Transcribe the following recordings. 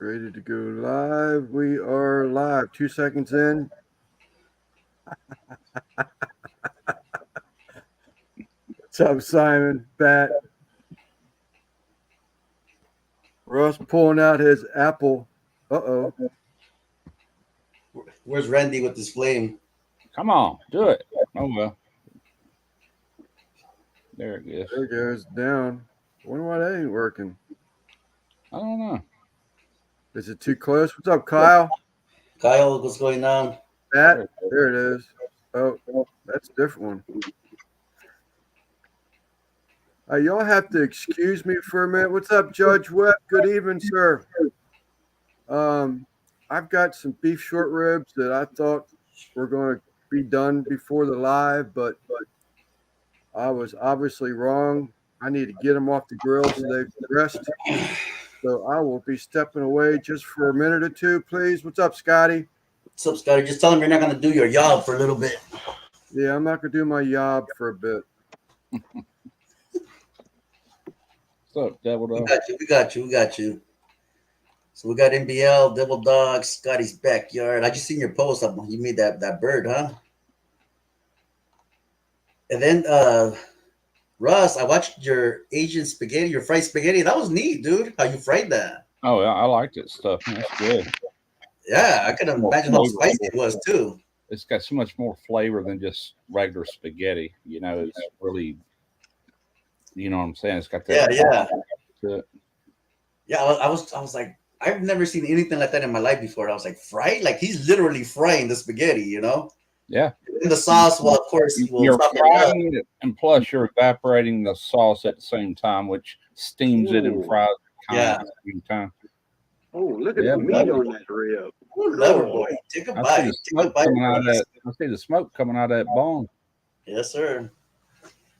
Ready to go live. We are live. 2 seconds in. What's up, Simon? Bat. Russ pulling out his Apple. Uh-oh. Where's Randy with his flame? Come on, do it. Oh well. There it is. There it goes. Down. I wonder why that ain't working. I don't know. Is it too close? What's up, Kyle? Kyle, what's going on? Bat. There it is. Oh, that's a different one. Y'all have to excuse me for a minute. What's up, Judge Webb? Good evening, sir. I've got some beef short ribs that I thought were going to be done before the live, but I was obviously wrong. I need to get them off the grill so they rest. So I will be stepping away just for a minute or two, please. What's up, Scotty? What's up, Scotty? Just tell him you're not going to do your job for a little bit. Yeah, I'm not going to do my job for a bit. What's up, Devil Dog? We got you. So we got NBL, Devil Dog, Scotty's backyard. I just seen your post. You made that bird, huh? And then Russ, I watched your Asian spaghetti, your fried spaghetti. That was neat, dude. How you fried that? Oh yeah, I like that stuff. That's good. Yeah, I could imagine how spicy it was too. It's got so much more flavor than just regular spaghetti. You know, it's really, you know what I'm saying? It's got that. Yeah. I was like, I've never seen anything like that in my life before. I was like, fried? Like he's literally frying the spaghetti, you know? Yeah. In the sauce, well, of course, you're frying it, and plus you're evaporating the sauce at the same time, which steams it and fries it at the same time. Oh, look at the meat on that rib. Lover boy, take a bite. I see the smoke coming out of that bone. Yes, sir.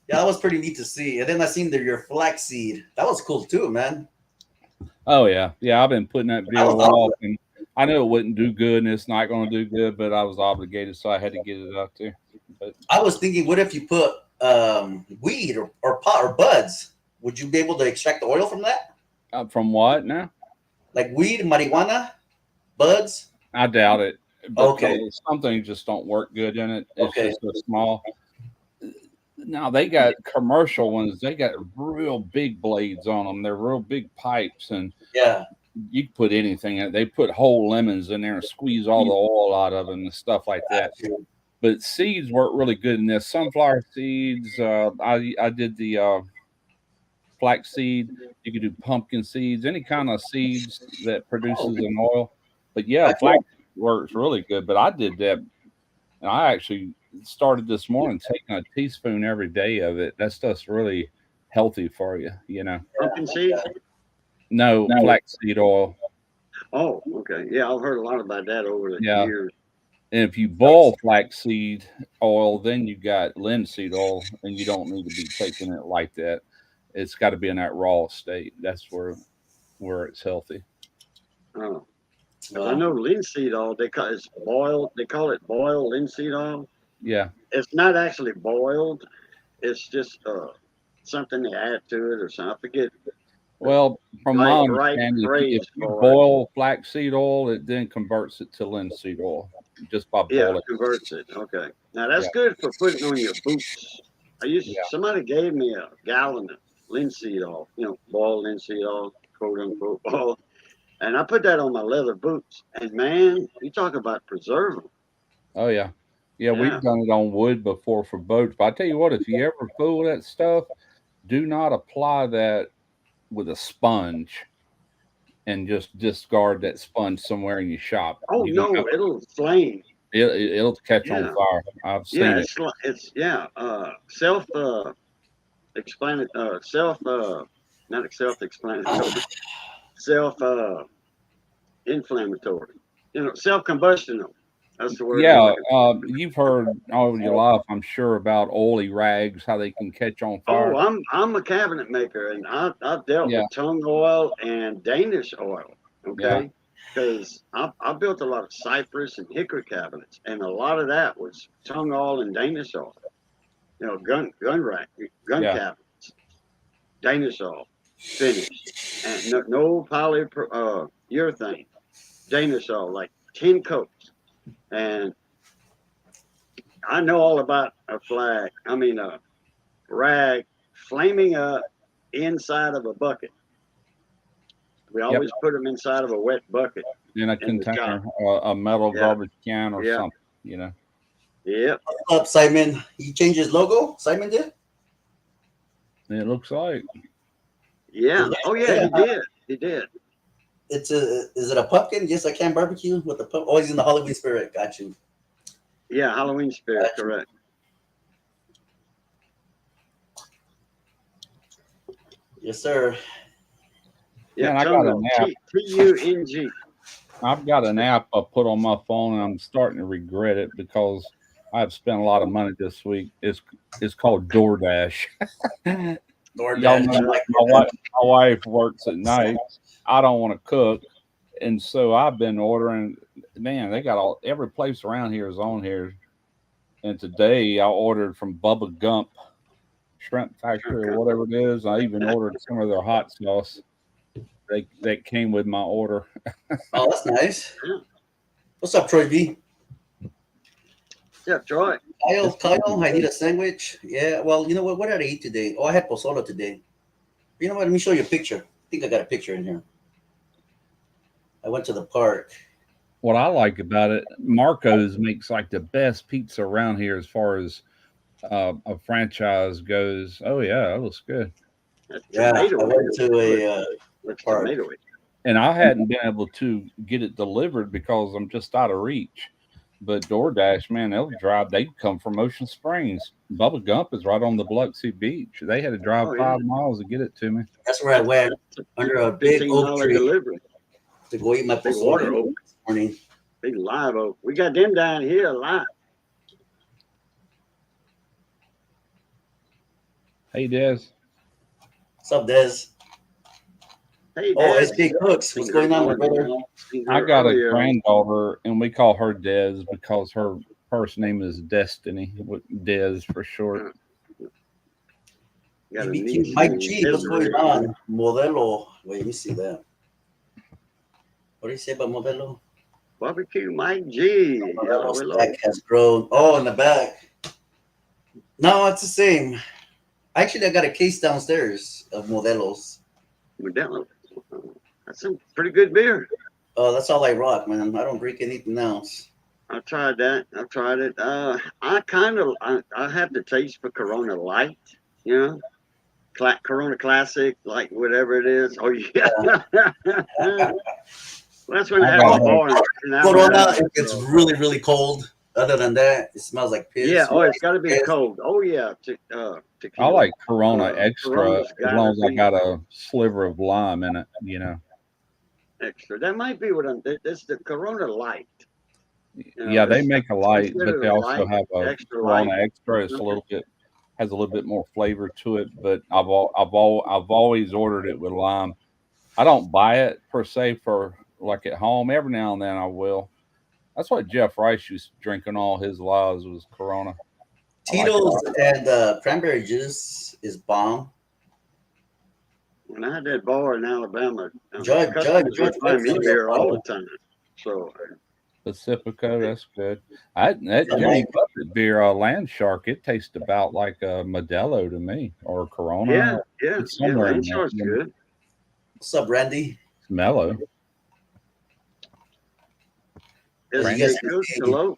Yeah, that was pretty neat to see. And then I seen your flaxseed. That was cool too, man. Oh yeah, I've been putting that video off, and I knew it wouldn't do good, and it's not going to do good, but I was obligated, so I had to get it out there. But I was thinking, what if you put weed or pot or buds? Would you be able to extract the oil from that? From what now? Like weed, marijuana, buds? I doubt it. Okay. Some things just don't work good in it. It's just so small. Now they got commercial ones. They got real big blades on them. They're real big pipes, and you can put anything in it. They put whole lemons in there and squeeze all the oil out of them and stuff like that. But seeds work really good in this. Sunflower seeds. I did the flaxseed. You could do pumpkin seeds, any kind of seeds that produces an oil. But yeah, flax works really good. But I did that, and I actually started this morning taking a teaspoon every day of it. That stuff's really healthy for you, you know. Pumpkin seeds? No, flaxseed oil. Oh, okay. Yeah, I've heard a lot about that over the years. And if you boil flaxseed oil, then you got linseed oil, and you don't need to be taking it like that. It's got to be in that raw state. That's where it's healthy. Oh, well, I know linseed oil. They call it boiled linseed oil. Yeah, it's not actually boiled. It's just something they add to it or something. I forget. Well, from my understanding, if you boil flaxseed oil, it then converts it to linseed oil just by boiling. Yeah, it converts it. Okay. Now that's good for putting on your boots. Somebody gave me a gallon of linseed oil, boiled linseed oil, quote unquote oil, and I put that on my leather boots. And man, you talk about preserving. Oh yeah. Yeah, we've done it on wood before for boats. But I tell you what, if you ever fool that stuff, do not apply that with a sponge and just discard that sponge somewhere in your shop. Oh no, it'll flame. It'll catch on fire. I've seen it. It's self-inflammatory. Self-combustional. That's the word. Yeah, you've heard all your life, I'm sure, about oily rags, how they can catch on fire. Oh, I'm a cabinet maker, and I've dealt with tung oil and Danish oil. Okay, because I built a lot of cypress and hickory cabinets, and a lot of that was tung oil and Danish oil. Gun cabinets, Danish oil. finished, and no urethane. Danisol, like 10 coats, and I know all about a flag. I mean, a rag flaming up inside of a bucket. We always put them inside of a wet bucket in a container, a metal garbage can or something, you know. Yep. What's up, Simon? He changed his logo. Simon did. It looks like. Yeah. Oh yeah, he did. He did. Is it a pumpkin? Yes, I can barbecue with the pumpkin. Oh, he's in the Halloween spirit. Got you. Yeah, Halloween spirit, correct. Yes, sir. Yeah, man, I got an app. T-U-N-G. I've got an app I put on my phone, and I'm starting to regret it because I've spent a lot of money this week. It's called DoorDash. Y'all know my wife works at night. I don't want to cook, and so I've been ordering. Man, they got every place around here is on here. And today I ordered from Bubba Gump Shrimp Factory or whatever it is. I even ordered some of their hot sauce. That came with my order. Oh, that's nice. What's up, Troy B? Yeah, Troy. Kyle, I need a sandwich. Yeah, well, you know what? What did I eat today? Oh, I had pozole today. You know what? Let me show you a picture. I think I got a picture in here. I went to the park. What I like about it, Marco's makes like the best pizza around here as far as a franchise goes. Oh yeah, that looks good. Yeah, I went to a park. And I hadn't been able to get it delivered because I'm just out of reach. But DoorDash, man, they come from Ocean Springs. Bubba Gump is right on the Biloxi Beach. They had to drive 5 miles to get it to me. That's where I went under a big oak tree delivery to go eat my pozole this morning. Big live oak. We got them down here a lot. Hey, Des. What's up, Des? Hey, oh, it's Big Hooks. What's going on, my brother? I got a granddaughter, and we call her Des because her first name is Destiny, Des for short. Mike G, what's going on? Modelo. Wait, let me see that. What do you say about Modelo? Barbecue Mike G. Modelo's stack has grown. Oh, in the back. No, it's the same. Actually, I got a case downstairs of Modelo's. Modelo. That's some pretty good beer. Oh, that's all I rock, man. I don't drink anything else. I tried that. I tried it. I have the taste for Corona Light, you know, Corona Classic, like whatever it is. Oh yeah. Well, that's when I have a bar. Corona, if it's really, really cold. Other than that, it smells like piss. Yeah. Oh, it's got to be cold. Oh yeah. I like Corona Extra as long as I got a sliver of lime in it, you know. Extra. That might be what it's the Corona Light. You know, yeah, they make a light, but they also have a Corona Extra. It's has a little bit more flavor to it. But I've always ordered it with lime. I don't buy it per se for like at home. Every now and then I will. That's what Jeff Rice used to drinking all his lives was Corona. Tito's and cranberry juice is bomb. When I had that bar in Alabama, Judge buy me beer all the time. So Pacifico, that's good. That Jimmy Buffett beer, Land Shark, it tastes about like a Modelo to me or a Corona. Yeah. Land Shark's good. What's up, Randy? It's mellow. Hello.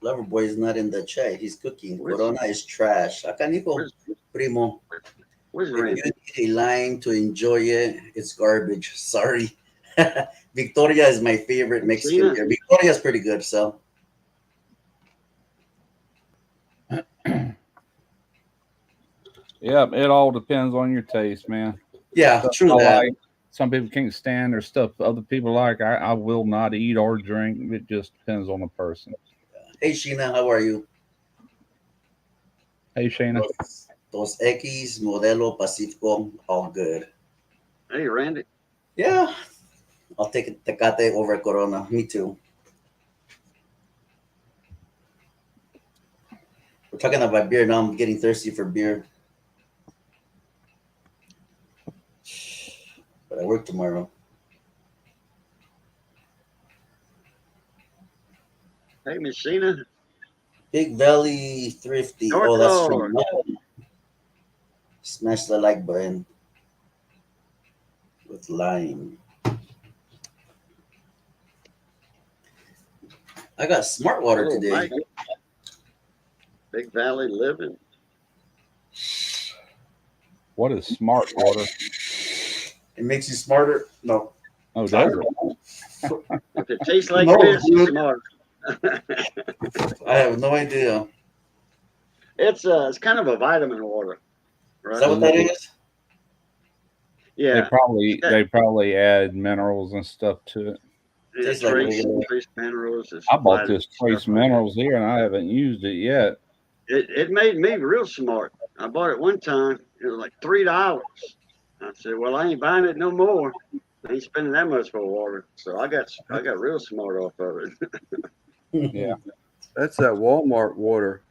Loverboy is not in the chat. He's cooking. Corona is trash. Acá Nico, primo. Where's Randy? You need a line to enjoy it. It's garbage. Sorry. Victoria is my favorite Mexican beer. Victoria's pretty good, so. Yeah, it all depends on your taste, man. Yeah, true that. Some people can't stand their stuff other people like. I will not eat or drink. It just depends on the person. Hey, Sheena, how are you? Hey, Sheena. Dos X, Modelo, Pacifico, all good. Hey, Randy. Yeah, I'll take a Tecate over Corona. Me too. We're talking about beer now. I'm getting thirsty for beer. but I work tomorrow. Hey, Messina. Big Valley Thrifty. North Oh, that's Lord. from smash the like button with lime. I got smart water Hello, today. Mike. Big Valley Living. What is smart water? It makes you smarter. No. Oh, does it? If it tastes like No, this, dude. it's smart. I have no idea. It's kind of a vitamin water, right? Is that what that is? Yeah. They probably add minerals and stuff to it. Yeah, Tastes like regular. trace minerals. I bought vitamins, this trace stuff like minerals here, and I haven't used it yet. that. It made me real smart. I bought it one time. It was like $3. I said, "Well, I ain't buying it no more. I ain't spending that much for water." So I got real smart off of it. Yeah. That's that Walmart water.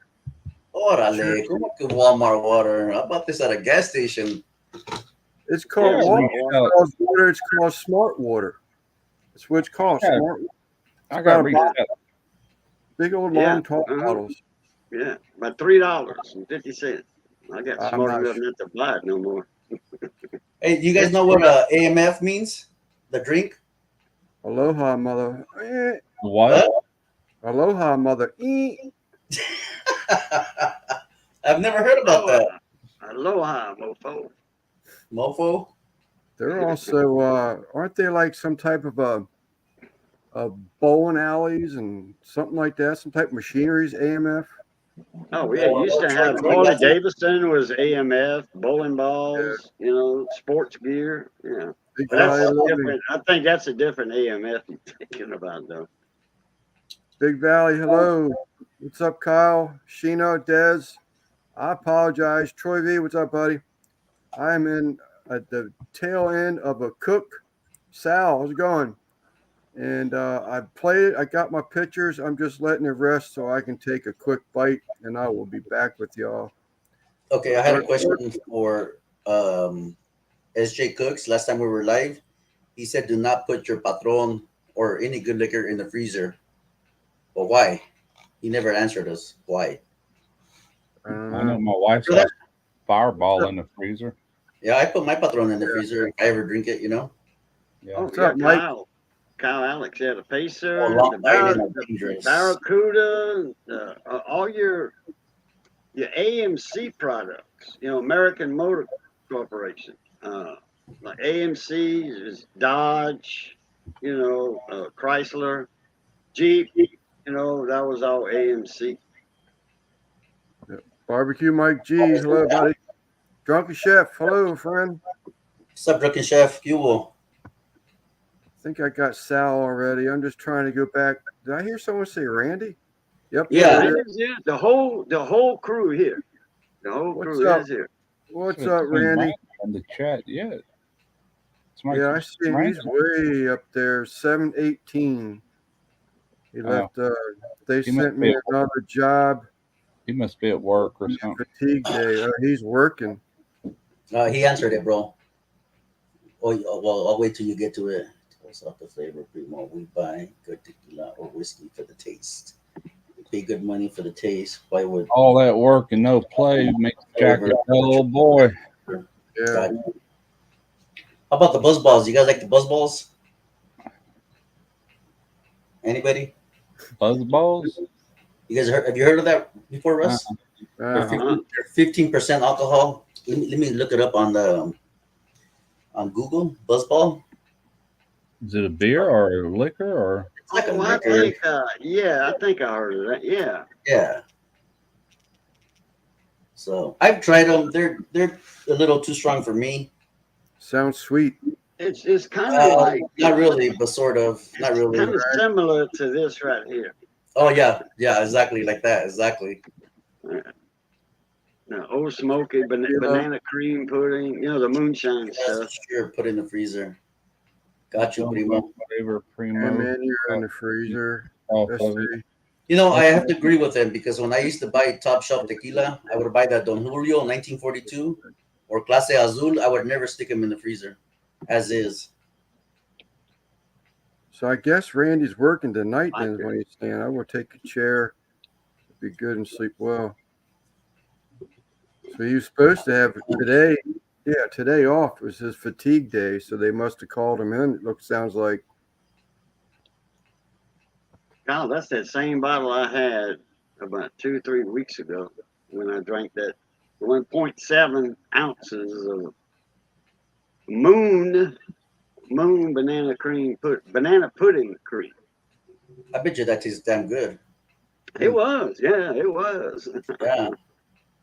Órale, ¿cómo que Walmart water? I bought this at a gas station. It's called Yeah, Walmart water. It's called smart water. That's what it's called. Yeah. Smart. I got about to big old Yeah, long tall uh-huh. bottles. Yeah, about $3.50. I got I'm smart not enough not to buy it no more. Hey, you guys know what AMF means? The drink? Aloha, mother. what? Aloha, mother. I've never heard about that. Aloha, mofo. Mofo? They're also aren't they like some type of a bowling alleys and something like that? Some type of machineries, AMF? Oh yeah, used to have Harley Davidson was AMF, bowling balls, sports gear. Yeah, Big but that's Valley Living. different. I think that's a different AMF you're thinking about though. Big Valley, hello. What's up, Kyle? Shino, Dez. I apologize. Troy V, what's up, buddy? I'm in at the tail end of a cook. Sal, how's it going? And I played it. I got my pictures. I'm just letting it rest so I can take a quick bite, and I will be back with y'all. Okay, I had a question for SJ Cooks. Last time we were live, he said do not put your Patron or any good liquor in the freezer. But why? He never answered us. Why? I know my wife's got Fireball in the freezer. Yeah, I put my Patron in the freezer if I ever drink it, Yeah. Oh, What's yeah, up, Mike? Kyle Alex, yeah, the Pacer, Long the Island are dangerous. Barracuda, all your AMC products. American Motor Corporation, like AMC is Dodge, Chrysler, Jeep. That was all AMC. Barbecue Mike G, hello, buddy. Drunken Chef, hello, friend. What's up, Drunken Chef? You will. I think I got Sal already. I'm just trying to go back. Did I hear someone say Randy? Yep. Yeah. The whole crew here. The whole crew is here. What's up, Randy? In the chat, yeah. Yeah, I see he's way up there, 718. He left. They sent me another job. He must be at work or something. Fatigue day. He's working. He answered it, bro. Oh, well, I'll wait till you get to it. What's up the flavor, Primo? We buy good tequila or whiskey for the taste. We pay good money for the taste. Why would all that work and no play makes Jack a dull boy? Yeah. How about the buzz balls? You guys like the buzz balls? Anybody? Buzz balls? You guys have you heard of that before, Russ? They're 15% alcohol. Let me look it up on Google. Buzzball. Is it a beer or a liquor or? It's like a I think, I think I heard of that. Yeah. Yeah. So I've tried them. They're a little too strong for me. Sounds sweet. It's kind of like not really, but sort of. Not really. Kind of similar to this right here. Oh yeah, exactly like that. Exactly. Old Smoky banana cream pudding. The moonshine stuff. Sure, put in the freezer. Got you, Primo. Flavor, Primo. And then you're in the freezer. I have to agree with him because when I used to buy Top Shelf tequila, I would buy that Don Julio 1942 or Clase Azul. I would never stick them in the freezer. as is. So I guess Randy's working tonight then when he's saying I will take a chair, be good and sleep well. So he was supposed to have today, today off. It was his fatigue day, so they must have called him in. Sounds like. God, that's that same bottle I had about 2 or 3 weeks ago when I drank that 1.7 ounces of moon banana pudding cream. I bet you that tastes damn good. It was, yeah, it was. Yeah.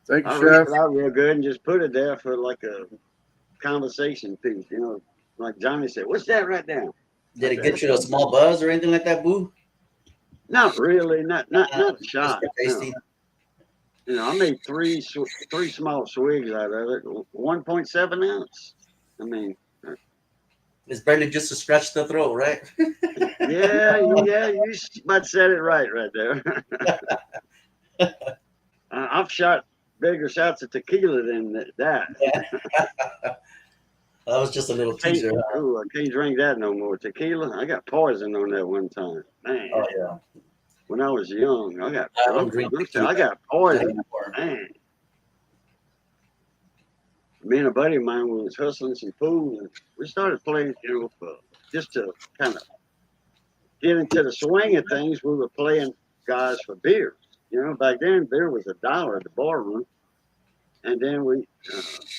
Thank you, I Chef. rinsed it out real good and just put it there for like a conversation piece, like Johnny said, what's that right there? Did it get you a small buzz or anything like that, Boo? Not really, not a shot. Tasty. I made three small swigs out of it. 1.7 ounce. I mean, it's barely just to scratch the throat, right? yeah, you about said it right there. I've shot bigger shots of tequila than that. Yeah. That was just a little teaser. Ooh, I can't drink that no more. Tequila, I got poison on that one time. Man. Oh yeah. When I was young, I got poison. Man. Me and a buddy of mine was hustling some food, and we started playing, just to kind of get into the swing of things. We were playing guys for beers. Back then beer was $1 at the bar room, and then we,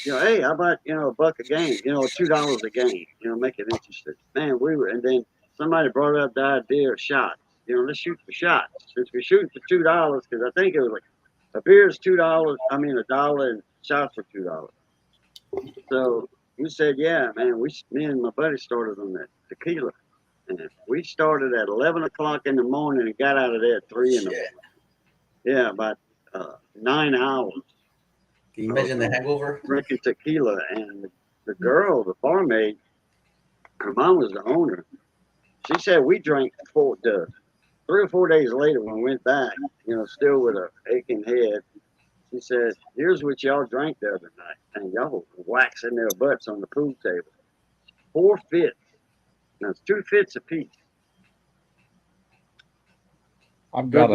hey, how about $1 a game? $2 a game. Make it interesting. Man, and then somebody brought up the idea of shots. Let's shoot for shots. Since we're shooting for $2, because I think it was like a beer is $2. I mean $1 and shots for $2. So we said, yeah, man. Me and my buddy started on that tequila, and we started at 11 o'clock in the morning and got out of there at 3 in the morning. Yeah, about 9 hours. Can you imagine the hangover? Drinking tequila, and the girl, the barmaid, her mom was the owner. She said we drank 3 or 4 days later when we went back, still with an aching head. She said, here's what y'all drank the other night. And y'all were waxing their butts on the pool table. 4 fits. Now it's 2 fits apiece. I've got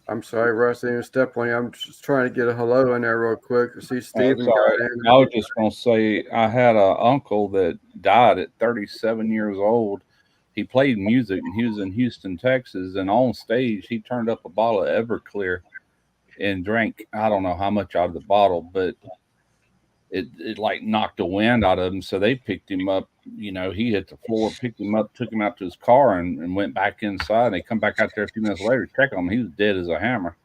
I'm sorry, Russ, I didn't step on you. I'm just trying to get a hello in there real quick. See Stephen got in. I was just going to say, I had an uncle that died at 37 years old. He played music, and he was in Houston, Texas, and on stage, he turned up a bottle of Everclear and drank, I don't know how much out of the bottle, but it like knocked the wind out of him. So they picked him up. He hit the floor, picked him up, took him out to his car, and went back inside. And they come back out there a few minutes later to check on him. He was dead as a hammer.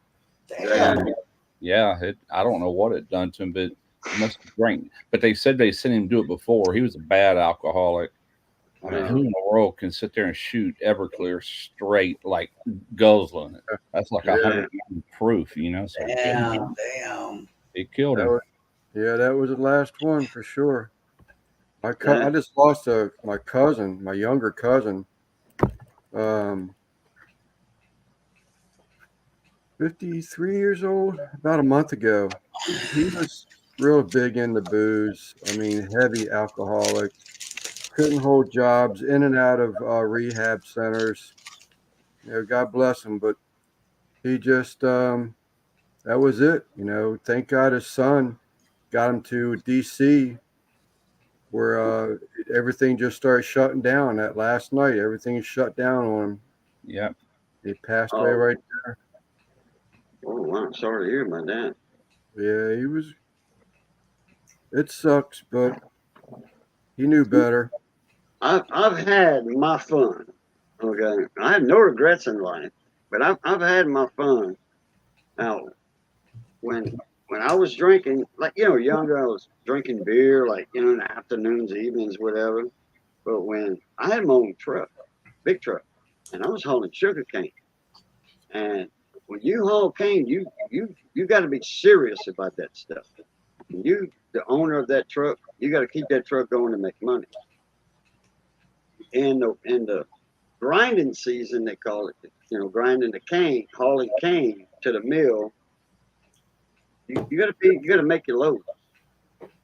Yeah, I don't know what it done to him, but he must have drank. But they said they sent him to do it before. He was a bad alcoholic. I mean, who in the world can sit there and shoot Everclear straight, like guzzling it? That's like 100 proof, So damn. It killed him. Yeah, that was the last one for sure. I just lost my cousin, my younger cousin, 53 years old, about a month ago. He was real big into booze. I mean, heavy alcoholic. Couldn't hold jobs, in and out of rehab centers. God bless him, but he just that was it. Thank God his son got him to D.C., where everything just started shutting down. That last night, everything shut down on him. Yeah, he passed away right there. Oh, wow, I'm sorry to hear about that. Yeah, he was. It sucks, but he knew better. I've had my fun. Okay, I have no regrets in life, but I've had my fun. Now, when I was drinking, younger, I was drinking beer, in the afternoons, evenings, whatever. But when I had my own truck, big truck, and I was hauling sugar cane, and when you haul cane, you got to be serious about that stuff. You, the owner of that truck, you got to keep that truck going to make money. In the grinding season, they call it, grinding the cane, hauling cane to the mill. you gotta make your load.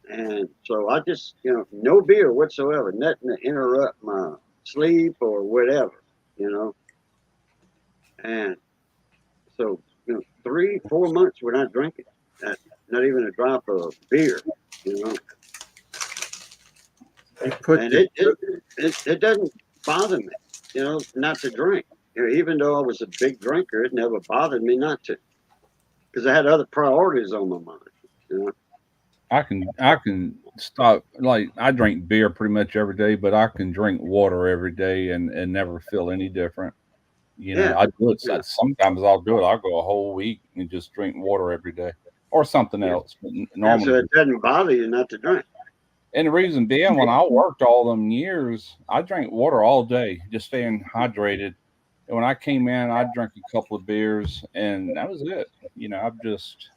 And so I just, no beer whatsoever, nothing to interrupt my sleep or whatever, And so, 3-4 months without drinking, not even a drop of beer, You put And the, it doesn't bother me, not to drink. Even though I was a big drinker, it never bothered me not to, because I had other priorities on my mind. I can stop. Like I drink beer pretty much every day, but I can drink water every day and never feel any different. Yeah. I do it. Yeah. Sometimes I'll do it. I'll go a whole week and just drink water every day or something Yeah. else. But So normally, it doesn't bother you not to drink. and the reason being, when I worked all them years, I drank water all day, just staying hydrated. And when I came in, I drank a couple of beers, and that was it. I'm just,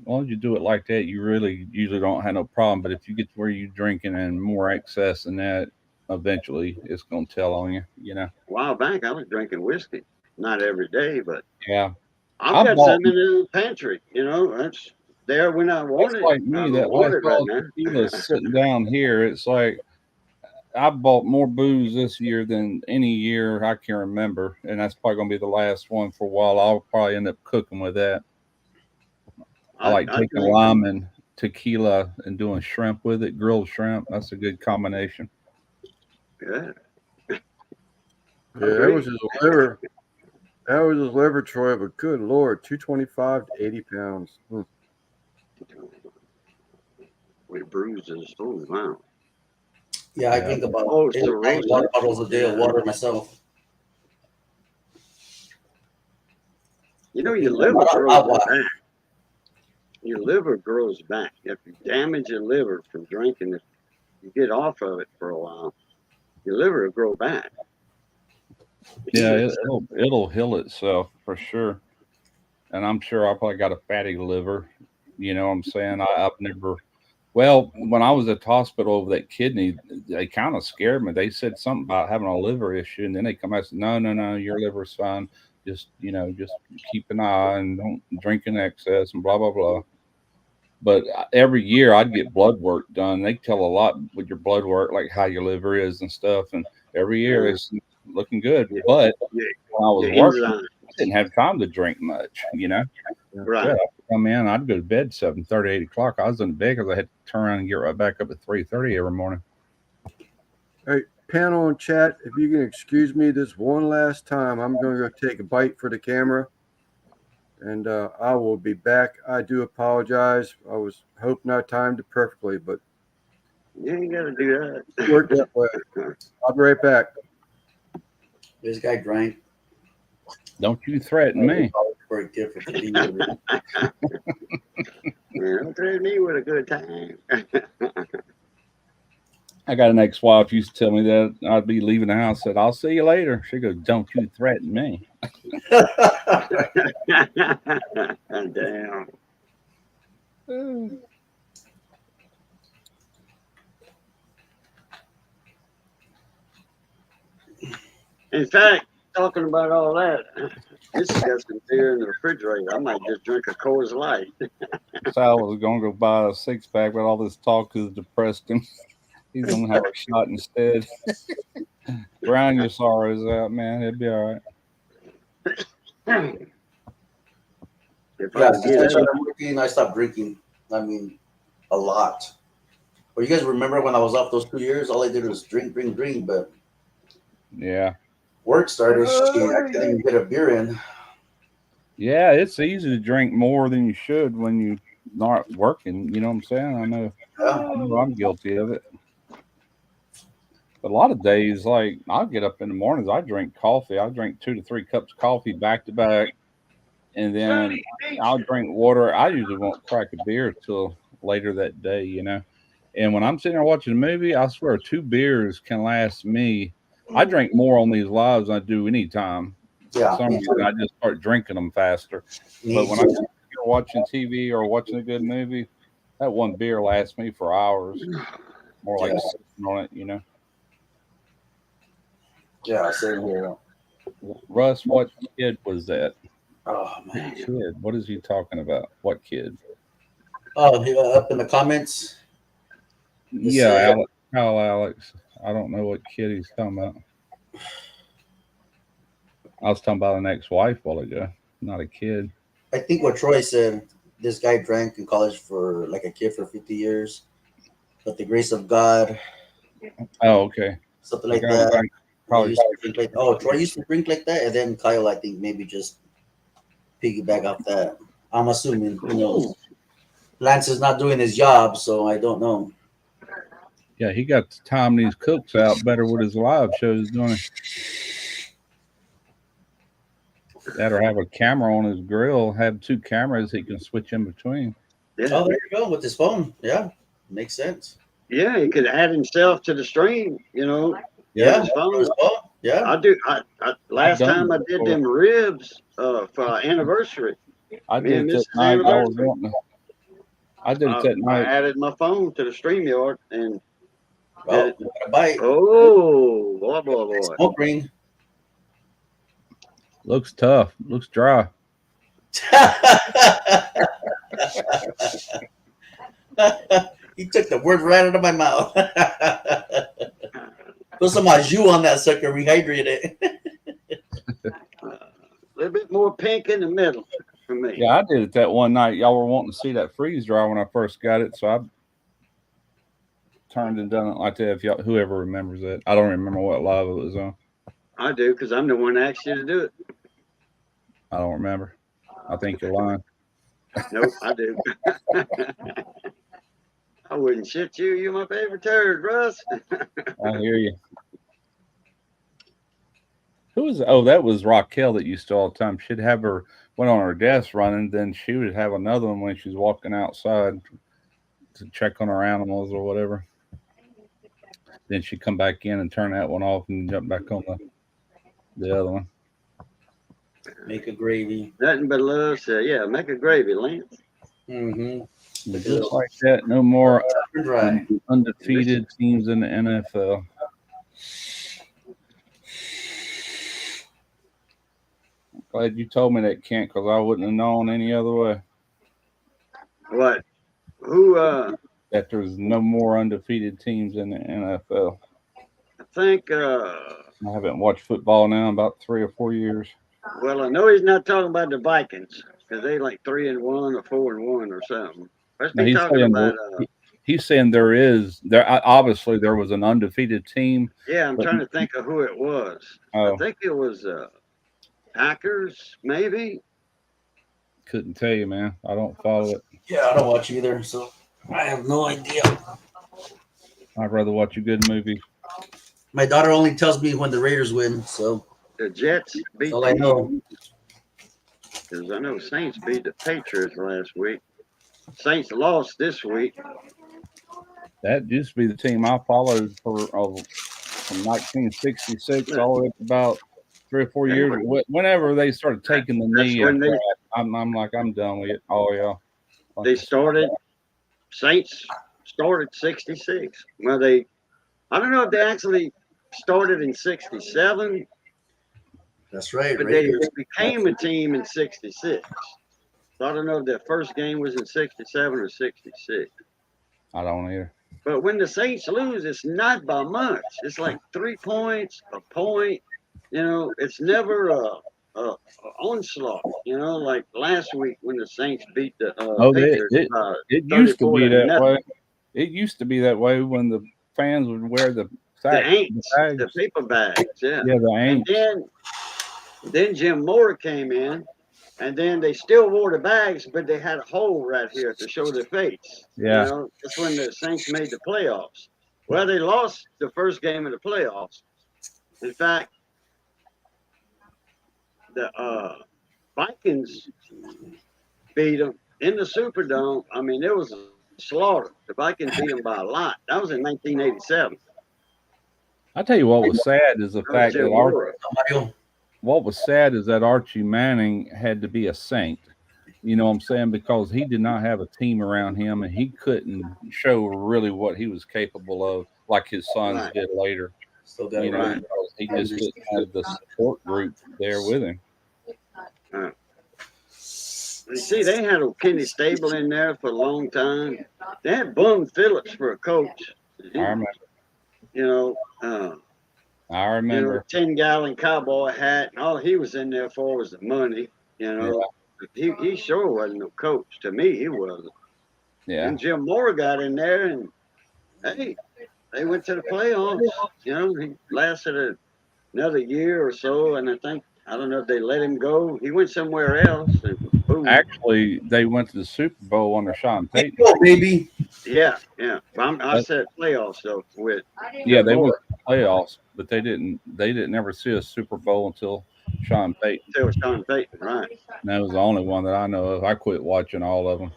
as long as you do it like that, you really usually don't have no problem. But if you get to where you're drinking and more excess than that, eventually it's going to tell on you. A while back, I was drinking whiskey, not every day, but Yeah, I've got some in the pantry. That's there when I want that's it. like I me. don't That want last it right bottle of now. tequila is sitting down here. It's like I bought more booze this year than any year I can remember, and that's probably going to be the last one for a while. I'll probably end up cooking with that. I like taking drink. lime and tequila and doing shrimp with it, grilled shrimp. That's a good combination. Yeah. yeah, that was his liver. That was his liver, Troy. But good Lord, 225 to 80 pounds. With bruises. Oh, wow. Yeah, I drink about 8 or 9 cirrhosis. water bottles a day of water myself. Your liver grows back. Your liver grows back. If you damage your liver from drinking, if you get off of it for a while, your liver will grow back. Yeah, it'll heal itself for sure. And I'm sure I probably got a fatty liver. You know what I'm saying? I've never. Well, when I was at the hospital over that kidney, they kind of scared me. They said something about having a liver issue, and then they come out and said, "No, no, no, your liver's fine. Just just keep an eye and don't drink in excess and blah blah blah." But every year I'd get blood work done. They tell a lot with your blood work, like how your liver is and stuff. And every year it's looking good. But when I was working, I didn't have time to drink much. Right. Yeah, I'd come in, I'd go to bed 7:30, 8 o'clock. I was in bed because I had to turn around and get right back up at 3:30 every morning. Hey, panel and chat, if you can excuse me this one last time, I'm going to go take a bite for the camera. And I will be back. I do apologize. I was hoping I timed it perfectly, but you ain't got to do that. Worked that way. I'll be right back. This guy drank. Don't you threaten me. Very different. Don't threaten me with a good time. I got an ex-wife used to tell me that I'd be leaving the house. Said, "I'll see you later." She goes, "Don't you threaten me." Damn. In fact, talking about all that, this got some beer in the refrigerator. I might just drink a Coors Light. Sal was going to go buy a 6-pack, but all this talk has depressed him. He's going to have a shot instead. Drown your sorrows out, man. It'll be all right. I stopped drinking. I mean, a lot. But you guys remember when I was off those 2 years? All I did was drink. But yeah, work started. I couldn't even get a beer in. Yeah, it's easy to drink more than you should when you're not working. You know what I'm saying? I know I'm guilty of it. But a lot of days, like I'll get up in the mornings, I drink coffee. I drink 2 to 3 cups of coffee back to back, and then I'll drink water. I usually won't crack a beer till later that day, And when I'm sitting there watching a movie, I swear 2 beers can last me. I drink more on these lives than I do anytime. Yeah. For some reason, I just start drinking them faster. But when I'm watching TV or watching a good movie, that 1 beer lasts me for hours. More like sitting on it, Yeah, same here. Russ, what kid was that? Oh man, kid. What is he talking about? What kid? Oh, up in the comments. Yeah, Alex. I don't know what kid he's talking about. I was talking about an ex-wife while ago, not a kid. I think what Troy said. This guy drank in college for like a kid for 50 years, but the grace of God, Oh, okay. something like that. Probably. Troy used to drink like that, and then Kyle, I think maybe just piggyback off that. I'm assuming. Who knows? Lance is not doing his job, so I don't know. Yeah, he got to time these cooks out better with his live shows, don't he? That or have a camera on his grill, have 2 cameras he can switch in between. Yeah. Oh, there you go with his phone. Yeah, makes sense. Yeah, he could add himself to the stream. Yeah, his phone. Yeah. I do. Last time I did them ribs for our anniversary. I did it that night. I did it that night. I added my phone to the StreamYard and a bite. Oh, boy. Smoke ring. Looks tough. Looks dry. He took the word right out of my mouth. Put some jus on that sucker. Rehydrate it. A little bit more pink in the middle for me. Yeah, I did it that one night. Y'all were wanting to see that freeze dry when I first got it, so I turned and done it like that. If y'all, whoever remembers it, I don't remember what live it was on. I do, because I'm the one that asked you to do it. I don't remember. I think you're lying. Nope, I do. I wouldn't shit you. You're my favorite turd, Russ. I hear you. Who was? Oh, that was Raquel that used to all the time. She'd have her went on her desk running, then she would have another one when she's walking outside to check on her animals or whatever. Then she'd come back in and turn that one off and jump back on the other one. Make a gravy. Nothing but love. So yeah, make a gravy, Lance. Mm-hmm. But just like that, no more undefeated teams in the NFL. Glad you told me that, Kent, because I wouldn't have known any other way. What? Who? That there's no more undefeated teams in the NFL. I think. I haven't watched football now in about 3 or 4 years. Well, I know he's not talking about the Vikings because they like 3-1 or 4-1 or something. No, he's saying there obviously there was an undefeated team. Yeah, I'm trying to think of who it was. I think it was Packers, maybe. Couldn't tell you, man. I don't follow it. Yeah, I don't watch either, so I have no idea. I'd rather watch a good movie. My daughter only tells me when the Raiders win, so the Jets beat. All I know. Because I know Saints beat the Patriots last week. Saints lost this week. That used to be the team I followed from 1966 all the way up about 3 or 4 years. Whenever they started taking the knee, I'm like, I'm done with it. Oh, yeah. They Saints started 66. Well, I don't know if they actually started in 67. That's right. But they became a team in 66. So I don't know if their first game was in 67 or 66. I don't either. But when the Saints lose, it's not by much. It's like 3 points, a point. It's never a onslaught. Like last week when the Saints beat the Patriots. It used to be that way. It used to be that way when the fans would wear the paper bags. Yeah, the aints. And then Jim Mora came in, and then they still wore the bags, but they had a hole right here to show their face. Yeah. That's when the Saints made the playoffs. Well, they lost the first game of the playoffs. In fact, the Vikings beat them in the Superdome. I mean, it was a slaughter. The Vikings beat them by a lot. That was in 1987. I tell you what was sad is the fact that what was sad is that Archie Manning had to be a Saint. You know what I'm saying? Because he did not have a team around him, and he couldn't show really what he was capable of, like his sons did later. He just didn't have the support group there with him. You see, they had a Kenny Stable in there for a long time. They had Bum Phillips for a coach. I remember. You know, I remember. 10-gallon cowboy hat, and all he was in there for was the money. You know, he sure wasn't no coach. To me, he wasn't. Yeah. And Jim Moore got in there, and hey, they went to the playoffs. You know, he lasted another year or so, and I don't know if they let him go. He went somewhere else. And boom. Actually, they went to the Super Bowl under Sean Payton. Oh, baby. Yeah. I said playoffs though. Yeah, they went to the playoffs, but they didn't ever see a Super Bowl until Sean Payton. Until Sean Payton, right? And that was the only one that I know of. I quit watching all of them.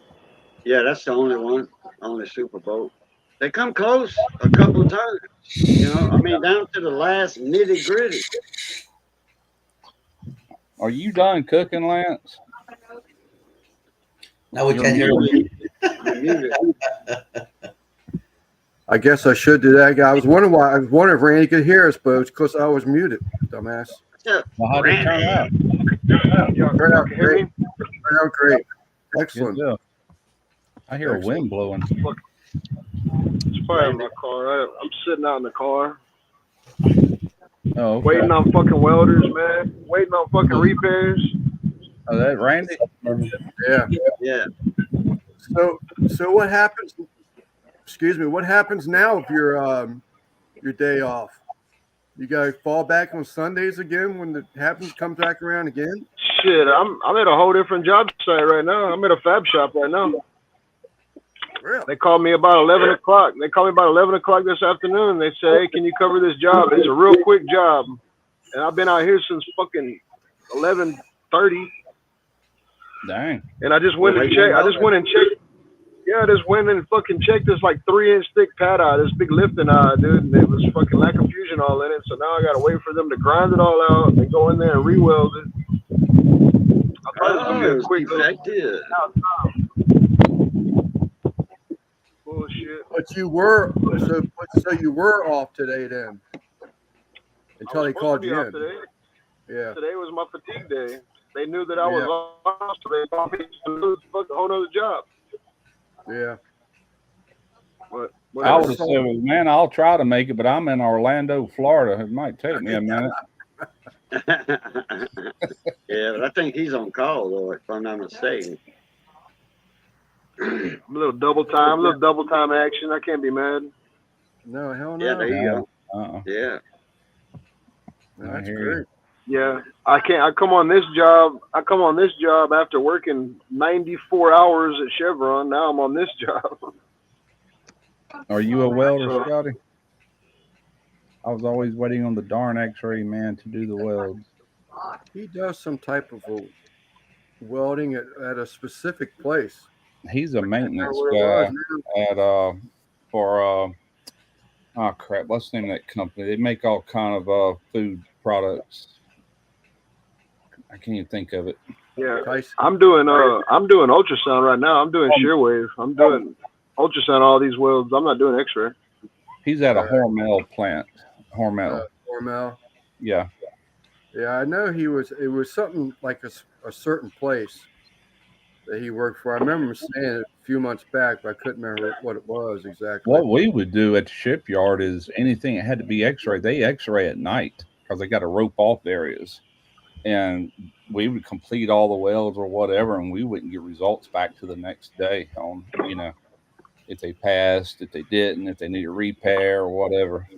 Yeah, that's the only one, only Super Bowl. They come close a couple of times. You know, I mean, down to the last nitty gritty. Are you done cooking, Lance? Now we can't hear you. I guess I should do that. I was wondering why. I was wondering if Randy could hear us, but it's because I was muted, dumbass. Well, how did it turn out? Turned out great. Turned out great. Excellent. Yeah. I hear a wind blowing. It's probably in my car. I'm sitting out in the car. Oh, okay. Waiting on fucking welders, man. Waiting on fucking repairs. Oh, that Randy? Yeah. So what happens? Excuse me. What happens now if your day off? You gotta fall back on Sundays again when it comes back around again? Shit, I'm at a whole different job site right now. I'm at a fab shop right now. Really? They called me about 11 o'clock. They called me about 11 o'clock this afternoon. They said, hey, can you cover this job? It's a real quick job. And I've been out here since fucking 11:30. Dang. And I just went and checked. Yeah, I just went and fucking checked this like 3-inch thick pad eye, this big lifting eye, dude. And it was fucking lack of fusion all in it. So now I got to wait for them to grind it all out and go in there and re-weld it. I thought it was going to be a quick effective. Bullshit. But you were so you were off today then until they called you in. Today. Yeah. Today was my fatigue day. They knew that I was off, so they called me to do a whole other job. Yeah. But I would have said, man, I'll try to make it, but I'm in Orlando, Florida. It might take me a minute. Yeah, but I think he's on call though, if I'm not mistaken. a little double time action. I can't be mad. No, hell no. Yeah, there you go. Uh-uh. Yeah. That's great. Yeah, I come on this job after working 94 hours at Chevron. Now I'm on this job. Are you a welder, Scotty? I was always waiting on the darn X-ray man to do the welds. He does some type of welding at a specific place. He's a maintenance guy at what's the name of that company? They make all kind of food products. I can't even think of it. Yeah, I'm doing ultrasound right now. I'm doing shear wave. I'm doing ultrasound all these welds. I'm not doing X-ray. He's at a Hormel plant. Hormel. Yeah. Yeah, I know he was. It was something like a certain place that he worked for. I remember him saying it a few months back, but I couldn't remember what it was exactly. What we would do at the shipyard is anything that had to be X-ray. They X-ray at night because they got to rope off areas, and we would complete all the welds or whatever, and we wouldn't get results back to the next day on if they passed, if they didn't, if they need a repair or whatever.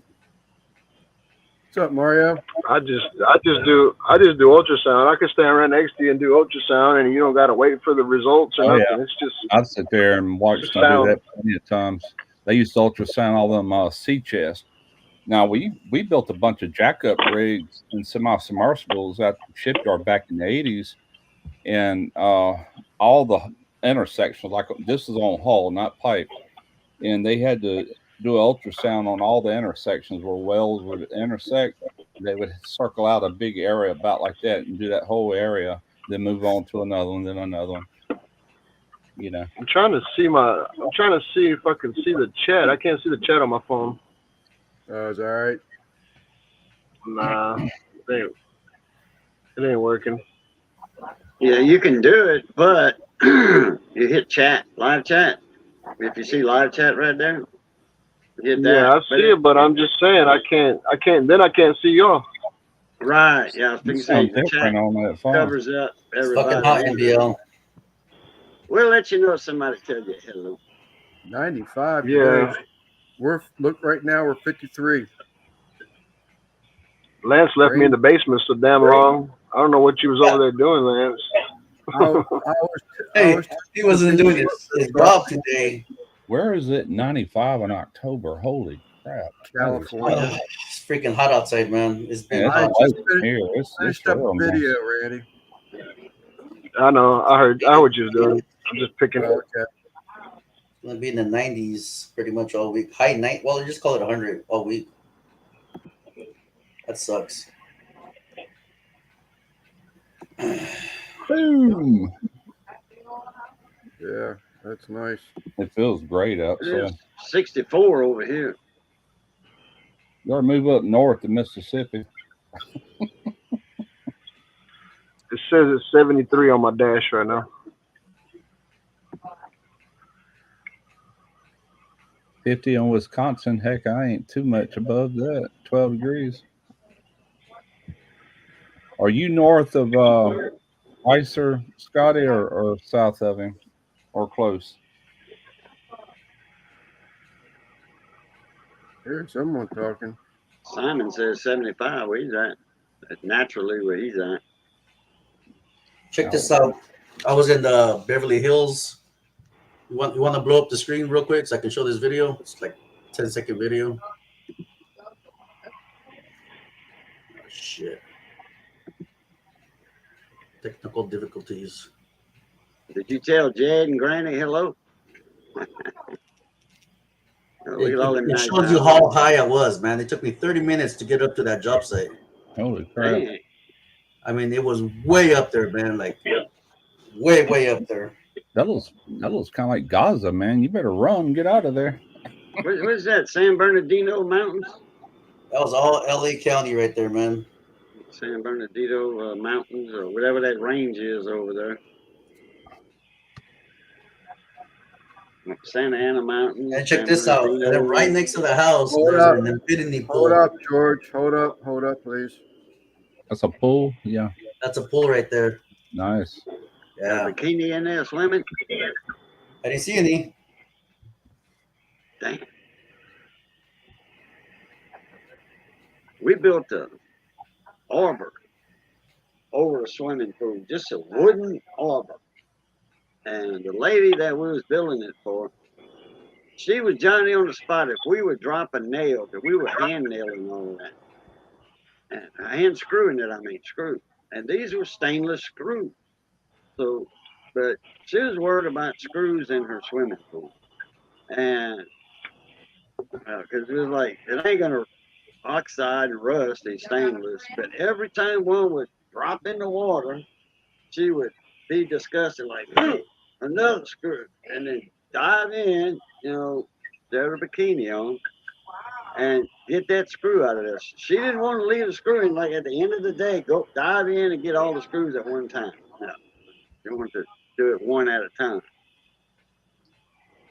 What's up, Mario? I just do ultrasound. I can stand right next to you and do ultrasound, and you don't got to wait for the results or nothing. Yeah. It's just I'd sit there and watch them do that plenty of times. They used to ultrasound all them sea chests. Now we built a bunch of jackup rigs and semi-submersibles at the shipyard back in the 80s, and all the intersections, like this is on hull, not pipe, and they had to do an ultrasound on all the intersections where wells would intersect. They would circle out a big area about like that and do that whole area, then move on to another one, then another one. I'm trying to see if I can see the chat. I can't see the chat on my phone. Oh, is that all right? Nah, it ain't working. Yeah, you can do it, but you hit chat, live chat. If you see live chat right there, hit that. Yeah, I see it, but I'm just saying I can't. Then I can't see y'all. Right. Yeah, I was You thinking sound the chat different on that phone. covers up It's fucking hot, everybody. NBL. We'll let you know if somebody tells you hello. 95 Yeah. today. Look right now we're 53. Lance left me in the basement so damn long. I don't know what you was over there doing, Lance. Hey, he wasn't doing his job today. Where is it? 95 in October. Holy crap. California. It's freaking hot outside, man. It's been Yeah, hot. It's Finished up real a nice. video, Randy. I know. I heard what you was doing. I'm just picking up. Okay. It's gonna be in the 90s pretty much all week. High night. Well, just call it 100 all week. That sucks. Boom. Yeah, that's nice. It feels great outside. It's 64 over here. You ought to move up north to Mississippi. It says it's 73 on my dash right now. 50 on Wisconsin. Heck, I ain't too much above that. 12 degrees. Are you north of Weiser, Scotty, or south of him? Or close? Here's someone talking. Simon says 75 where he's at. That's naturally where he's at. Check this out. I was in the Beverly Hills. You want to blow up the screen real quick so I can show this video? It's like a 10-second video. Oh, shit. Technical difficulties. Did you tell Jed and Granny hello? Look at all them It nice shows you how high I was, man. It took me 30 minutes to get up to that job site. Holy crap. Dang. I mean, it was way up there, man. Like, way up there. That looks kind of like Gaza, man. You better run, get out of there. What is that? San Bernardino Mountains? That was all LA County right there, man. San Bernardino Mountains or whatever that range is over there. Santa Ana Mountains. And check this out. And then right next to the house, there's an infinity pool. Hold up, George. Hold up, please. That's a pool? Yeah. That's a pool right there. Nice. Yeah. Bikini in there swimming? I didn't see any. Dang. We built a arbor over a swimming pool, just a wooden arbor. And the lady that we was building it for, she was Johnny on the spot. If we would drop a nail, because we were hand nailing all that. And hand screwing it, screw. And these were stainless screws. So, but she was worried about screws in her swimming pool. And because it was like, it ain't going to oxide and rust, these stainless. But every time one would drop in the water, she would be disgusted, like, another screw. And then dive in, get her bikini on, and get that screw out of there. She didn't want to leave the screw in, like at the end of the day, go dive in and get all the screws at one time. No, she wanted to do it one at a time.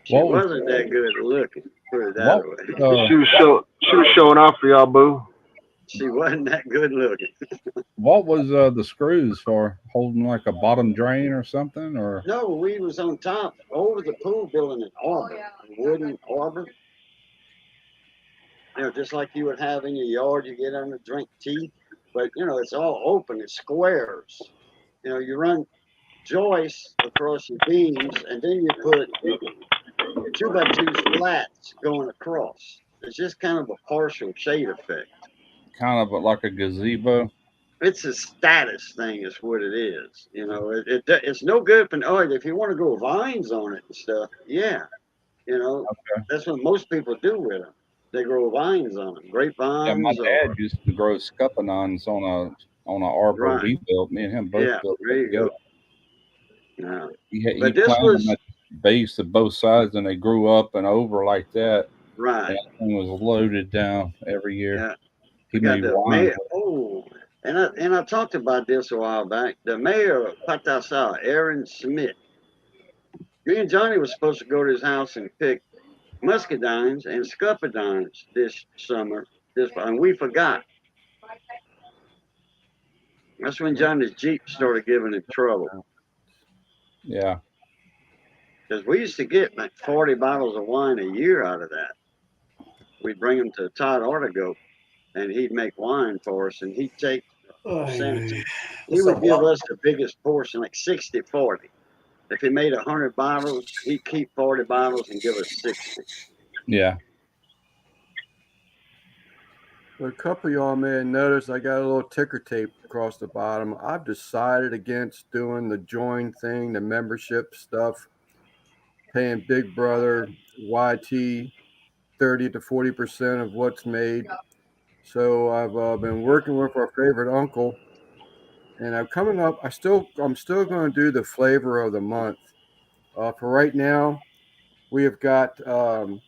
She wasn't that good looking, put it that way. She was showing off for y'all, boo. She wasn't that good looking. What was the screws for? Holding like a bottom drain or something? Or no, we was on top over the pool building an arbor, a wooden arbor. Just like you would have in your yard, you get on to drink tea, but it's all open, it's squares. You run joists across your beams, and then you put 2x2 slats going across. It's just kind of a partial shade effect. Kind of like a gazebo. It's a status thing, is what it is. It's no good for if you want to grow vines on it and stuff. Yeah, okay. That's what most people do with them. They grow vines on them, grapevines. Yeah, my dad used to grow scuppernons on an arbor he built. Me and him both built it together. Yeah. He planted them at the base of both sides, and they grew up and over like that. Right. That thing was loaded down every year. Yeah. He made wine. And I talked about this a while back. The mayor of Patasal, Aaron Smith, me and Johnny was supposed to go to his house and pick muscadines and scupperdines this summer. And we forgot. That's when Johnny's Jeep started giving him trouble. Yeah. Because we used to get like 40 bottles of wine a year out of that. We'd bring them to Todd Ortego, and he'd make wine for us, and he'd take percentage. He would give us the biggest portion, like 60-40. If he made 100 bottles, he'd keep 40 bottles and give us 60. Yeah. But a couple of y'all may have noticed I got a little ticker tape across the bottom. I've decided against doing the join thing, the membership stuff, paying Big Brother, YT 30 to 40% of what's made. So I've been working with our favorite uncle, and I'm coming up. I'm still going to do the flavor of the month. For right now, we have got the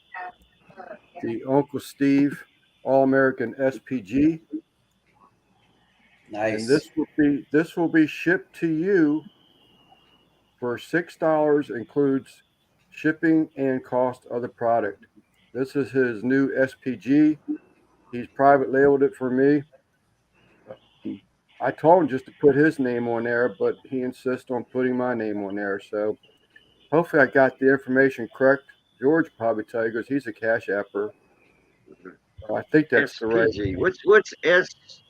Uncle Steve All-American SPG. Nice. And this will be shipped to you for $6, includes shipping and cost of the product. This is his new SPG. He's private labeled it for me. I told him just to put his name on there, but he insists on putting my name on there. So hopefully I got the information correct. George will probably tell you because he's a Cash Apper. I think that's SPG. the right.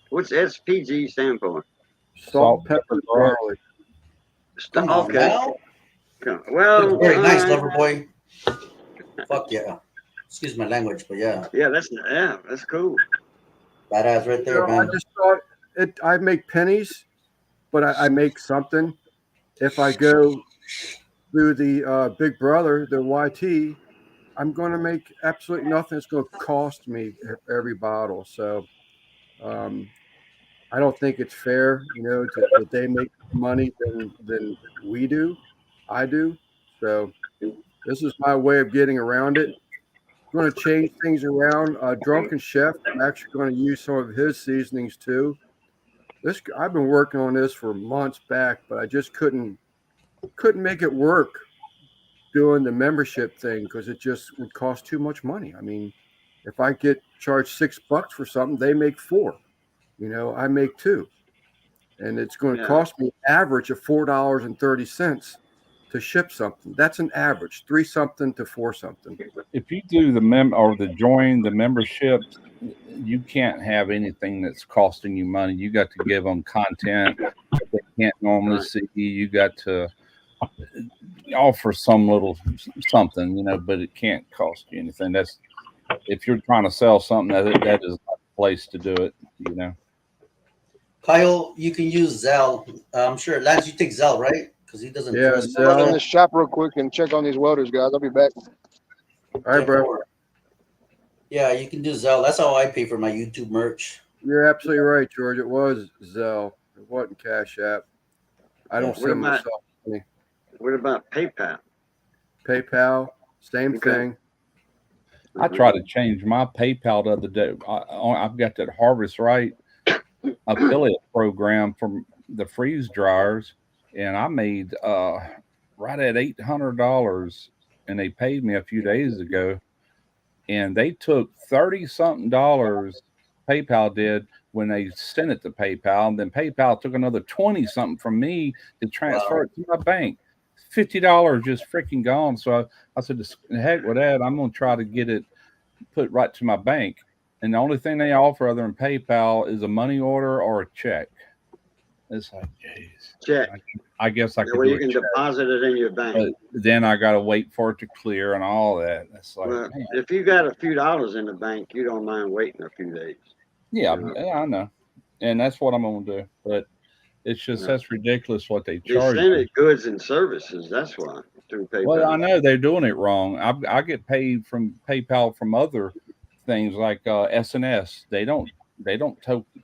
What's SPG stand for? Salt, pepper, garlic. Okay. Well, very nice, lover boy. Fuck yeah. Excuse my language, but yeah. Yeah, that's cool. Badass right there, man. I just thought I make pennies, but I make something. If I go through the Big Brother, the YT, I'm going to make absolutely nothing. It's going to cost me every bottle. So I don't think it's fair, that they make money than we do. I do. So this is my way of getting around it. I'm going to change things around. Drunken Chef, I'm actually going to use some of his seasonings too. I've been working on this for months back, but I just couldn't make it work doing the membership thing because it just would cost too much money. I mean, if I get charged $6 for something, they make $4. I make $2, and it's going to cost me average of $4.30 to ship something. That's an average, 3 something to 4 something. If you do the membership, you can't have anything that's costing you money. You got to give them content they can't normally see. You got to offer some little something, but it can't cost you anything. That's if you're trying to sell something, that is not the place to do it. Kyle, you can use Zelle. I'm sure Lance, you take Zelle, right? Because he doesn't. Yeah, I'll run in the shop real quick and check on these welders, guys. I'll be back. All right, bro. Yeah, you can do Zelle. That's how I pay for my YouTube merch. You're absolutely right, George. It was Zelle. It wasn't Cash App. I don't send myself money. What about PayPal? PayPal, same thing. I tried to change my PayPal the other day. I've got that Harvest Right affiliate program from the freeze dryers, and I made right at $800, and they paid me a few days ago, and they took $30-something. PayPal did when they sent it to PayPal, and then PayPal took another 20-something from me to transfer it to my bank. $50 just freaking gone. So I said, heck with that. I'm going to try to get it put right to my bank. And the only thing they offer other than PayPal is a money order or a check. It's like, geez. Check. I guess I could. Where you can deposit it in your bank. But then I got to wait for it to clear and all that. That's like, well, if you got a few dollars in the bank, you don't mind waiting a few days. Yeah, I know. And that's what I'm going to do. But it's just, that's ridiculous what they charge. They send it goods and services. That's why. Through PayPal. Well, I know they're doing it wrong. I get paid from PayPal from other things like SNS. They don't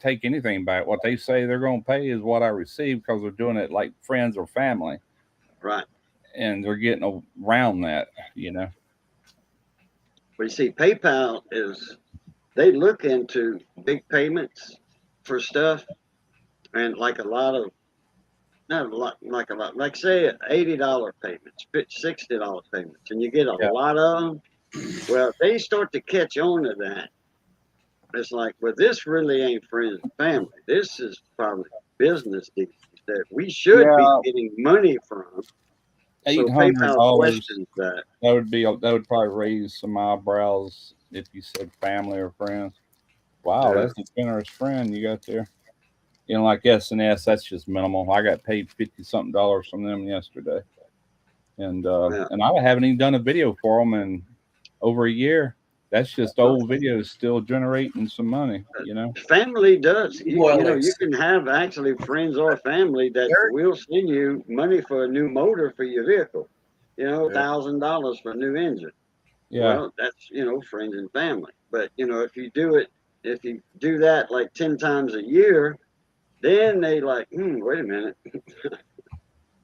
take anything back. What they say they're going to pay is what I receive because they're doing it like friends or family. Right. And they're getting around that, But you see, PayPal they look into big payments for stuff, and like a lot of, not a lot, like a lot, like say $80 payments, $60 payments, and you get a Yeah. lot of them. Well, they start to catch on to that. It's like, well, this really ain't friends and family. This is probably business deals that we should Yeah. be getting money from. So PayPal $800. questions that. That would probably raise some eyebrows if you said family or friends. Wow, Yeah. that's a generous friend you got there. You know, like SNS, that's just minimal. I got paid $50-something from them yesterday, and Yeah. and I haven't even done a video for them in over a year. That's just old videos still generating some money. You know, Family does. You Well, know, like- you can have actually friends or family that will send you money for a new motor for your vehicle. You know, Yeah. $1,000 for a new engine. yeah, Well, that's, you know, friends and family. But, you know, if you do that like 10 times a year, then they like, wait a minute.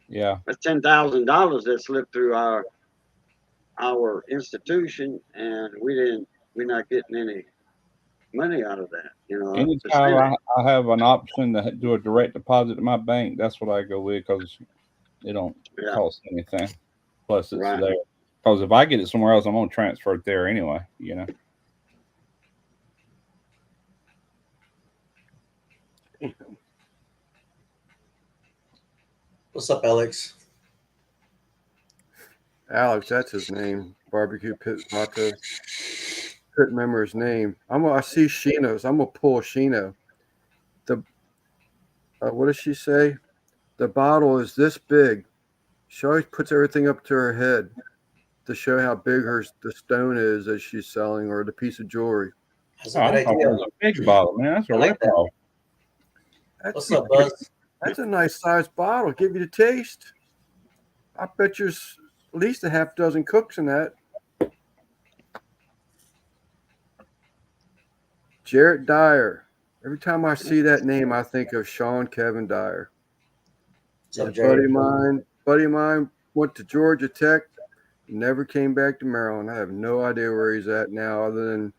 yeah. That's $10,000 that slipped through our institution, and we're not getting any money out of that. You know, Anytime I have an option to do a direct deposit to my bank, that's what I go with because it don't Yeah. cost anything. Plus, it's Right. there. Because if I get it somewhere else, I'm gonna transfer it there anyway. You know. What's up, Alex? Alex, that's his name. Barbecue Pit Mato. Couldn't remember his name. I see Shino's. I'm gonna pull Shino. What does she say? The bottle is this big. She always puts everything up to her head to show how big the stone is that she's selling, or the piece of jewelry. That's a I good thought idea. it was a big bottle, man. That's a I like that. rip-off. What's up, Buzz? That's a nice sized bottle. Give you the taste. I bet there's at least a half dozen cooks in that. Jarrett Dyer. Every time I see that name, I think of Sean Kevin Dyer. What's up, A Jared? buddy of mine went to Georgia Tech, never came back to Maryland. I have no idea where he's at now, other than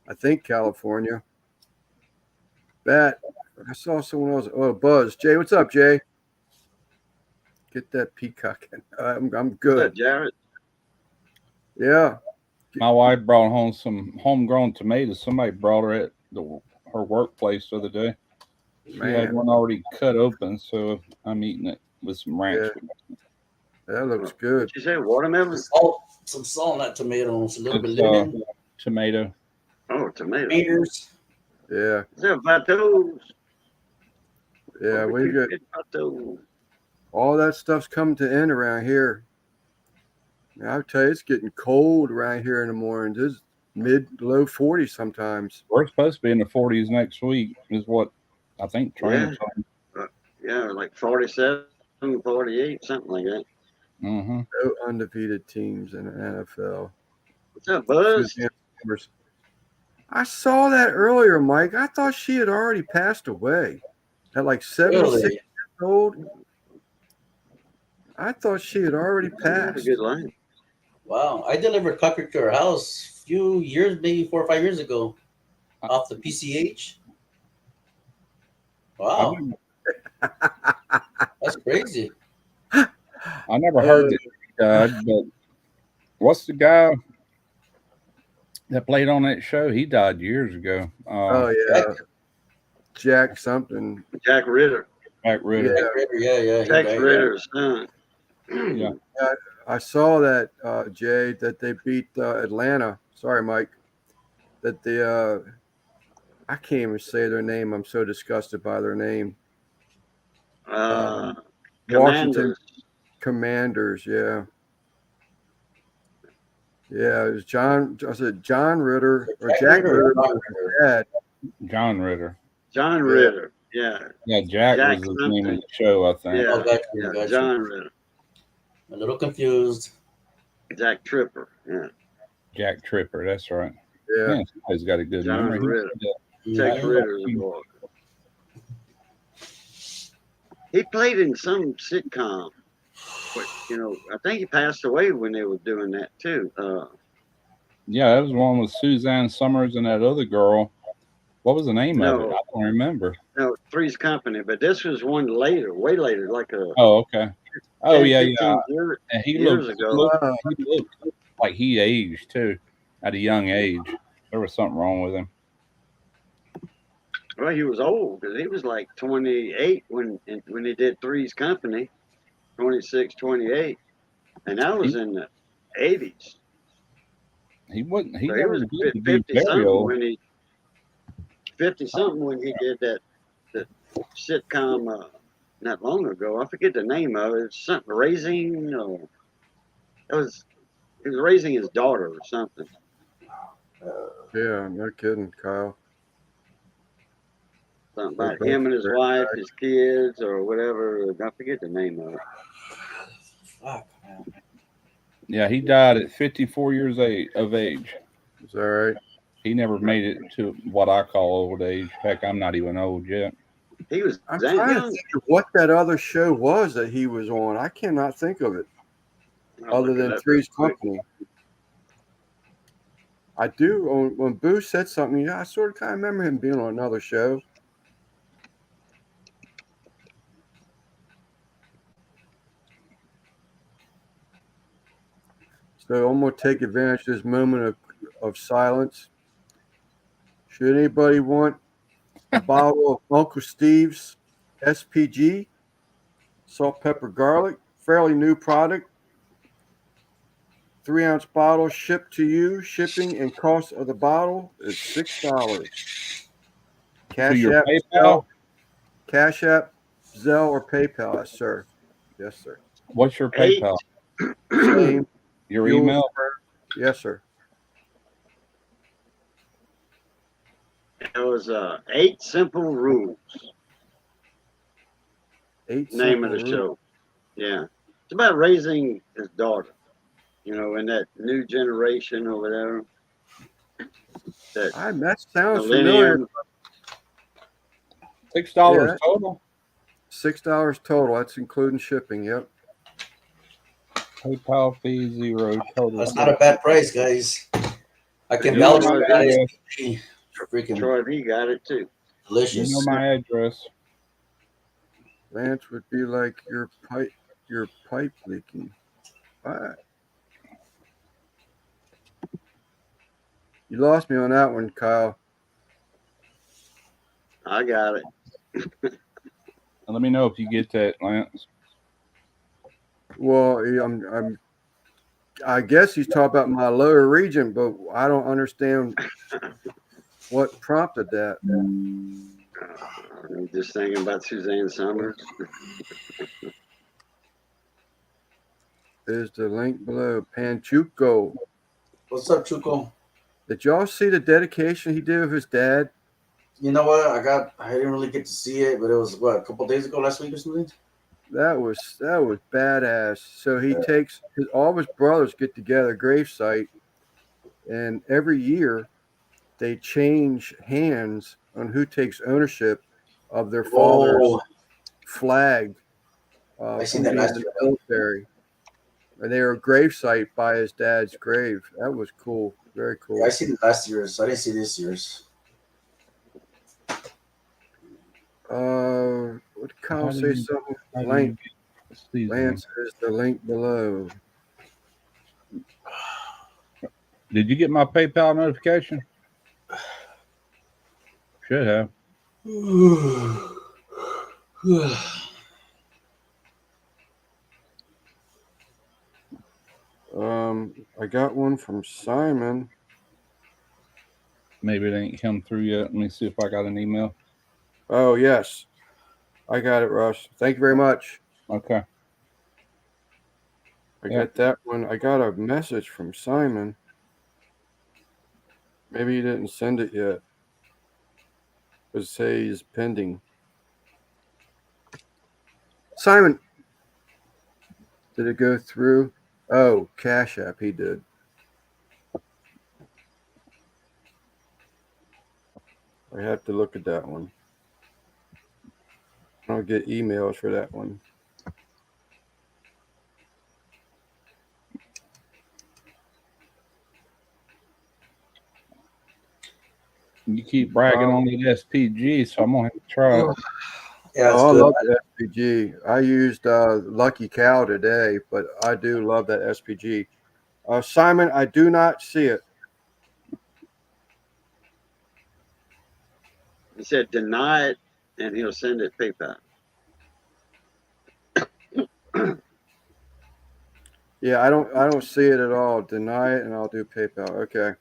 I think California. I saw someone else. Oh, Buzz. Jay, what's up, Jay? Get that peacock in. I'm good. Jared. Yeah. My wife brought home some homegrown tomatoes. Somebody brought her at her workplace the other day. She had Man, one already cut open, so I'm eating it with some ranch. that looks good. Did you say watermelon? Some salt on that tomatoes, a little bit It's lemon, tomato. Oh, tomato. tomatoes. Yeah. Is that Vatos? Yeah. We Barbecue got Pit Vatos. all that stuff's coming to end around here. Now, I'll tell you, it's getting cold around here in the mornings. It's low 40s sometimes. We're supposed to be in the 40s next week, is what I think trainers are. Yeah, like 47, 48, something like that. Mm-hmm. No undefeated teams in the NFL. What's up, Buzz? I saw that earlier, Mike. I thought she had already passed away at like 76 Really? years old. I thought she had already That's passed. a good line. Wow. I delivered coffee to her house a few years, maybe 4 or 5 years ago, off the PCH. Wow. That's crazy. I never heard that he died, but what's the guy that played on that show? He died years ago. Oh, yeah. Jack something. Jack Ritter. Jack Ritter. Yeah. Jack he died. Ritter's son. Yeah. I saw that, Jay, that they beat Atlanta. Sorry, Mike. That I can't even say their name. I'm so disgusted by their name. Washington Commanders. Yeah. Yeah, it was John Ritter or Jack Ritter? Dad. John Ritter. John Ritter. Yeah. Yeah, Jack Jack was his name in the show, I think. Yeah. Oh, gotcha, Yeah. gotcha. John Ritter. A little confused. Jack Tripper. Yeah. Jack Tripper, that's right. Yeah. Man, somebody's got a good John memory. Ritter. Yeah. Jack Ritter's boy. He played in some sitcom, but I think he passed away when they were doing that too. Yeah, that was one with Suzanne Summers and that other girl. What was the name of No. it? I don't remember. no, Three's Company, but this was one later, way later, like a Oh, okay. Oh 10, yeah, 15 yeah. And years ago. He looked like he aged too at a young age. There was something wrong with him. Well, he was old because he was like 28 when he did Three's Company, 26, 28, and that was in the 80s. He wasn't. He So he never was lived to be 50 very something old. when he 50 something when he did that sitcom not long ago. I forget the name of it. It's something raising. It was he was raising his daughter or something. Yeah, no kidding, Kyle. Something about him and his wife, his kids, or whatever. I forget the name of it. Fuck, man. Yeah, he died at 54 years of age. Is that right? He never made it to what I call old age. Heck, I'm not even old yet. He was I'm that trying to young. think of what that other show was that he was on. I cannot think of it I'll other look it than up Three's real quick. Company. I do. When Boo said something, yeah, I sort of kind of remember him being on another show. So I'm going to take advantage of this moment of silence. Should anybody want a bottle of Uncle Steve's SPG, salt, pepper, garlic, fairly new product, 3-ounce bottle shipped to you. Shipping and cost of the bottle is $6. To Cash your App, PayPal? Zelle, Cash App, Zelle, or PayPal, yes, sir. Yes, sir. What's your 8. PayPal? Same. Your Fuel email? Yes, sir. It was 8 Simple Rules. 8 Name of simple the rules. show. Yeah, it's about raising his daughter. In that new generation or whatever. That sounds familiar. Millennium. $6 Yeah. total. $6 total. That's including shipping. Yep. PayPal fee 0 total. That's not a bad price, guys. I can You know vouch my for that. address. It's freaking Troy V got it too. delicious. You know my address. Lance would be like your pipe leaking. All right. You lost me on that one, Kyle. I got it. And let me know if you get that, Lance. Well, I guess he's talking about my lower region, but I don't understand what prompted that. I'm just thinking about Suzanne Summers. There's the link below. Panchuco. What's up, Chuco? Did y'all see the dedication he did of his dad? You know what? I didn't really get to see it, but it was a couple days ago, last week or something. That was badass. So he takes all of his brothers get together, gravesite, and every year they change hands on who takes ownership of their father's flag. I seen from that being last in year. the military. And they were a gravesite by his dad's grave. That was cool. Very cool. Yeah, I seen it last year's. I didn't see this year's. What did Kyle say? Something? Link. Lance is the link below. Did you get my PayPal notification? Should have. I got one from Simon. Maybe it ain't come through yet. Let me see if I got an email. Oh, yes. I got it, Russ. Thank you very much. Okay. I got that one. I got a message from Simon. Maybe he didn't send it yet. It says pending. Simon, did it go through? Oh, Cash App, he did. I have to look at that one. I'll get emails for that one. You keep bragging on the SPG, so I'm gonna have to try it. Yeah, it's I good. love the SPG. I used Lucky Cow today, but I do love that SPG. Simon, I do not see it. He said deny it, and he'll send it PayPal. Yeah, I don't see it at all. Deny it, and I'll do PayPal. Okay.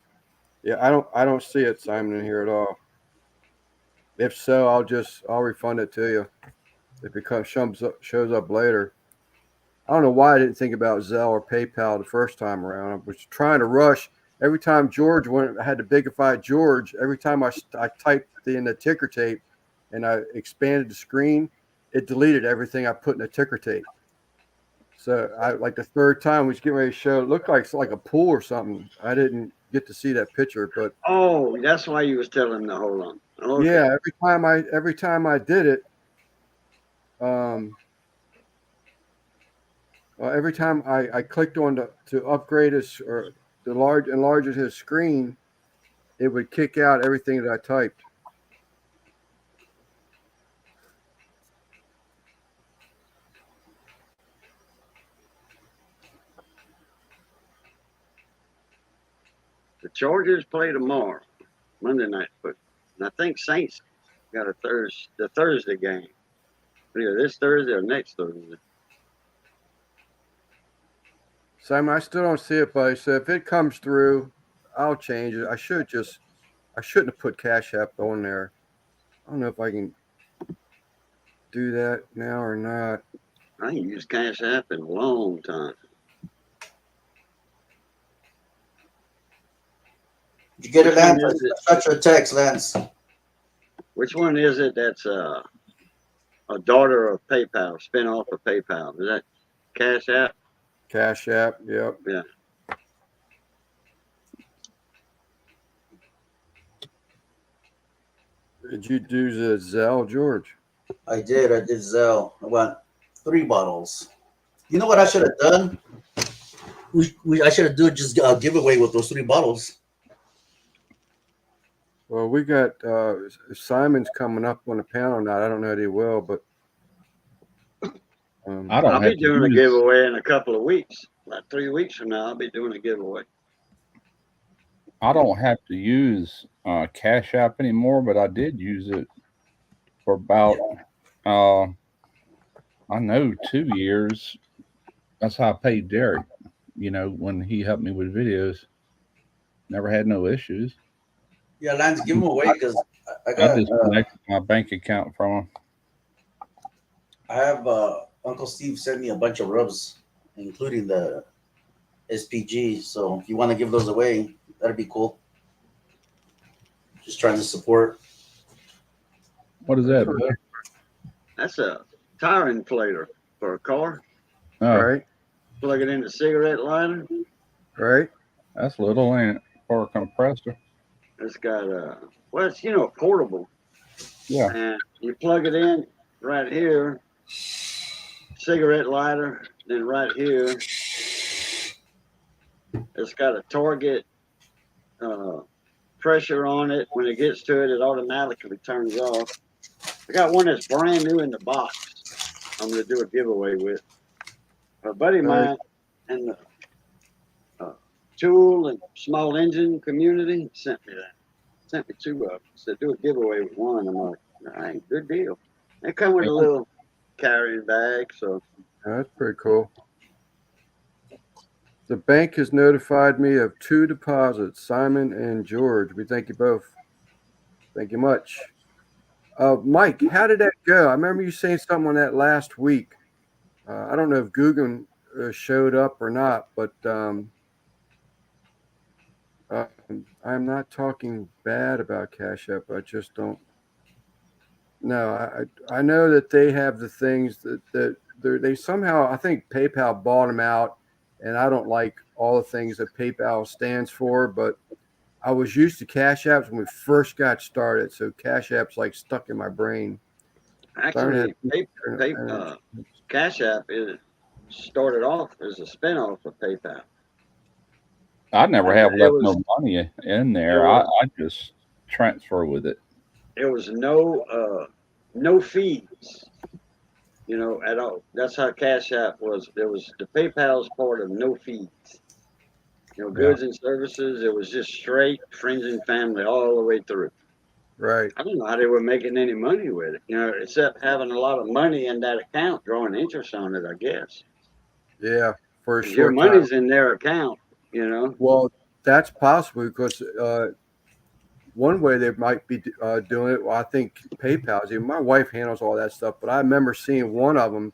Yeah, I don't see it, Simon, in here at all. If so, I'll refund it to you if it shows up later. I don't know why I didn't think about Zelle or PayPal the first time around. I was trying to rush. Every time George went, I had to bigify George. Every time I typed in the ticker tape and I expanded the screen, it deleted everything I put in the ticker tape. So I like the third time we was getting ready to show. It looked like it's like a pool or something. I didn't get to see that picture, but Oh, that's why you was telling him to hold on. Okay. yeah, every time I did it, every time I clicked on to upgrade his or to enlarge his screen, it would kick out everything that I typed. The Chargers play tomorrow, Monday night football. And I think Saints got the Thursday game. Either this Thursday or next Thursday. Simon, I still don't see it, buddy. So if it comes through, I'll change it. I shouldn't have put Cash App on there. I don't know if I can do that now or not. I ain't used Cash App in a long time. Did you get it, Lance? Such a text, Lance. Which one is it that's a daughter of PayPal, spin-off of PayPal? Is that Cash App? Cash App, yep. Yeah. Did you do the Zelle, George? I did Zelle. I want 3 bottles. You know what I should have done? I should have done just a giveaway with those 3 bottles. Well, we got Simon's coming up on the panel now. I don't know that he will, but I'll be doing a giveaway in a couple of weeks. About 3 weeks from now, I'll be doing a giveaway. I don't have to use Cash App anymore, but I did use it for about, I know 2 years. That's how I paid Derek, when he helped me with videos. Never had no issues. Yeah, Lance, give them away because I disconnected my bank account from him. I have Uncle Steve sent me a bunch of rubs, including the SPG. So if you want to give those away, that'd be cool. Just trying to support. What is that? That's a tire inflator for a car. Oh, right. Plug it in the cigarette lighter. Right. That's little, ain't it? For a compressor. It's got it's portable. Yeah. And you plug it in right here, cigarette lighter, then right here, it's got a target pressure on it. When it gets to it, it automatically turns off. I got one that's brand new in the box. I'm going to do a giveaway with. A buddy of mine in the tool and small engine community sent me 2 of them. Said do a giveaway with one. I'm like, all right, good deal. They come with a little carrying bag, so That's pretty cool. The bank has notified me of 2 deposits, Simon and George. We thank you both. Thank you much. Mike, how did that go? I remember you saying something on that last week. I don't know if Guggen showed up or not, but I'm not talking bad about Cash App. I just don't. No, I know that they have the things that they somehow, I think PayPal bought them out, and I don't like all the things that PayPal stands for, but I was used to Cash Apps when we first got started, so Cash App's like stuck in my brain. actually, Cash App started off as a spinoff of PayPal. I never have left no money in there. I just transfer with it. There was no fees, you know, at all. That's how Cash App was. There was the PayPal's part of no fees. You know, goods and services. It was just straight friends and family all the way through. Right. I don't know how they were making any money with it, you know, except having a lot of money in that account, drawing interest on it, I guess. Yeah. For a 'Cause short your time. money's in their account, you know. Well, that's possible because one way they might be doing it. Well, I think PayPal's. Even my wife handles all that stuff, but I remember seeing one of them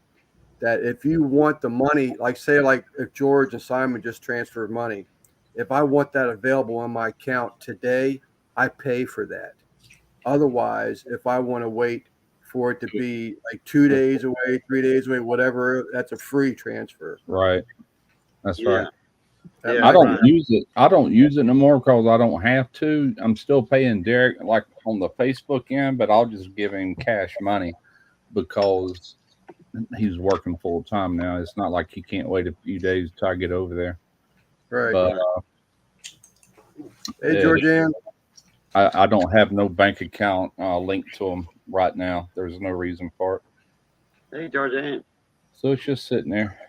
that if you want the money, like say, like if George and Simon just transferred money, if I want that available on my account today, I pay for that. Otherwise, if I want to wait for it to be like 2 days away, 3 days away, whatever, that's a free transfer. Right. That's right. That Yeah, I might don't be- use it. I don't use it no more because I don't have to. I'm still paying Derek like on the Facebook end, but I'll just give him cash money because he's working full time now. It's not like he can't wait a few days till I get over there. right. But Hey, yeah. Georgianne. I don't have no bank account linked to him right now. There's no reason for it. Hey, Georgianne. So it's just sitting there.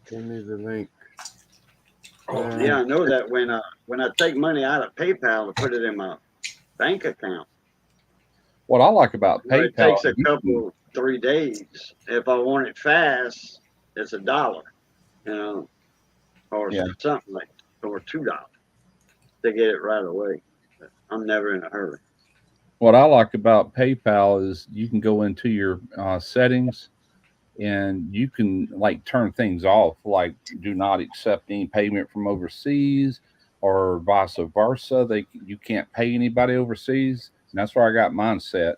Send me the link. Yeah, I know that when I take money out of PayPal to put it in my bank account, What I like about you know, it PayPal, takes a couple 3 days. If I want it fast, it's $1, you know, or something like, or $2 to get it right away. But I'm never in a hurry. what I like about PayPal is you can go into your settings and you can like turn things off, like do not accept any payment from overseas or vice versa. You can't pay anybody overseas. And that's where I got mine set.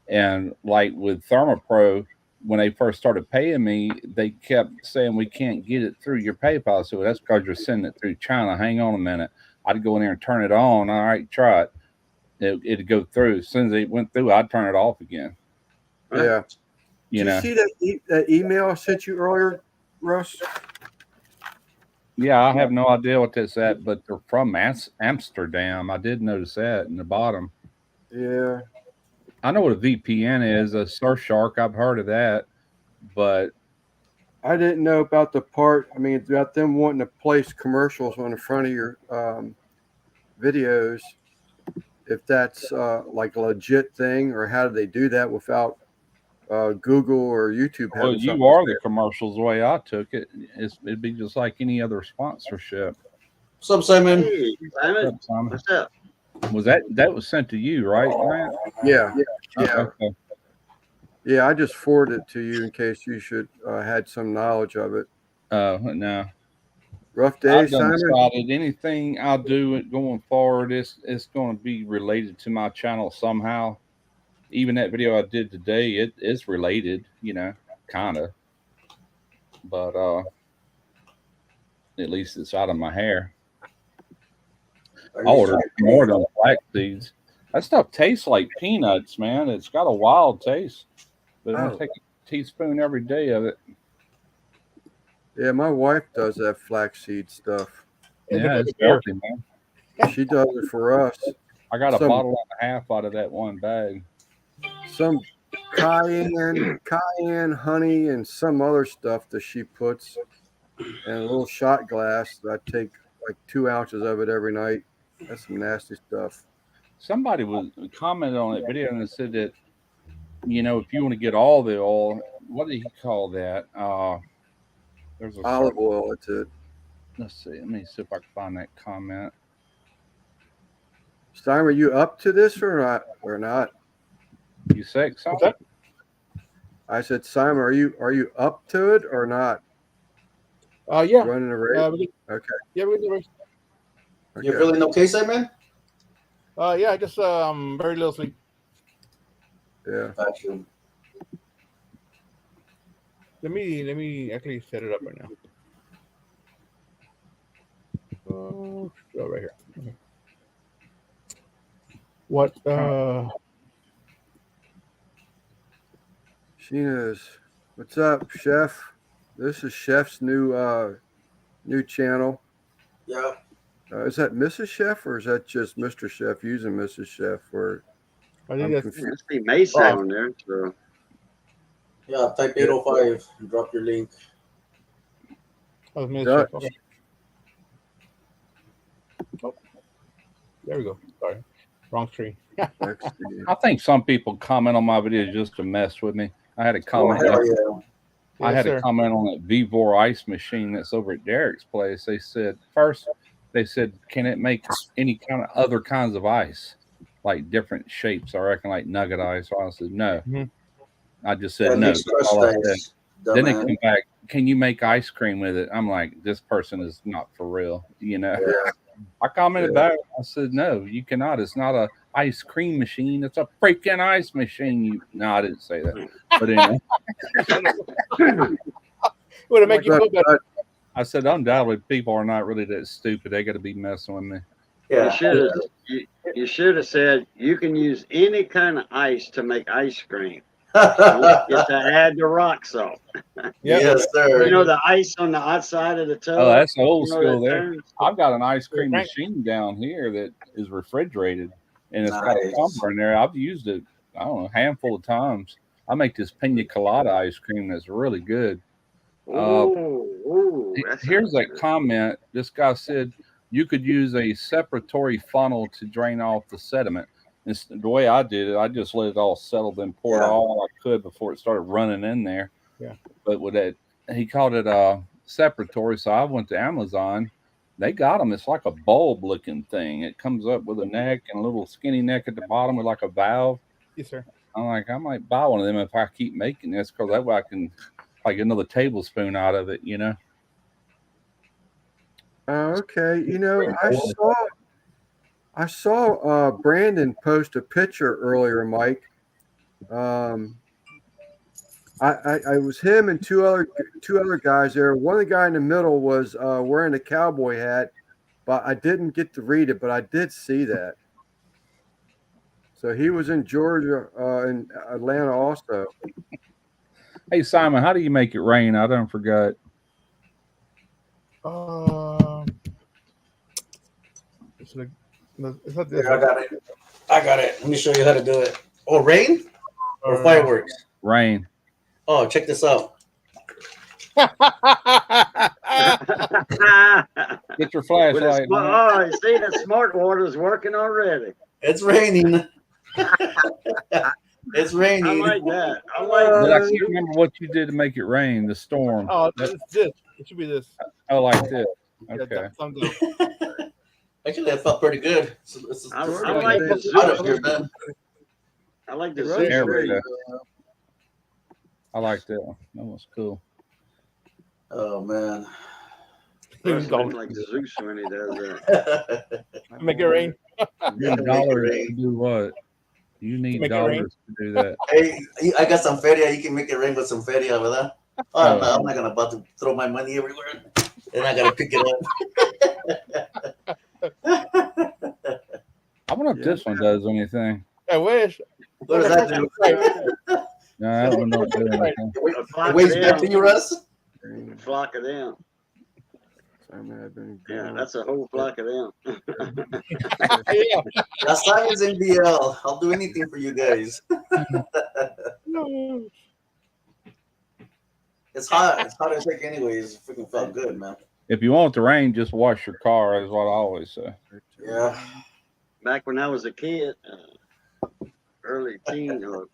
And like with ThermoPro, when they first started paying me, they kept saying we can't get it through your PayPal. So that's because you're sending it through China. Hang on a minute. I'd go in there and turn it on. All right, try it. It'd go through. As soon as it went through, I'd turn it off again. Yeah. You Did know. you see that email I sent you earlier, Russ? Yeah, I have no idea what that's at, but they're from Amsterdam. I did notice that in the bottom. Yeah. I know what a VPN is, a Surfshark. I've heard of that, but I didn't know about the part. I mean, about them wanting to place commercials on the front of your videos. If that's like a legit thing, or how do they do that without Google or YouTube having well, something you are to the commercials. The way I took it, it'd be just like any other sponsorship. What's up, Simon? Hey, Simon. What's up, Simon? What's up? Was that was sent to you, right, Grant? say? Yeah. Okay. Yeah, I just forwarded it to you in case you should had some knowledge of it. No. Rough day, I've done Simon? decided anything I do going forward, it's going to be related to my channel somehow. Even that video I did today, it is related, you know, kind of. But at least it's out of my hair. I ordered more of them flax seeds. That stuff tastes like peanuts, man. It's got a wild taste. But I'm going to take a teaspoon every day of it. Yeah, my wife does that flaxseed stuff. Yeah, it's healthy, man. She does it for us. I got a bottle and a half out of that one bag. Some cayenne, honey, and some other stuff that she puts in a little shot glass. I take like 2 ounces of it every night. That's some nasty stuff. Somebody was commented on that video and they said that, you know, if you want to get all the oil, what did he call that? There's a olive oil. That's it. Let's see. Let me see if I can find that comment. Stein, are you up to this or not? Or not? You say something? I said, Simon, are you up to it or not? Yeah. Running a race? Okay. Yeah, we do. Okay. You feeling okay, Simon? Yeah, just very little sleep. Yeah. Gotcha. Let me actually set it up right now. Oh, right here. Okay. What? Sheena's. What's up, Chef? This is Chef's new channel. Yeah. Is that Mrs. Chef or is that just Mr. Chef using Mrs. Chef? Or I think I'm that's confused. I see Mason Oh. on there. So Yeah, type 805 and drop your link. oh, Miss Dutch. Chef. Okay. Oh, there we go. Sorry, wrong screen. Let's see. I think some people comment on my videos just to mess with me. I had a comment. Oh, hell yeah. I Yes, had sir. a comment on that Vivor ice machine that's over at Derek's place. They said first, can it make any kind of other kinds of ice, like different shapes? I reckon like nugget ice. So I said no. Mhm. I just That said no. makes That's all I crushed said. ice, Then they dumbass. come back. Can you make ice cream with it? I'm like, this person is not for real. You know. Yeah. I commented back. I said, no, you cannot. It's not a ice cream machine. It's a freaking ice machine. No, I didn't say that. But anyway, Would it make you feel better? I said, undoubtedly, people are not really that stupid. They got to be messing with me. you should have said you can use any kind of ice to make ice cream. Just to add the rock salt. Yep. Yes, sir. You know the ice on the outside of the tub. Oh, that's old You know school that there. turns? I've got an ice cream Right. machine down here that is refrigerated, and it's got a Nice. tumbler in there. I've used it, I don't know, a handful of times. I make this pina colada ice cream that's really good. Ooh, that Here's sounds that good. comment. This guy said you could use a separatory funnel to drain off the sediment. It's, the way I did it, I just let it all settle, then pour Yeah. it all I could before it started running in there. Yeah. But with that, he called it separatory. So I went to Amazon. They got them. It's like a bulb looking thing. It comes up with a neck and a little skinny neck at the bottom with like a valve. Yes, sir. I'm like, I might buy one of them if I keep making this, because that way I can like another tablespoon out of it, you know. Okay, you know, I saw Brandon post a picture earlier, Mike. I was him and two other guys there. One of the guy in the middle was wearing a cowboy hat, but I didn't get to read it, but I did see that. So he was in Georgia, in Atlanta also. Hey Simon, how do you make it rain? I don't forgot. It's like, it's not this. Here, I got it. Let me show you how to do it. Oh, rain or Uh, fireworks? Rain. Oh, check this out. Get your With flashlight. man. oh, see the smart water's working already. It's raining. It's I raining. like that. I like But I that. can't remember what you did to make it rain. The storm. Oh, it's this. It should be this. Oh, like this. Yeah, Okay. thumbs up. Actually, that felt pretty good. I We're like gonna the do- out of here, man. I like the It Zeus runs There we ring. go. I like that one. That was cool. Oh man. Russ Go. looks like Zeus when he does that. Make it rain. You Yeah, need make it dollars rain. to do what? You need Make it rain? dollars to do that. Hey, I got some feria. You can make it rain with some feria, ¿verdad? Oh, no, I'm not gonna about to throw my money everywhere. And I gotta pick it up. I wonder if Yeah. this one does anything. I wish. What does that do? No, that one don't do anything. It weighs back to you, Russ? A flock of them. Yeah, Yeah, that's a whole flock of them. Yeah. Last time is NBL. I'll do anything for you guys. No. It's hot. It's hot as heck anyways. It freaking felt good, man. If you want it to rain, just wash your car, is what I always say. Yeah. Back when I was a kid, early teen or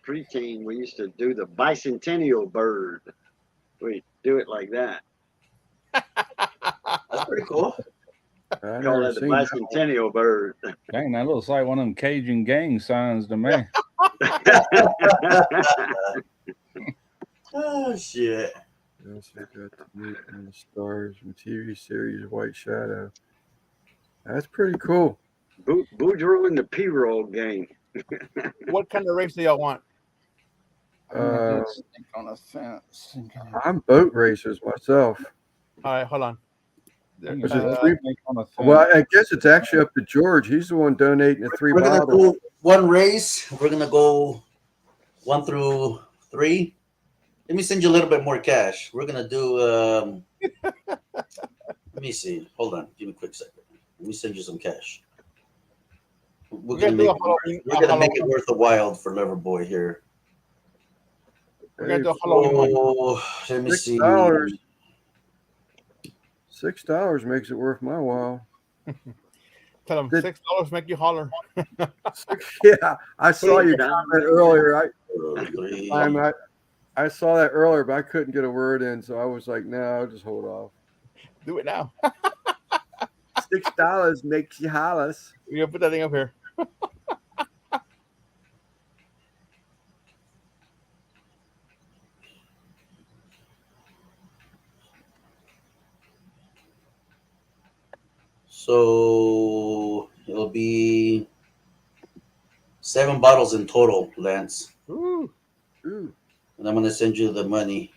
preteen, we used to do the bicentennial bird. We do it like that. That's pretty cool. I Call never that the seen that. bicentennial bird. Dang, that looks like one of them Cajun gang signs to me. Oh shit. Yes, I got the Meet and the Stars from TV series White Shadow. That's pretty cool. Boudreaux and the P-roll gang. What kind of race do y'all want? On a fence. I'm boat racers myself. All right, hold on. Is it three- On a fence. Well, I guess it's actually up to George. He's the one donating the 3 We're gonna bottles. do one race. We're gonna go 1 through 3. Let me send you a little bit more cash. We're gonna do Let me see. Hold on. Give me a quick second. Let me send you some cash. We're gonna gonna do make it worth a while for Loverboy here. We're gonna do a Halloween one. Oh, let me see. $6. $6 makes it worth my while. Tell them Did- $6 make you holler. Yeah, I saw your $6. comment earlier. Three. I saw that earlier, but I couldn't get a word in, so I was like, no, I'll just hold off. Do it now. $6 makes you hollers. We're gonna put that thing up here. So it'll be 7 bottles in total, Lance. Ooh. Ooh, And I'm gonna send you the money.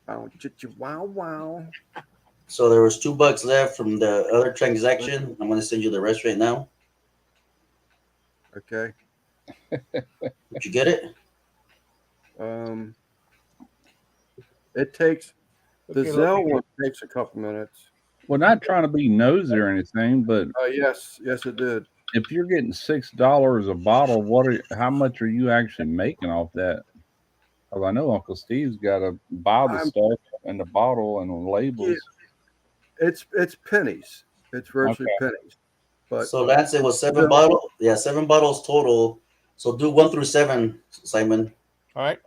wow. So there was $2 left from the other transaction. I'm gonna send you the rest right now. Okay. Did you get it? It takes the Okay, Zell look. one takes a couple minutes. Well, not trying to be nosy or anything, but Yes, it did. if you're getting $6 a bottle, how much are you actually making off that? Because I know Uncle Steve's got to buy the stuff and the bottle and the labels. Yeah. It's pennies. It's virtually pennies. But So Lance, it was 7 bottles. Yeah, 7 bottles total. So do 1 through 7, Simon. All right.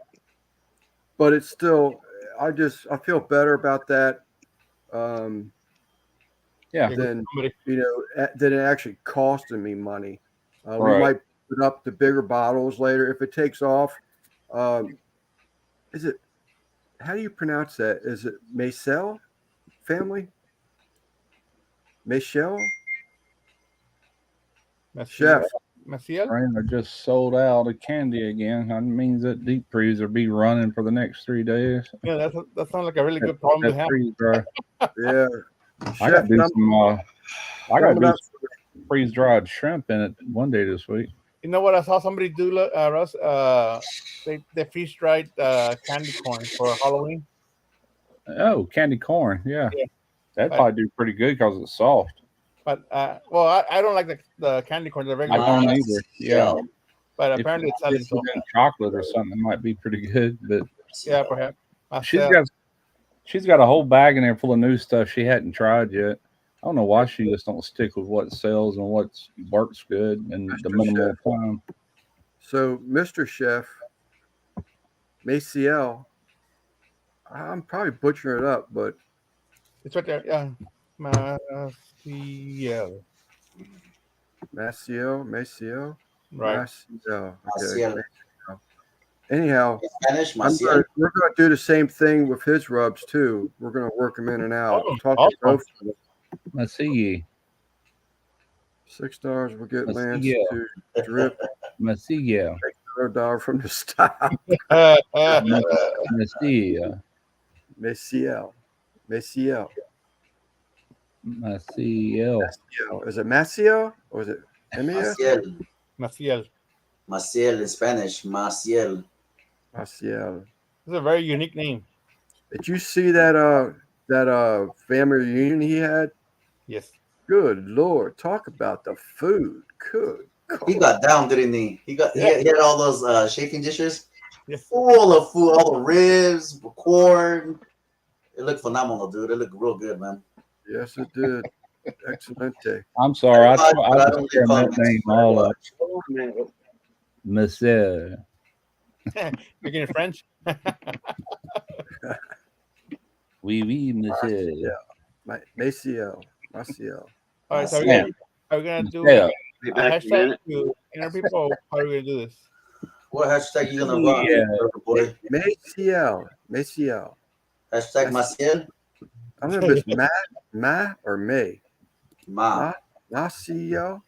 but it's still I feel better about that. Yeah. Than than it actually costing me money. We Right. might put up the bigger bottles later if it takes off. Is it? How do you pronounce that? Is it Maisel family? Michelle? Chef. Maciel? Rain are just sold out of candy again. That means that deep freeze will be running for the next 3 days. Yeah, that sounds like a really good problem to have. Freeze dry. Yeah. I got to do some. I got to do up. some freeze dried shrimp in it one day this week. You know what I saw somebody do, Russ? They freeze dried candy corn for Halloween. Oh, candy corn. Yeah. Yeah. That'd probably do pretty good because it's soft. But well, I don't like the candy corn. The I regular. don't either. Yeah. But If apparently it's selling. it's in chocolate or something, it might be pretty good. But Yeah, perhaps. she's got a whole bag in there full of new stuff she hadn't tried yet. I don't know why she just don't stick with what sells and what works good and the minimal time. So, Mr. Chef, Maciel, I'm probably butchering it up, but it's right there. Yeah, Maciel. Maciel, Right. Maciel. Maciel. Okay. Anyhow, Spanish, we're Maciel. going to do the same thing with his rubs too. We're going to work them in and out. Oh, Talk awesome. to both of them. Let's see. $6 will get Lance Maciel. to drip Maciel. $1 from the stop. Maciel. Maciel. Is it Maciel or is it M-A-S? Maciel. Maciel. Maciel in Spanish. Maciel. Maciel. It's a very unique name. Did you see that family reunion he had? Yes. Good Lord, talk about the food. Good He God. got down, didn't he? He had all those chafing dishes Yes. full of food, all the ribs, corn. It looked phenomenal, dude. It looked real good, man. Yes, it did. Excellent day. I'm sorry. I I just don't turned recall that name all up. Oh, man. Maciel. Speaking in French. Oui, Maciel. Maciel. All right, so Maciel. are we gonna do Maciel. Be a back in a hashtag minute. to enter people? How are we gonna do this? What hashtag you gonna run, Yeah. boy? Maciel. Hashtag Maciel? I don't know if it's Ma or May. Ma. Maciel.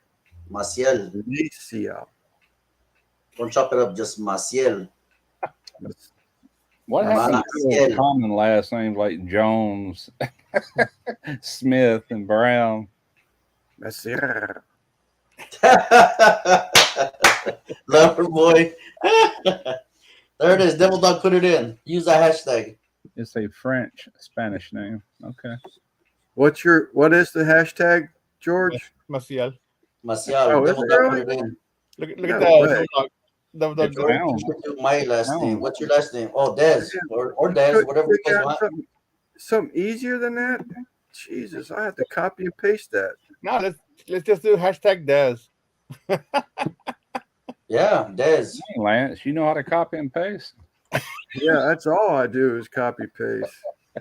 Maciel. Don't chop it up, just Maciel. What happened to Maciel. those common last names like Jones, Smith, and Brown? Maciel. Lover boy. There it is. Devil Dog put it in. Use that hashtag. It's a French Spanish name. Okay. What is the hashtag, George? Maciel. Maciel, Oh, is Devil it Dog really? put it in. Look at No the way. the It's George, found. you should do my last Found. name. What's your last name? Oh, Dez. Or Dez, Couldn't whatever you figure guys out want. something easier than that? Jesus, I have to copy and paste that. No, let's just do hashtag Des. Yeah, Dez. Hey, Lance, you know how to copy and paste? Yeah, that's all I do is copy paste.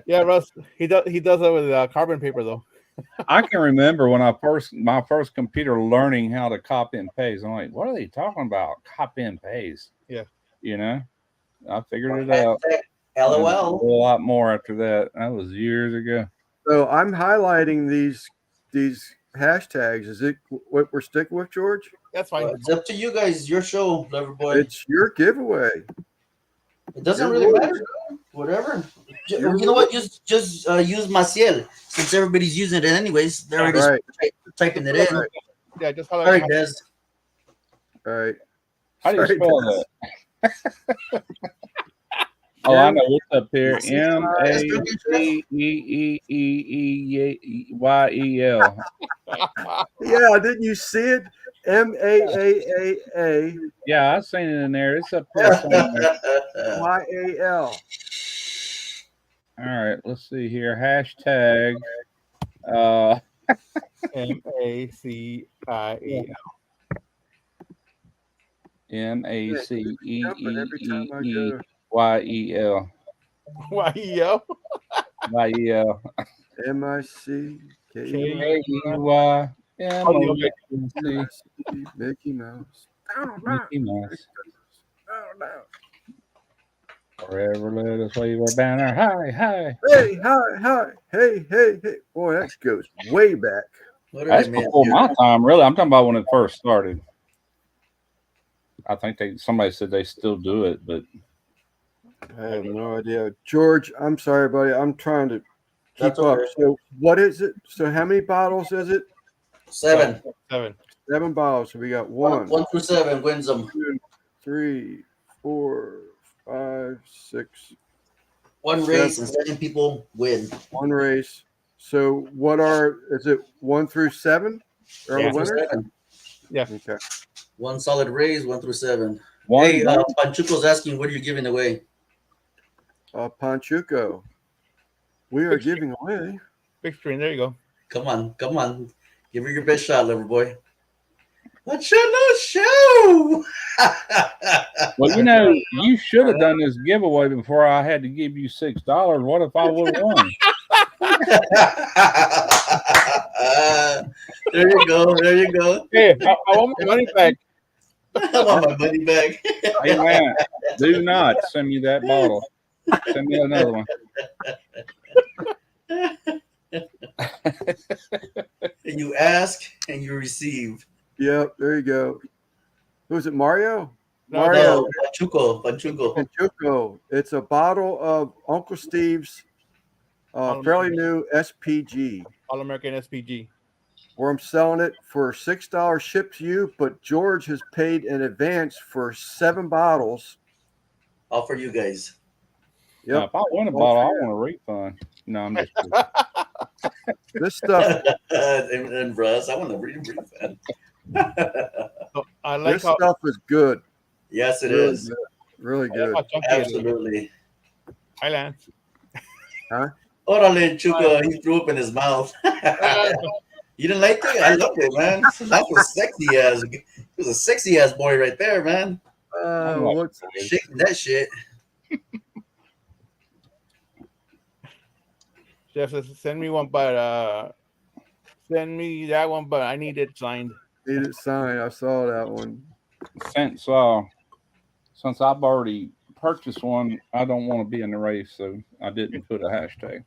Yeah, Russ. He does it with carbon paper though. I can remember when my first computer learning how to copy and paste. I'm like, what are they talking about? Copy and paste. Yeah. You know, I figured it out. Hashtag A LOL. whole lot more after that. That was years ago. So I'm highlighting these hashtags. Is it what we're sticking with, George? That's fine. It's up to you guys. Your show, Loverboy. It's your giveaway. It doesn't your really rules. matter. Whatever. Your You know what? Just use Maciel since everybody's using it anyways. They're already Right. typing it in. Right. Yeah, just All right, Des. All right. How do you Sorry, spell Des. that? Oh, I know what's up here. MACEEEEYEL. Yeah, didn't you see it? MAAAA Yeah, I seen it in there. It's up there somewhere. YAL. All right, let's see here. Hashtag. MACIEL. Jumping every time I MACEEEEYEL. go. YEL. YEL. MICKEY. Mickey Mouse. Mickey Mouse. Down, down. Forever let us wave our banner. Hi, hi. Hey, hi. Hey. Boy, that goes way back. What are That's they made before here? my time, really. I'm talking about when it first started. I think somebody said they still do it, but I have no idea. George, I'm sorry, buddy. I'm trying to keep That's up. okay. So what is it? So how many bottles is it? 7. 7 bottles. So we got 1 through 7 wins them. 2, 3, 4, 5, 6. One race and 7 people win. One race. So is it 1 through 7? Are Yeah. the winners? 7. Okay. One solid race, 1 through 7. one. Hey, Panchuco's asking, what are you giving away? Panchuco. We are giving away. Big screen. There you go. Come on. Give her your best shot, Loverboy. What's your no show? Well, you should have done this giveaway before I had to give you $6. What if I would have won? There you go. Hey, I want my money back. I want my money back. Hey, man, do not send me that bottle. Send me another one. You ask and you receive. Yep, there you go. Who is it, Mario? No, Mario. No, Panchuco. Panchuco. It's a bottle of Uncle Steve's fairly new SPG, All American SPG. where I'm selling it for $6 shipped to you, but George has paid in advance for 7 bottles. All for you guys. Now, Yep. if I win a bottle, I want a refund. No, I'm just kidding. This stuff, and Russ, I want to refund. So I like this how, stuff is good. Yes, it Really is. good. Really I like good. how chunky it is. Absolutely. Hi, Lance. Orale, Chuka, he threw up in his mouth. You didn't like it? I loved it, man. That was sexy ass. It was a sexy ass boy right there, man. What's Shaking that shit. Jeff says, send me one, but send me that one, but I need it signed. need it signed? I saw that one. Since I've already purchased one, I don't want to be in the race, so I didn't put a hashtag.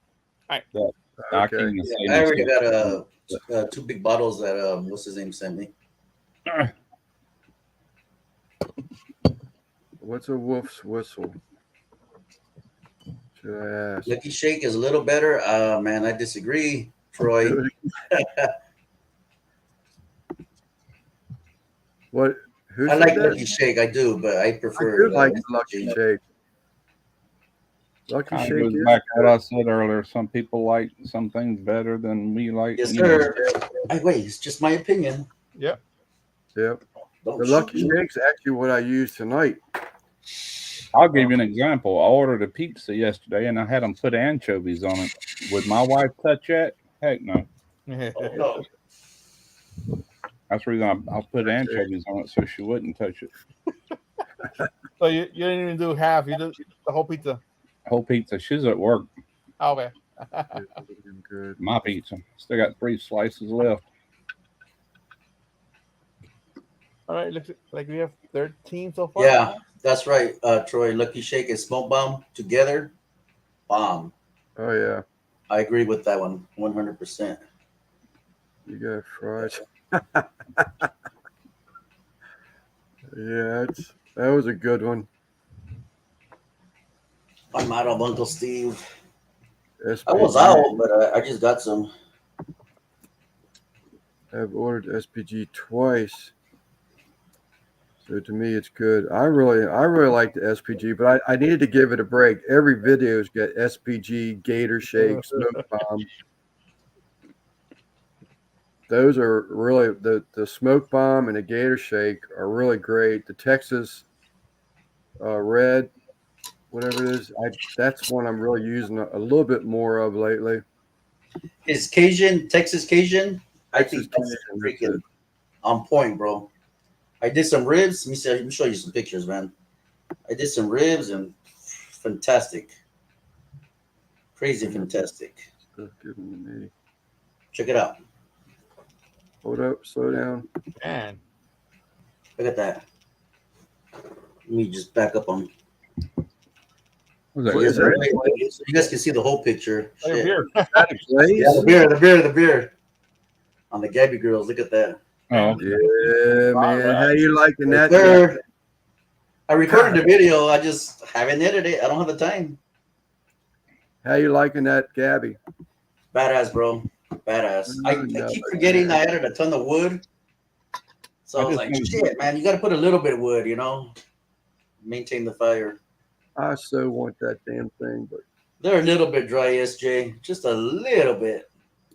Right. But I Okay. can't even say I already myself. got 2 big bottles that what's his name sent me. What's a wolf's whistle? Should I ask? Lucky Shake is a little better. Man, I disagree, Troy. What? Who I said like that? Lucky Shake, I do, but I I prefer do like Lucky Shake. Lucky Kind Shake of goes is back to what good. I said earlier. Some people like some things better than we like. Yes, you know. sir. Wait, it's just my opinion. Yep. Don't The shoot Lucky me. Shake's actually what I use tonight. I'll give you an example. I ordered a pizza yesterday, and I had them put anchovies on it. Would my wife touch that? Heck no. Oh, no. That's the reason I put anchovies on it so she wouldn't touch it. So you didn't even do half. You did the whole pizza. Whole pizza. She's at work. Oh, okay. Good. My pizza. Still got 3 slices left. All right. Looks like we have 13 so far. Yeah, that's right, Troy. Lucky Shake and Smoke Bomb together. Bomb. Oh yeah, I agree with that one 100%. you got fries. Yeah, that was a good one. I'm out of Uncle Steve. SPG. I was out, but I just got some. I've ordered SPG twice, so to me it's good. I really like the SPG, but I needed to give it a break. Every video's got SPG, Gator Shake, Smoke Bomb. Those are really the Smoke Bomb and the Gator Shake are really great. The Texas Red, whatever it is, that's one I'm really using a little bit more of lately. Is Texas Cajun? I think Texas that's Cajun, freaking that's it. on point, bro. I did some ribs. Let me show you some pictures, man. I did some ribs and fantastic. Crazy fantastic. Stuff given to me. Check it out. Hold up, slow down. Man. Look at that. Let me just back up on. What's What that? is that? So you guys can see the whole picture. Oh, Shit. here. Is that a glaze? Yeah, the beer. On the Gabby girls, look at that. Oh, Yeah, man. How you liking that? Sir, I recorded the video. I just haven't edited it. I don't have the time. How you liking that, Gabby? Badass, bro. Badass. I keep forgetting I added a ton of wood. So I was like, shit, man, you got to put a little bit of wood, maintain the fire. I so want that damn thing, but They're a little bit dry, SJ. Just a little bit.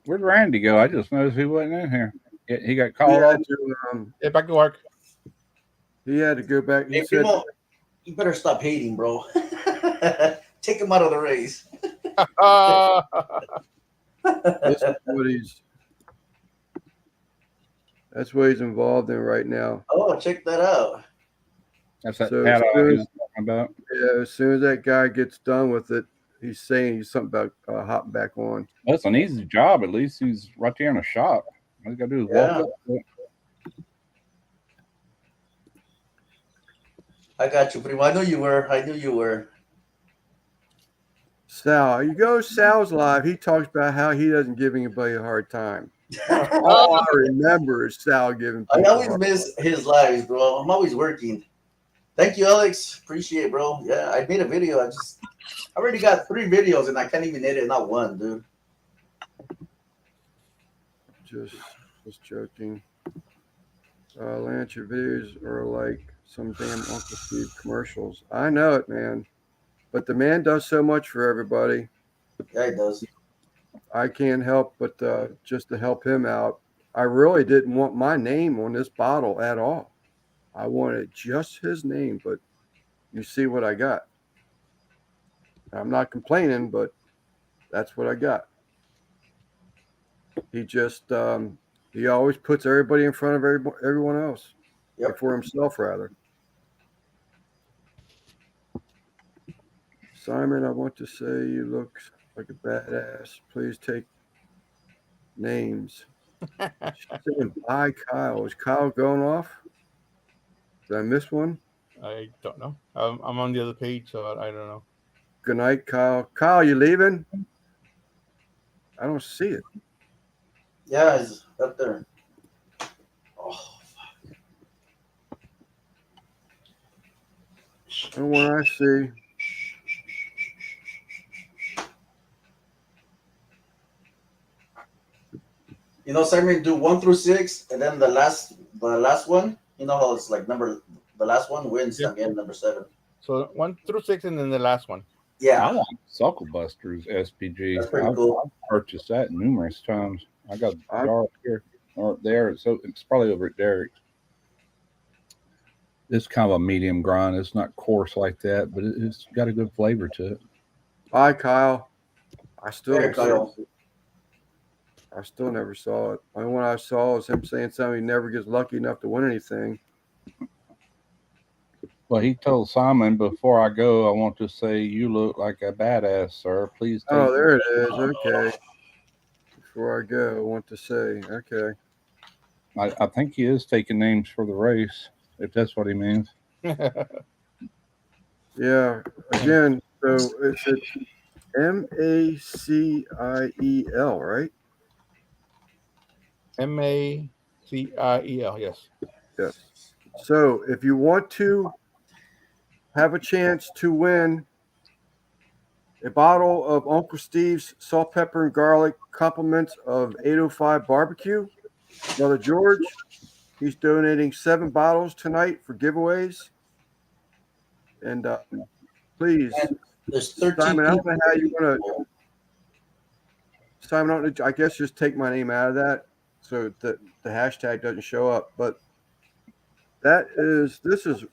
where'd Randy go? I just noticed he wasn't in here. He got he called off. had to, Get back to work. he had to go back. He Hey, said, Primo, you better stop hating, bro. Take him out of the race. this is what he's involved in right now. Oh, check that out. That's that So pad as I soon was as- talking about. Yeah, as soon as that guy gets done with it, he's saying something about hopping back on. That's an easy job. At least he's right there in the shop. All you got to do is Yeah. walk up to it. I got you, Primo. I knew you were. Sal, you go Sal's live. He talks about how he doesn't give anybody a hard time. All I remember is Sal giving I people a always hard miss his lives, bro. I'm always working. Thank you, Alex. Appreciate it, bro. Yeah, I made a video. I already got 3 videos and I can't even edit not one, dude. Just joking. Lance, your videos are like some damn Uncle Steve commercials. I know it, man. But the man does so much for everybody. Yeah, he does. I can't help but just to help him out. I really didn't want my name on this bottle at all. I wanted just his name, but you see what I got. I'm not complaining, but that's what I got. He just he always puts everybody in front of everyone else. Yep. For himself, rather. Simon, I want to say you look like a badass. Please take names. She's saying bye, Kyle. Is Kyle going off? Did I miss one? I don't know. I'm on the other page, so I don't know. Good night, Kyle. Kyle, you leaving? I don't see it. Yeah, he's up there. Oh, The one I see. Simon, do 1 through 6, and then the last one. You know how it's like the last one wins Yeah. again, number 7. So 1 through 6, and then the last one. Yeah. I want Suckle Busters SPG. That's pretty cool. I've purchased that numerous times. I got a jar here or there. So it's probably over at Derek's. It's kind of a medium grind. It's not coarse like that, but it's got a good flavor to it. Bye, Kyle. I still There, Kyle. never saw it. The only one I saw was him saying something he never gets lucky enough to win anything. Well, he told Simon, before I go, I want to say you look like a badass, sir. Please take Oh, there it is. Okay. Before I go, I want to say, okay. I think he is taking names for the race, if that's what he means. Yeah. Again, so it's MACIEL, right? MACIEL, yes. Yes. So if you want to have a chance to win a bottle of Uncle Steve's salt, pepper, and garlic compliments of 805 barbecue, Brother George, he's donating 7 bottles tonight for giveaways. And please, There's 13 Simon, I don't know how you want people. to. Simon, I guess just take my name out of that so that the hashtag doesn't show up. But this is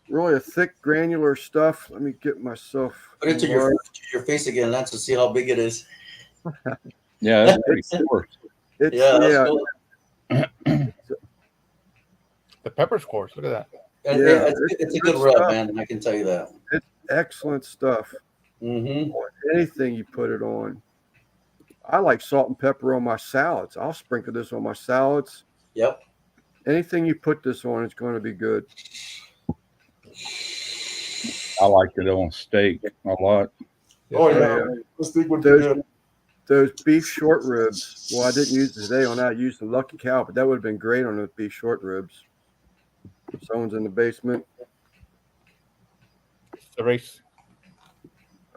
really a thick, granular stuff. Let me get myself. Put it to your face again, Lance, to see how big it is. Yeah, that's pretty coarse. It's, Yeah, that's yeah. cool. The pepper's coarse. Look at that. It's a good rub, man. I can tell you that. It's excellent stuff. Mm-hmm. Anything you put it on. I like salt and pepper on my salads. I'll sprinkle this on my salads. Yep. Anything you put this on, it's going to be good. I liked it on steak a lot. Oh, yeah. This thing would be good. Those beef short ribs. Well, I didn't use it today on that. I used the Lucky Cow, but that would have been great on those beef short ribs. Someone's in the basement. The race.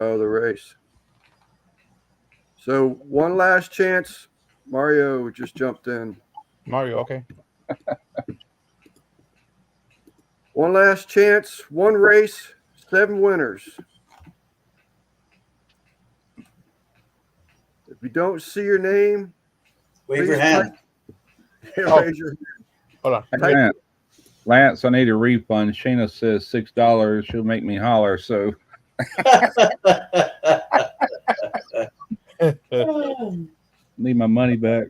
Oh, the race. So one last chance. Mario just jumped in. Mario, okay. One last chance. One race. 7 winners. If you don't see your name, Wave your hand. raise your Hold on. Type- Lance, I need a refund. Shayna says $6. She'll make me holler. So need my money back.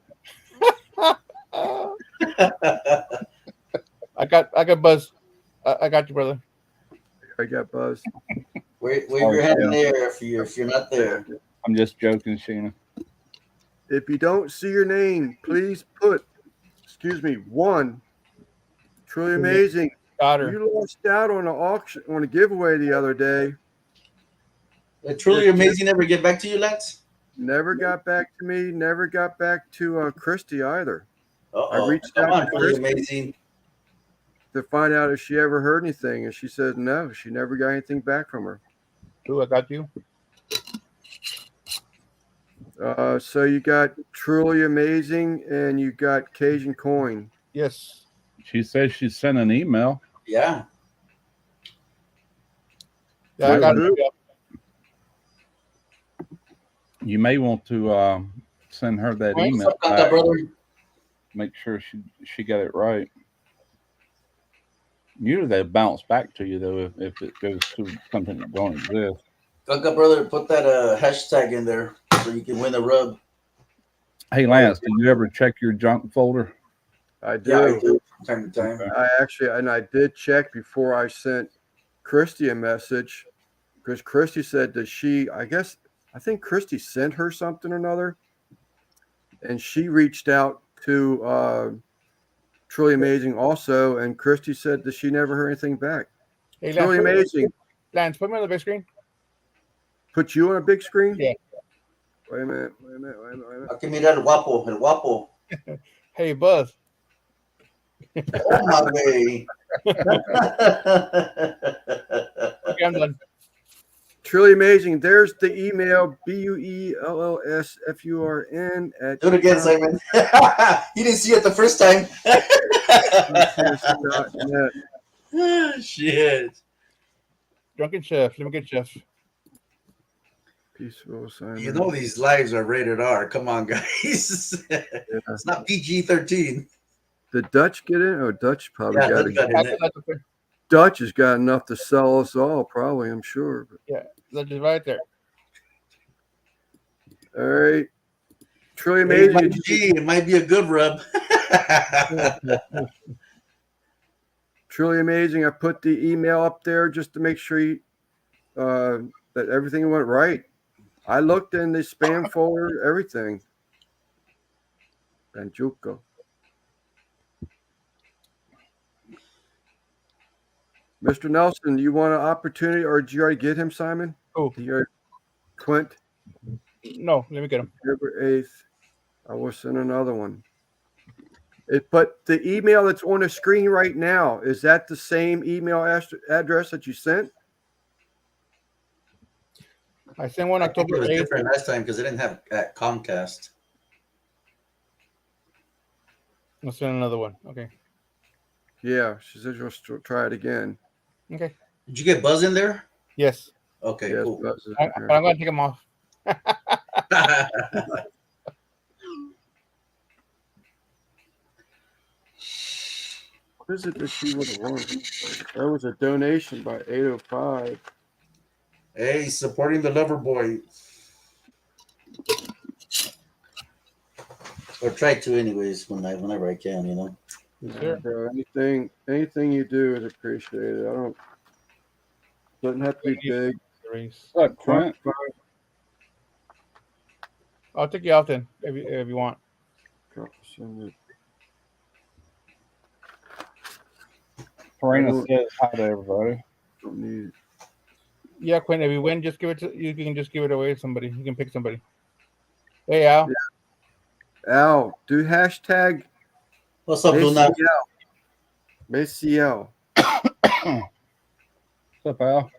I got Buzz. I got you, brother. I got Buzz. Wave your hand in the air if you're not there. I'm just joking, Sheena. If you don't see your name, please put, 1. Truly amazing. Got her. You lost out on an auction, on a giveaway the other day. Truly amazing. Never get back to you, Lance. Never got back to me. Never got back to Christy either. Uh-oh. I reached Come out on, to Truly Christy amazing. to find out if she ever heard anything, and she said no. She never got anything back from her. Ooh, I got you. So you got Truly Amazing, and you got Cajun Coin. Yes. She says she sent an email. Yeah. Yeah, I got it. You may want to send her that What's email. What's up, Kaka, brother? Make sure she got it right. Usually they bounce back to you though if it goes to something that don't exist. Kaka, brother, put that hashtag in there so you can win the rub. Hey Lance, do you ever check your junk folder? I do. Yeah, I do from time to time. I did check before I sent Christy a message, because Christy said that I think Christy sent her something or another, and she reached out to Truly Amazing also, and Christy said that she never heard anything back. Hey, Truly Amazing. Lance, put me on the big screen. Put you on a big screen? Yeah. Wait a minute. Aquí mira el guapo. Hey, Buzz. Oh, my way. Okay, I'm done. Truly Amazing. There's the email, BUELLSFURN at Do it again, Simon. You didn't see it the first time. net. Shit. Drunken Chef. Let me get Chef. Peaceful assignment. You know these lives are rated R. Come on, guys. It's not PG-13. The Dutch get in? Oh, Dutch probably Yeah, got Dutch it. got in it. Dutch has got enough to sell us all, probably, I'm sure. Yeah, that's just right there. All right. Truly Hey, amazing. Mike G, it might be a good rub. Truly amazing. I put the email up there just to make sure that everything went right. I looked in the spam folder, everything. Banjuco. Mr. Nelson, you want an opportunity, or did you already get him, Simon? Oh, Clint? No, let me get him. November 8th. I will send another one. But the email that's on the screen right now, is that the same email address that you sent? I sent one I think October it was 8th. different last time because they didn't have Comcast. I'll send another one. Okay. Yeah, she said she'll try it again. Okay. Did you get Buzz in there? Yes. Okay, Yes, cool. Buzz is I'm here. going to take him off. What is it that she would have won? That was a donation by 805. Hey, supporting the lover boy. Or try to, anyways, whenever I can, you know. Sure. Bro, anything you do is appreciated. Doesn't have to be big. Race. What's up, Clint? I'll take you out then if you want. Karina says hi to everybody. Don't need it. Yeah, Quinn, if you win, just give it to you. Can just give it away to somebody. You can pick somebody. Hey, Al. Yeah. Al, do hashtag What's up, Luna? Maciel. What's up, Al?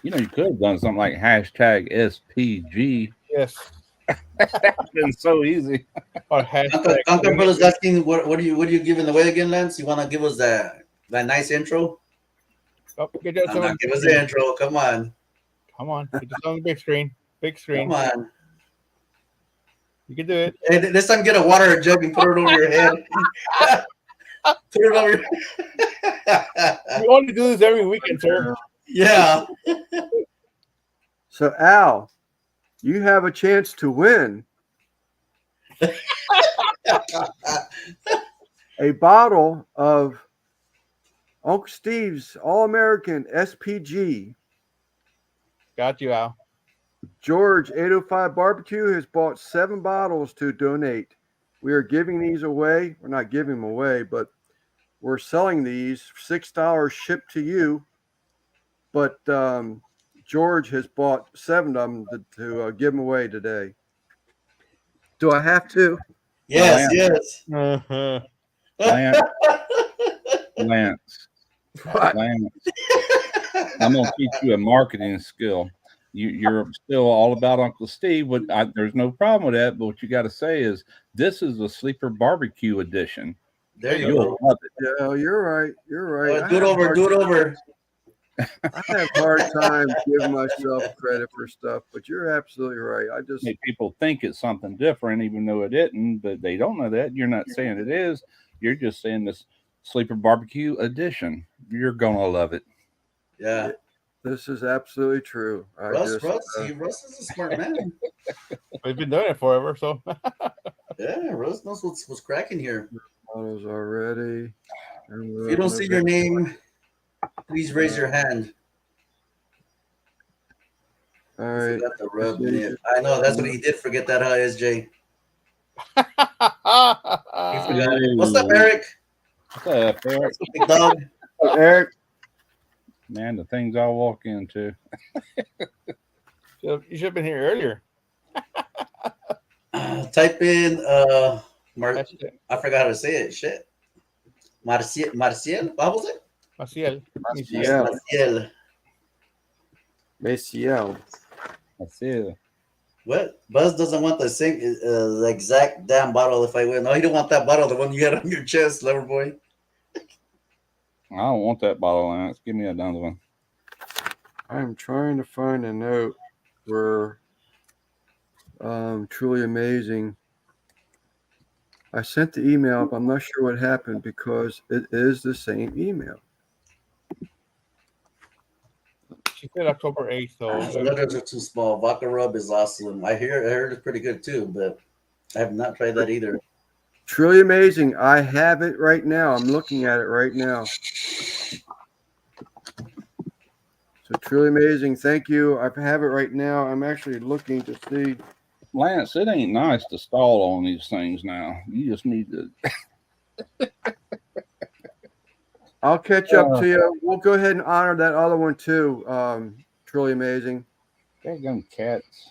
You know, you could have done something like hashtag SPG. Yes. That's been so easy. Or hashtag. Uncle Bill is asking, what are you giving away again, Lance? You want to give us that nice intro? Oh, get that on Give us the intro. Come on. Come on. Get this on the big screen. Big screen. Come on. You can do it. Hey, this time get a water jug and put it over your head. Put it over your We only do this every weekend, sir. Yeah. So, Al, you have a chance to win a bottle of Uncle Steve's All-American SPG. Got you, Al. George 805 Barbecue has bought 7 bottles to donate. We are giving these away. We're not giving them away, but we're selling these $6 shipped to you. But George has bought 7 of them to give them away today. Do I have to? Yes, yes. Uh-huh. Lance. What? Lance. I'm going to teach you a marketing skill. You're still all about Uncle Steve. There's no problem with that. But what you got to say is, this is a sleeper barbecue edition. There you You'll go. love it. Yeah, you're right. You're right. Do it over. I have a hard time giving myself credit for stuff, but you're absolutely right. I just Make people think it's something different, even though it isn't. But they don't know that. You're not saying it is. You're just saying this sleeper barbecue edition. You're gonna love it. Yeah. this is absolutely true. Russ is a smart man. We've been doing it forever, so Yeah, Russ knows what's cracking here. Models already. If you don't see your name, please raise your hand. All right. Got the rub in it. I know that's what he did. Forget that, SJ. He forgot it. What's up, Eric? What's up, Eric? Big dog. Eric. Man, the things I walk into. you should have been here earlier. Type in I forgot how to say it. Shit. Marcial? What was it? Maciel. Maciel. Maciel. That's it. What? Buzz doesn't want the exact damn bottle if I win. No, he don't want that bottle, the one you had on your chest, lover boy. I don't want that bottle, Lance. Give me another one. I'm trying to find a note where Truly Amazing. I sent the email, but I'm not sure what happened because it is the same email. She said October 8th, so The letters are too small. Vodka Rub is awesome. I heard it's pretty good too, but I have not tried that either. Truly Amazing. I have it right now. I'm looking at it right now. So Truly Amazing. Thank you. I have it right now. I'm actually looking to see. Lance, it ain't nice to stall on these things now. You just need to. I'll catch up to you. We'll go ahead and honor that other one too. Truly Amazing. Daggum cats.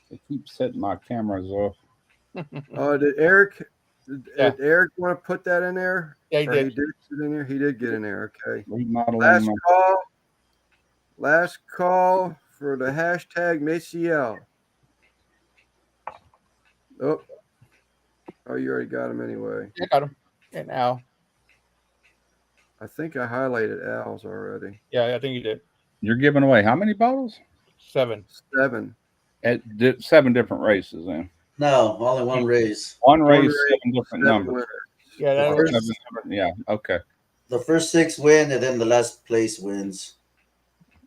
They keep setting my cameras off. Did Eric want to put that in there? Yeah, he did. He did get in there. He did get in there. Okay. Remodeling Last call for the hashtag Maciel. Oh, you already got him anyway. I got him. And Al. I think I highlighted Al's already. Yeah, I think you did. You're giving away how many bottles? 7. 7. At 7 different races, then. No, only one race. One race, 7 different numbers. Yeah, that Or was 7 different, yeah. Okay, The first 6 win, and then the last place wins.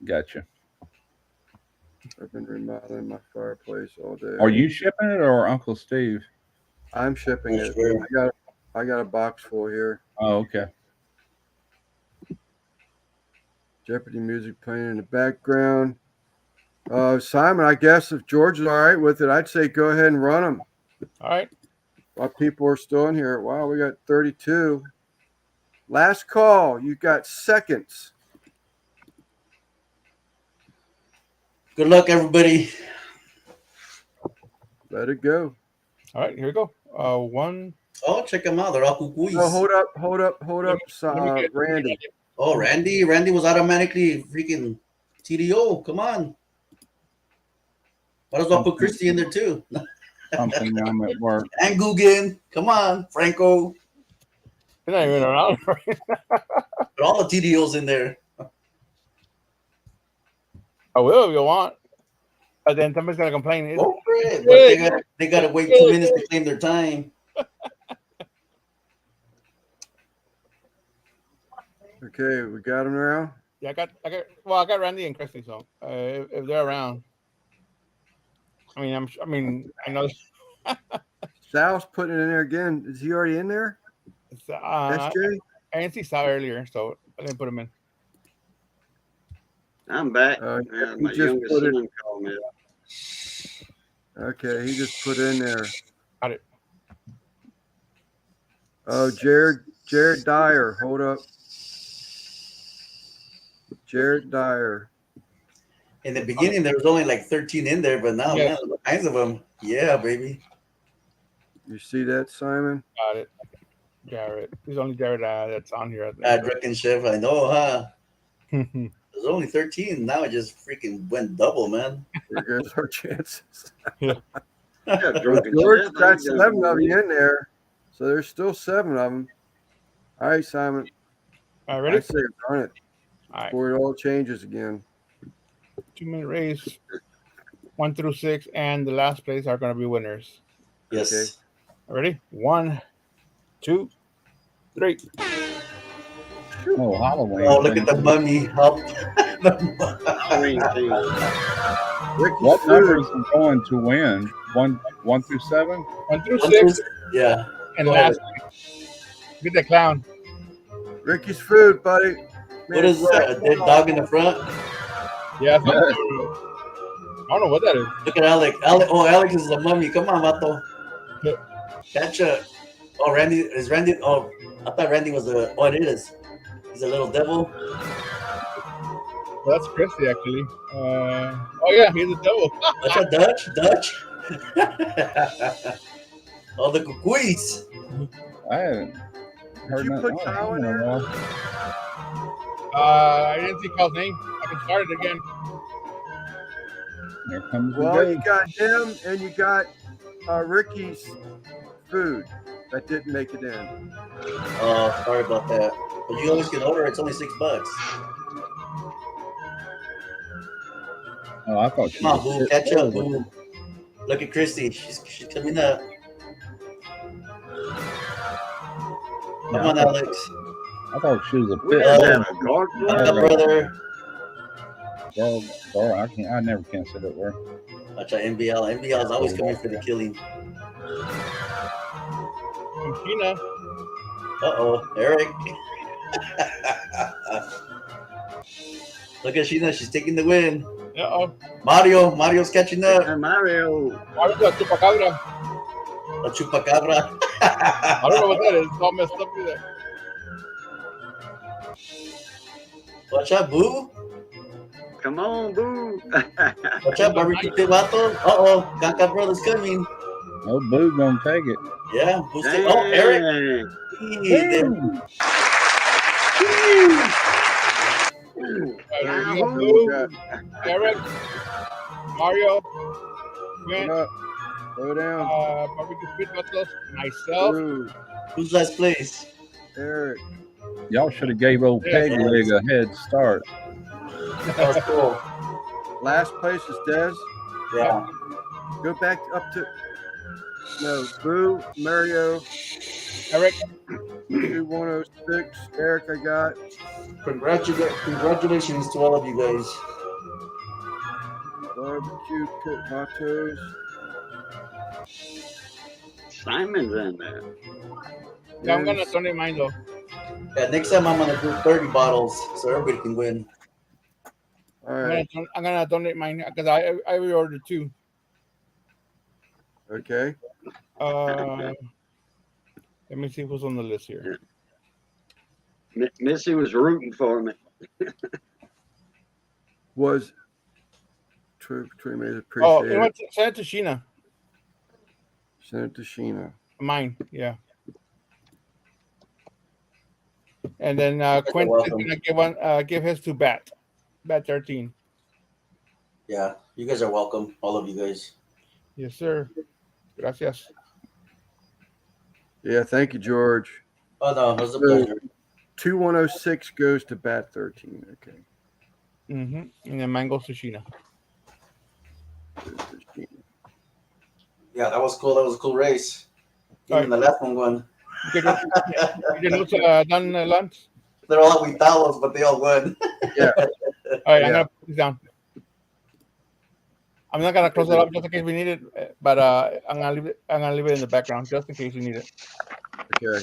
gotcha. I've been remodeling my fireplace all day. Are you shipping it or Uncle Steve? I'm shipping it. Sure. I got a box full here. Oh, okay. Jeopardy music playing in the background. Simon, I guess if George is all right with it, I'd say go ahead and run them. all right. While people are still in here. Wow, we got 32. Last call. You got seconds. Good luck, everybody. Let it go. All right, here we go. 1. Oh, check them out. They're all cucuys. Oh, hold up, Randy. Oh, Randy. Randy was automatically freaking TDO. Come on. Might as well put Christy in there too. Something I'm at work. And Guggen. Come on, Franco. They're not even around. Put all the TDOs in there. I will if you want. But then somebody's going to complain. Go for it. But they got to wait 2 minutes to claim their time. Okay, we got him now. Yeah, I got Randy and Christy, so if they're around. I know. Sal's putting it in there again. Is he already in there? SJ? I didn't see Sal earlier, so I didn't put him in. I'm back. Yeah, My youngest son called me up. Okay, he just put in there. Got it. Oh, Jared Dyer. Hold up. Jared Dyer. In the beginning, there was only like 13 in there, but now, man, all kinds of them. Yeah, baby. You see that, Simon? Got it. Jared. There's only Jared that's on here. Drake and Chef, I know, huh? There's only 13. Now it just freaking went double, man. There goes our chances. Yeah, George got 7 of you in there, so there's still 7 of them. All right, Simon. All right, ready? I say run it All right. before it all changes again. 2-minute race, 1 through 6, and the last place are going to be winners. Yes. Okay. Ready? 1, 2, 3. Oh, Halloween. Oh, look at the mummy. Halloween thing. What numbers are going to win? 1 through 7? 1 through 6. Yeah. And Go last. Get the clown. Ricky's food, buddy. What is that? A dead dog in the front? Yeah. I don't know what that is. Look at Alex. Alex is the mummy. Come on, Vato. Yeah. Catch a. Oh, Randy. Is Randy? Oh, I thought Randy was a. Oh, it is. He's a little devil. Well, that's Christy, actually. Oh, yeah, he's a devil. That's a Dutch. Oh, the cucuys. I haven't heard you nothing. put Kyle in there? I didn't see Kyle's name. I can start it again. Here comes the Well, day. you got him and you got Ricky's food that didn't make it in. Oh, sorry about that. But you always can order. It's only $6. Oh, I thought she Come on, was boo, catch up, sitting boo. Look at Christy. She's coming up. Come Yeah, on, Alex. I thought she was a What pit is bull. that? A guard What's up, flag? brother? Girl, I never can sit it where. Watch out, NBL. NBL is always coming for the killing. From Sheena. Uh-oh, Eric. Look at Sheena. She's taking the win. Uh-oh. Mario's catching up. Hey, Mario. What is that? Chupacabra. A chupacabra. I don't know what that is. It's all messed up with that. Watch out, boo. Come on, boo. Watch out, barbecue vato. Uh-oh, Kanka Brothers coming. No boo gonna take it. Yeah, boo's oh, Eric. Damn. Boo. Eric. Mario. Quinn. Slow down. Barbecue Pit Battles. Myself. Boo. Who's last place? Eric. Y'all should have gave old Peg Leg a head start. That was cool. Last place is Des. Yeah. Go back up to no Boo, Mario, Eric. 2106. Eric, I got. Congratulations to all of you guys. Barbecue Pit Vatos. Simon's in there. Yeah, I'm gonna donate mine though. Yeah, next time I'm gonna do 30 bottles so everybody can win. All right. I'm gonna donate mine because I reordered 2. Okay. Let me see who's on the list here. Missy was rooting for me. Was True made it Oh, appreciate you know it. what? Send it to Sheena. Send it to Sheena. Mine, yeah. And then Quentin is gonna give his to Bat 13. Yeah, you guys are welcome, all of you guys. Yes, sir. Gracias. Yeah, thank you, George. Oh no, it was a pleasure. 2106 goes to Bat 13. Okay. And then mine goes to Sheena. Goes to Sheena. Yeah, that was cool. That was a cool race. Even the last one won. You can look done lunch. They're all aguitados, but they all won. Yeah. All right, I'm Yeah. gonna put this down. I'm not gonna close it up just in case we need it, but I'm gonna leave it in the background just in case we need it. Okay.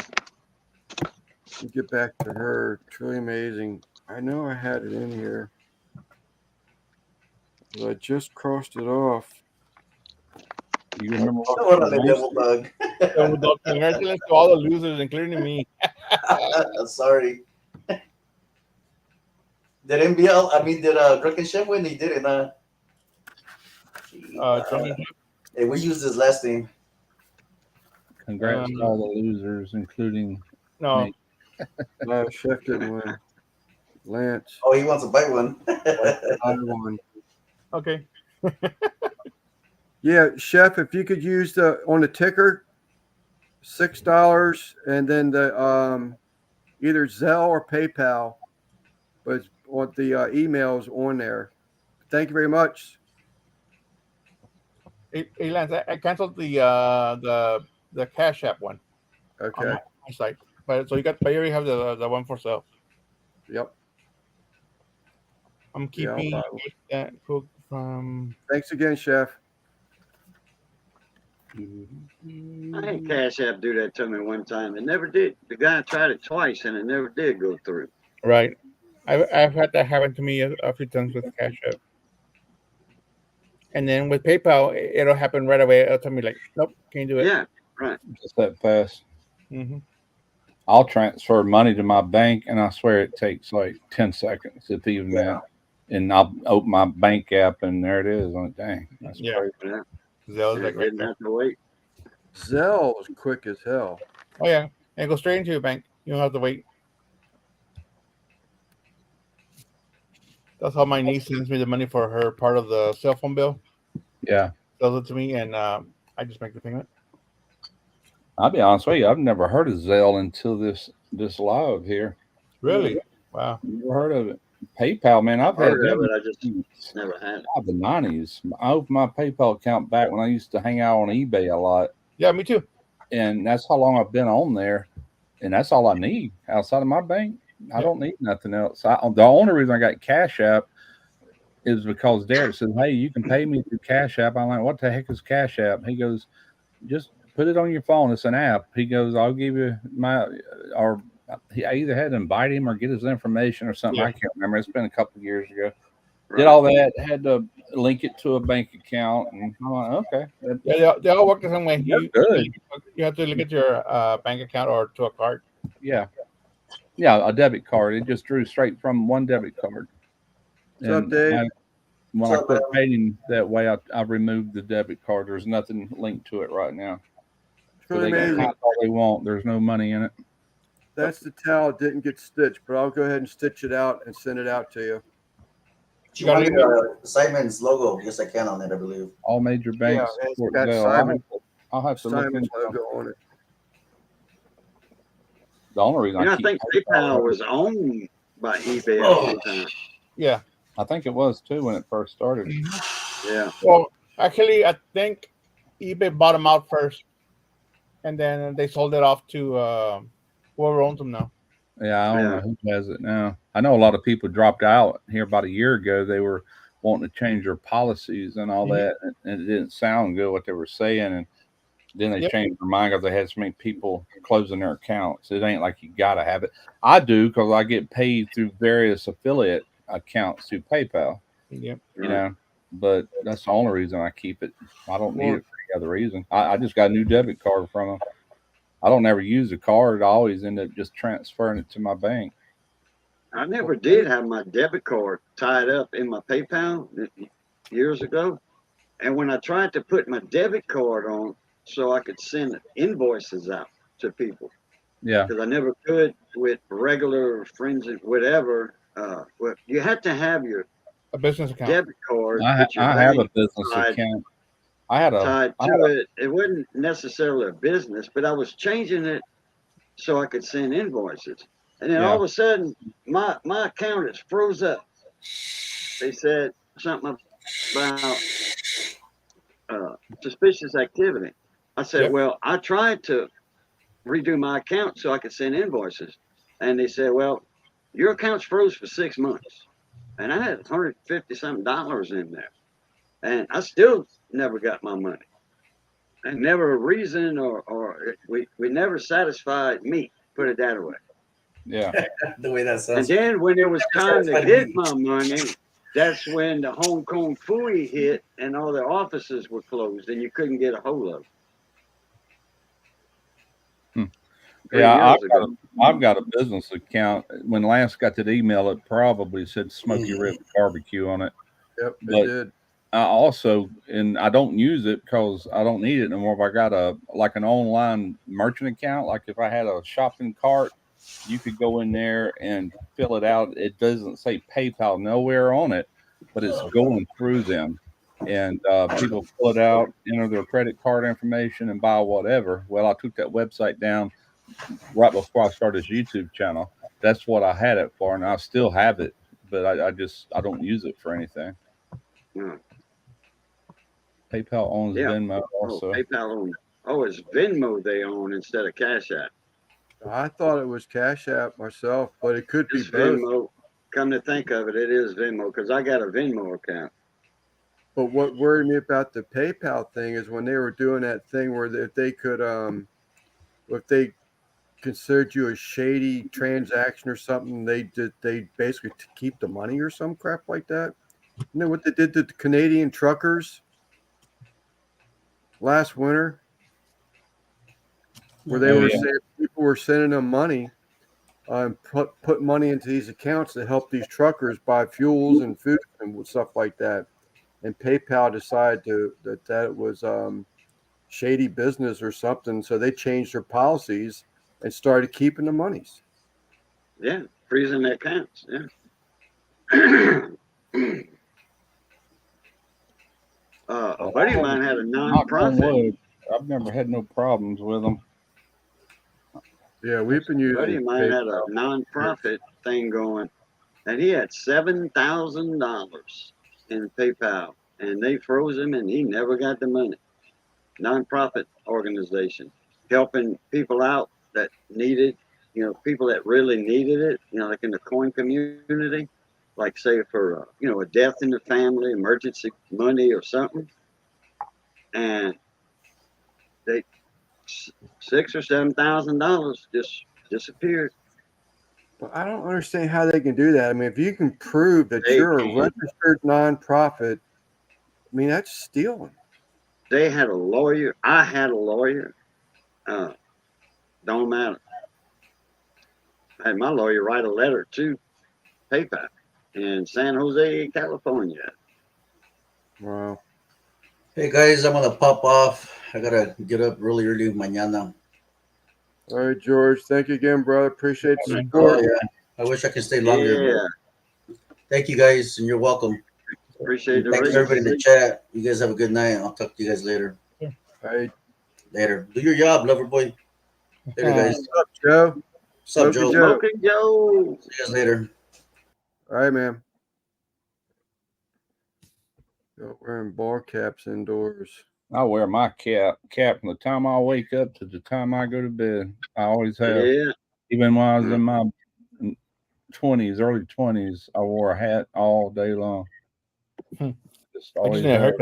We'll get back to her. Truly amazing. I know I had it in here. But I just crossed it off. You remember Órale, devil bug. So, congratulations to all the losers, including me. Sorry. Did NBL, did Drunken Chef win? He didn't, hey, we used his last name. Congrats to all the losers, including No. me. No, Chef didn't win. Lance. Oh, he wants to bite one. I won. Okay. Yeah, Chef, if you could use the on the ticker, $6, and then the either Zelle or PayPal, but it's on the emails on there. Thank you very much. Hey, Lance, I canceled the Cash App one on Okay. my site, but so you already have the one for sale. Yep. I'm Yeah, no keeping problem. that cook from. Thanks again, Chef. I had Cash App do that to me one time. It never did. The guy tried it twice and it never did go through. Right. I've had that happen to me a few times with Cash App. And then with PayPal, it'll happen right away. It'll tell me like, nope, can't do it. Yeah, right. Just that fast. Mm-hmm. I'll transfer money to my bank, and I swear it takes like 10 seconds, if even that. And I'll open my bank app, and there it is. I'm like, dang, that's Yeah. crazy. Yeah. Zell's like right Didn't there. have to wait. Zelle was quick as hell. Oh yeah, and go straight into your bank. You don't have to wait. That's how my niece sends me the money for her part of the cell phone bill. Yeah. Sells it to me, and I just make the payment. I'll be honest with you, I've never heard of Zelle until this live here. Really? Wow. Never heard of it. PayPal, man, I've had Heard of them it, I just since never had it. the 90s. I opened my PayPal account back when I used to hang out on eBay a lot. Yeah, me too. And that's how long I've been on there. And that's all I need outside of my bank. I don't need nothing else. The only reason I got Cash App is because Derek said, "Hey, you can pay me through Cash App." I'm like, "What the heck is Cash App?" He goes, "Just put it on your phone. It's an app." He goes, "I'll give you my," or I either had to invite him or get his information or something. Yeah. I can't remember. It's been a couple of years ago. Right. Did all that, had to link it to a bank account, and I'm like, okay. Yeah, they all work the same way. Good. You have to look at your bank account or to a card. Yeah. Yeah, a debit card. It just drew straight from one debit card. What's up, Dave? When I quit paying that way, I removed the debit card. There's nothing linked to it right now. It's So really they can amazing. count all they want. There's no money in it. That's the towel that didn't get stitched, but I'll go ahead and stitch it out and send it out to you. You want to Simon's logo? Yes, I can on it, I believe. All major banks. Yeah, it's support got Zelle. Simon. I'll have to look Simon's into logo on it. the only reason I think PayPal was owned by eBay at the time. Yeah. I think it was too when it first started. Yeah. Well, actually, I think eBay bought them out first, and then they sold it off to whoever owns them now. Yeah, I don't know who has it now. I know a lot of people dropped out here about a year ago. They were wanting to change their policies and all that, and it didn't sound good what they were saying. And then they changed their mind because they had so many people closing their accounts. It ain't like you got to have it. I do because I get paid through various affiliate accounts through PayPal. Yep. You know, but that's the only reason I keep it. I don't need it for any other reason. I just got a new debit card from them. I don't ever use a card. I always end up just transferring it to my bank. I never did have my debit card tied up in my PayPal years ago. And when I tried to put my debit card on so I could send invoices out to people, Yeah, because I never could with regular friends and whatever, well, you had to have your A business account. debit card. I with your have a bank business tied- account. I had tied to it. It wasn't necessarily a business, but I was changing it so I could send invoices. And then all of a sudden, my account is froze up. They said something about suspicious activity. I said, well, I tried to redo my account so I could send invoices. And they said, well, your account's froze for 6 months. And I had $150-something in there. And I still never got my money. And never a reason or we never satisfied me, put it that way. Yeah. The way that sounds. And then when it was time to get my money, that's when the Hong Kong Phooey hit and all their offices were closed and you couldn't get a hold of them. Yeah, I've got a business account. When Lance got that email, it probably said Smoky Rib Barbecue on it. Yep, But it did. I also, and I don't use it because I don't need it no more. If I got an online merchant account, like if I had a shopping cart, you could go in there and fill it out. It doesn't say PayPal nowhere on it, but it's going through them. And people fill it out, enter their credit card information, and buy whatever. Well, I took that website down right before I started this YouTube channel. That's what I had it for, and I still have it, but I don't use it for anything. Yeah. PayPal owns Venmo also. PayPal owns. Oh, it's Venmo they own instead of Cash App. I thought it was Cash App myself, but it could be It's both. Venmo. Come to think of it, it is Venmo because I got a Venmo account. But what worried me about the PayPal thing is when they were doing that thing where if they could, if they considered you a shady transaction or something, they basically keep the money or some crap like that. You know what they did to the Canadian truckers last winter, where they were saying people were sending them money and put money into these accounts to help these truckers buy fuels and food and stuff like that. And PayPal decided that it was shady business or something, so they changed their policies and started keeping the monies. Yeah, freezing their accounts. Yeah. A buddy of mine had a non-profit. I've never had no problems with them. Yeah, we've been A buddy using of mine had PayPal. a non-profit thing going, and he had $7,000 in PayPal, and they froze him, and he never got the money. Nonprofit organization helping people out that needed, people that really needed it, like in the coin community, like say for a death in the family, emergency money or something, and they $6,000 or $7,000 just disappeared. But I don't understand how they can do that. I mean, if you can prove that They you're a can. registered nonprofit, I mean, that's stealing. They had a lawyer. I had a lawyer. Don't matter. I had my lawyer write a letter to PayPal in San Jose, California. Wow. Hey guys, I'm gonna pop off. I gotta get up really early mañana. All right, George. Thank you again, brother. Appreciate the support. Oh yeah. I wish I could stay longer. Yeah. Thank you guys, and you're welcome. Appreciate the Thanks raise. everybody in the chat. You guys have a good night. I'll talk to you guys later. All right. Later. Do your job, lover boy. Later, guys. What's up, Joe? What's up, Smoky Joe? Joe. Smoking Joe. See you guys later. All right, man. Wearing ball caps indoors. I wear my cap from the time I wake up to the time I go to bed. I always have. Yeah. Even when I was in my 20s, early 20s, I wore a hat all day long. Just I always just need a have.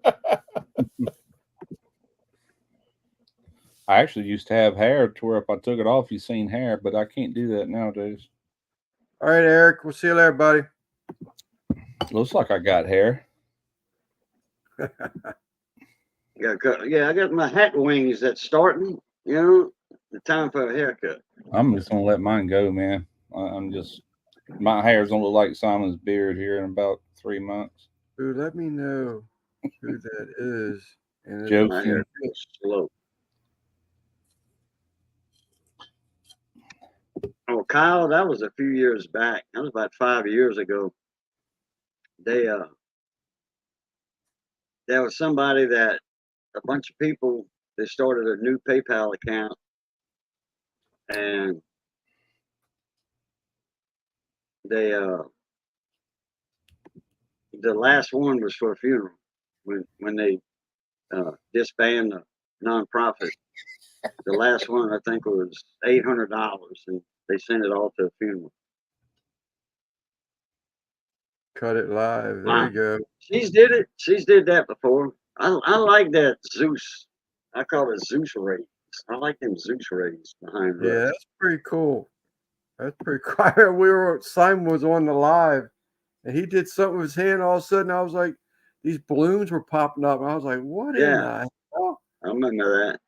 haircut. I actually used to have hair to where if I took it off, you seen hair, but I can't do that nowadays. All right, Eric. We'll see you later, buddy. Looks like I got hair. Yeah, I got my hat wings that's starting. The time for a haircut. I'm just gonna let mine go, man. I'm just my hair's gonna look like Simon's beard here in about 3 months. Dude, let me know who that is. And Joe My King. hair goes slow. Oh, Kyle, that was a few years back. That was about 5 years ago. There was somebody that a bunch of people, they started a new PayPal account, and they the last one was for a funeral when they disband the nonprofit. The last one I think was $800, and they sent it all to a funeral. cut it live. There you go. She's did it. She's did that before. I like that Zeus. I call it Zeus rays. I like them Zeus rays behind Yeah, us. that's pretty cool. That's pretty cool. Simon was on the live, and he did something with his hand. All of a sudden, I was like, these balloons were popping up. And I was like, what in the hell? I remember that.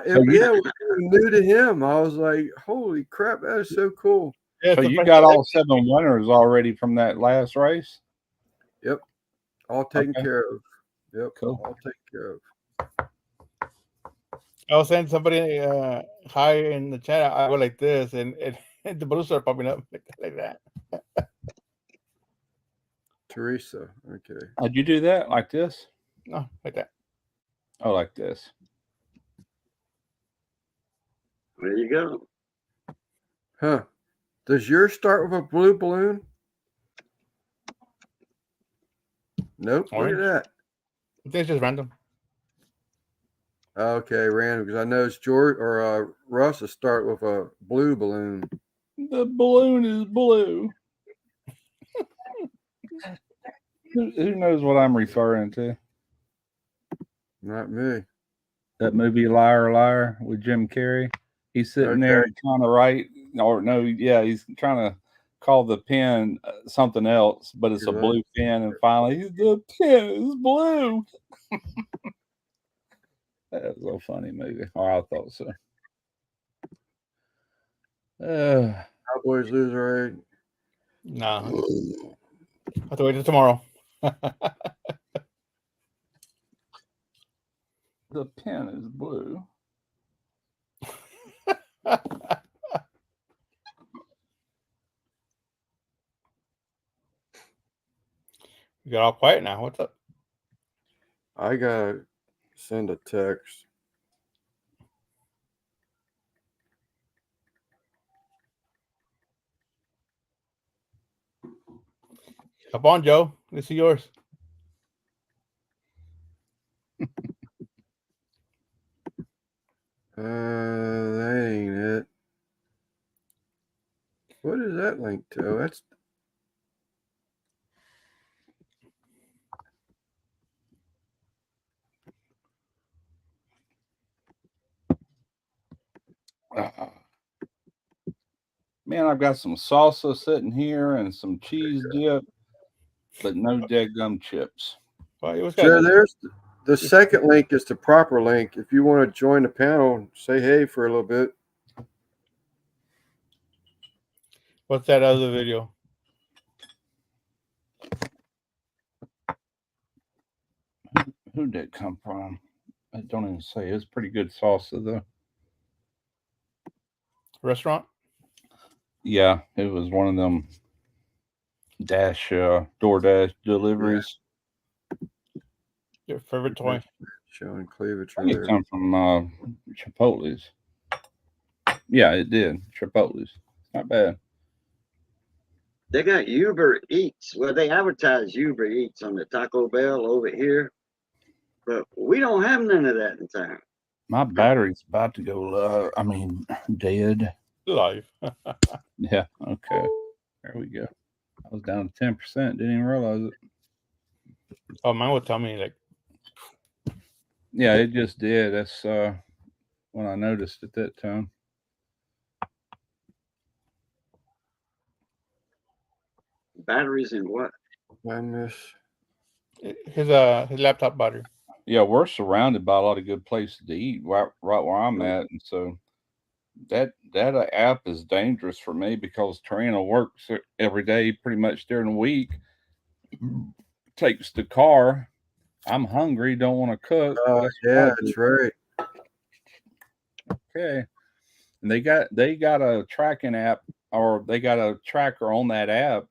It was new to him. I was like, holy crap, that is so cool. Yeah, so you got all 7 winners already from that last race? Yep. All taken care of. Yep. Cool. All taken care of. I was saying somebody hi in the chat. I go like this, and the balloons start popping up like that. Teresa. Okay. Did you do that like this? No, like that. Oh, like this. There you go. Huh. Does yours start with a blue balloon? Nope. Orange. Look at that. I think it's just random. Okay, random, because I know George or Russ will start with a blue balloon. The balloon is blue. Who knows what I'm referring to? Not me. That movie Liar Liar with Jim Carrey. He's sitting there trying to write, or no, yeah, he's trying to call the pen something else, but it's a blue pen, and finally, the pen is blue. That was a funny movie, or I thought so. Cowboys lose already. No, I have to wait till tomorrow. The pen is blue. You got all quiet now. What's up? I gotta send a text. Come on, Joe. This is yours. That ain't it. What is that link to? That's Man, I've got some salsa sitting here and some cheese dip, but no dead gum chips. Well, it was Sure, there's the second link is the proper link. If you want to join the panel, say hey for a little bit. What's that other video? Who did it come from? I don't even say. It's pretty good salsa though. Restaurant? Yeah, it was one of them DoorDash deliveries. Your favorite toy? Showing cleavage. I think it come from Chipotle's. Yeah, it did. Chipotle's. Not bad. They got Uber Eats. Well, they advertise Uber Eats on the Taco Bell over here, but we don't have none of that in town. My battery's about to go dead. Live. Yeah, okay. There we go. I was down to 10%. Didn't even realize it. Oh, mine would tell me like. Yeah, it just did. That's when I noticed at that time. Batteries in what? I miss His laptop battery. Yeah, we're surrounded by a lot of good places to eat right where I'm at, and so that app is dangerous for me because Tarina works every day, pretty much during the week. Takes the car. I'm hungry, don't want to cook. yeah, that's right. Okay, and they got a tracking app, or they got a tracker on that app.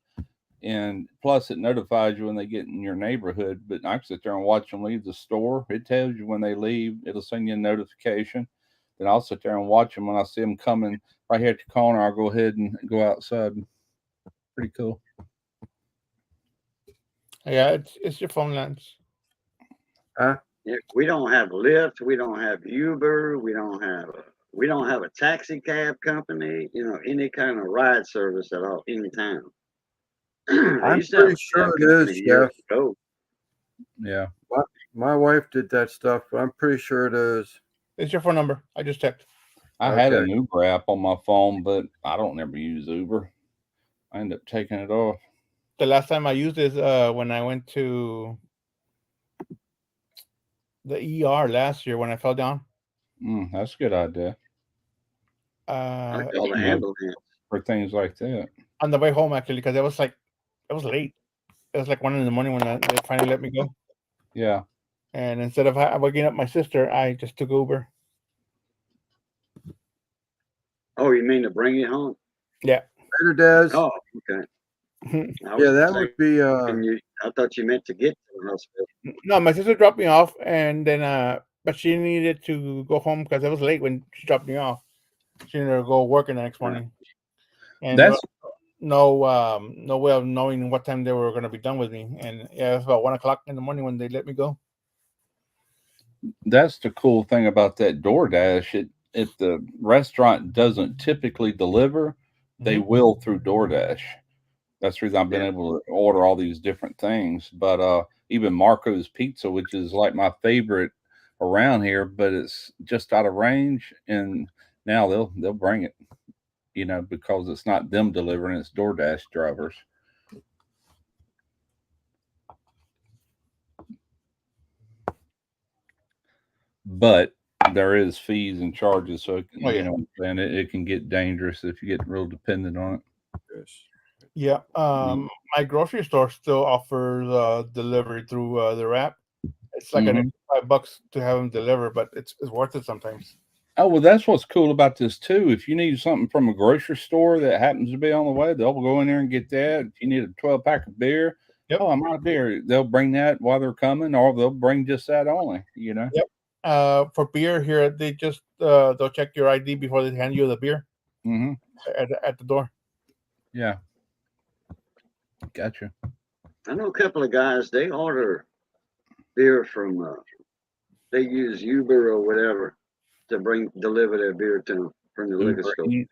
And plus, it notifies you when they get in your neighborhood. But I can sit there and watch them leave the store. It tells you when they leave. It'll send you a notification. Then I'll sit there and watch them. When I see them coming right here at the corner, I'll go ahead and go outside. Pretty cool. Yeah, it's your phone lens. Yeah, we don't have Lyft. We don't have Uber. We don't have a taxi cab company. You know, any kind of ride service at all in town. I'm pretty sure it is, Jeff. Yeah. My wife did that stuff, but I'm pretty sure it is. It's your phone number. I just checked. I had an Uber app on my phone, but I don't ever use Uber. I end up taking it off. The last time I used it when I went to the ER last year when I fell down. That's a good idea. I call the ambulance for things like that. On the way home, actually, because it was late. It was like 1 a.m. when they finally let me go. Yeah. And instead of waking up my sister, I just took Uber. Oh, you mean to bring you home? Yeah. Later, Des. Oh, okay. Yeah, that would be. I thought you meant to get to the hospital. No, my sister dropped me off, and then but she needed to go home because it was late when she dropped me off. She needed to go work the next morning. And that's no way of knowing what time they were going to be done with me. And yeah, it was about 1 o'clock in the morning when they let me go. That's the cool thing about that DoorDash. If the restaurant doesn't typically deliver, they will through DoorDash. That's the reason I've been able to order all these different things. But even Marco's Pizza, which is like my favorite around here, but it's just out of range, and now they'll bring it, because it's not them delivering, it's DoorDash drivers. But there is fees and charges, so it can get dangerous if you get real dependent on it. Yeah, my grocery store still offers delivery through their app. It's like $5 to have them deliver, but it's worth it sometimes. Oh, well, that's what's cool about this too. If you need something from a grocery store that happens to be on the way, they'll go in there and get that. If you need a 12-pack of beer, I'm out of beer. They'll bring that while they're coming, or they'll bring just that only. Yep. For beer here, they just they'll check your ID before they hand you the beer at the door. Yeah. Gotcha. I know a couple of guys. They order beer from. They use Uber or whatever to deliver their beer to them from the liquor Uber store. Eats.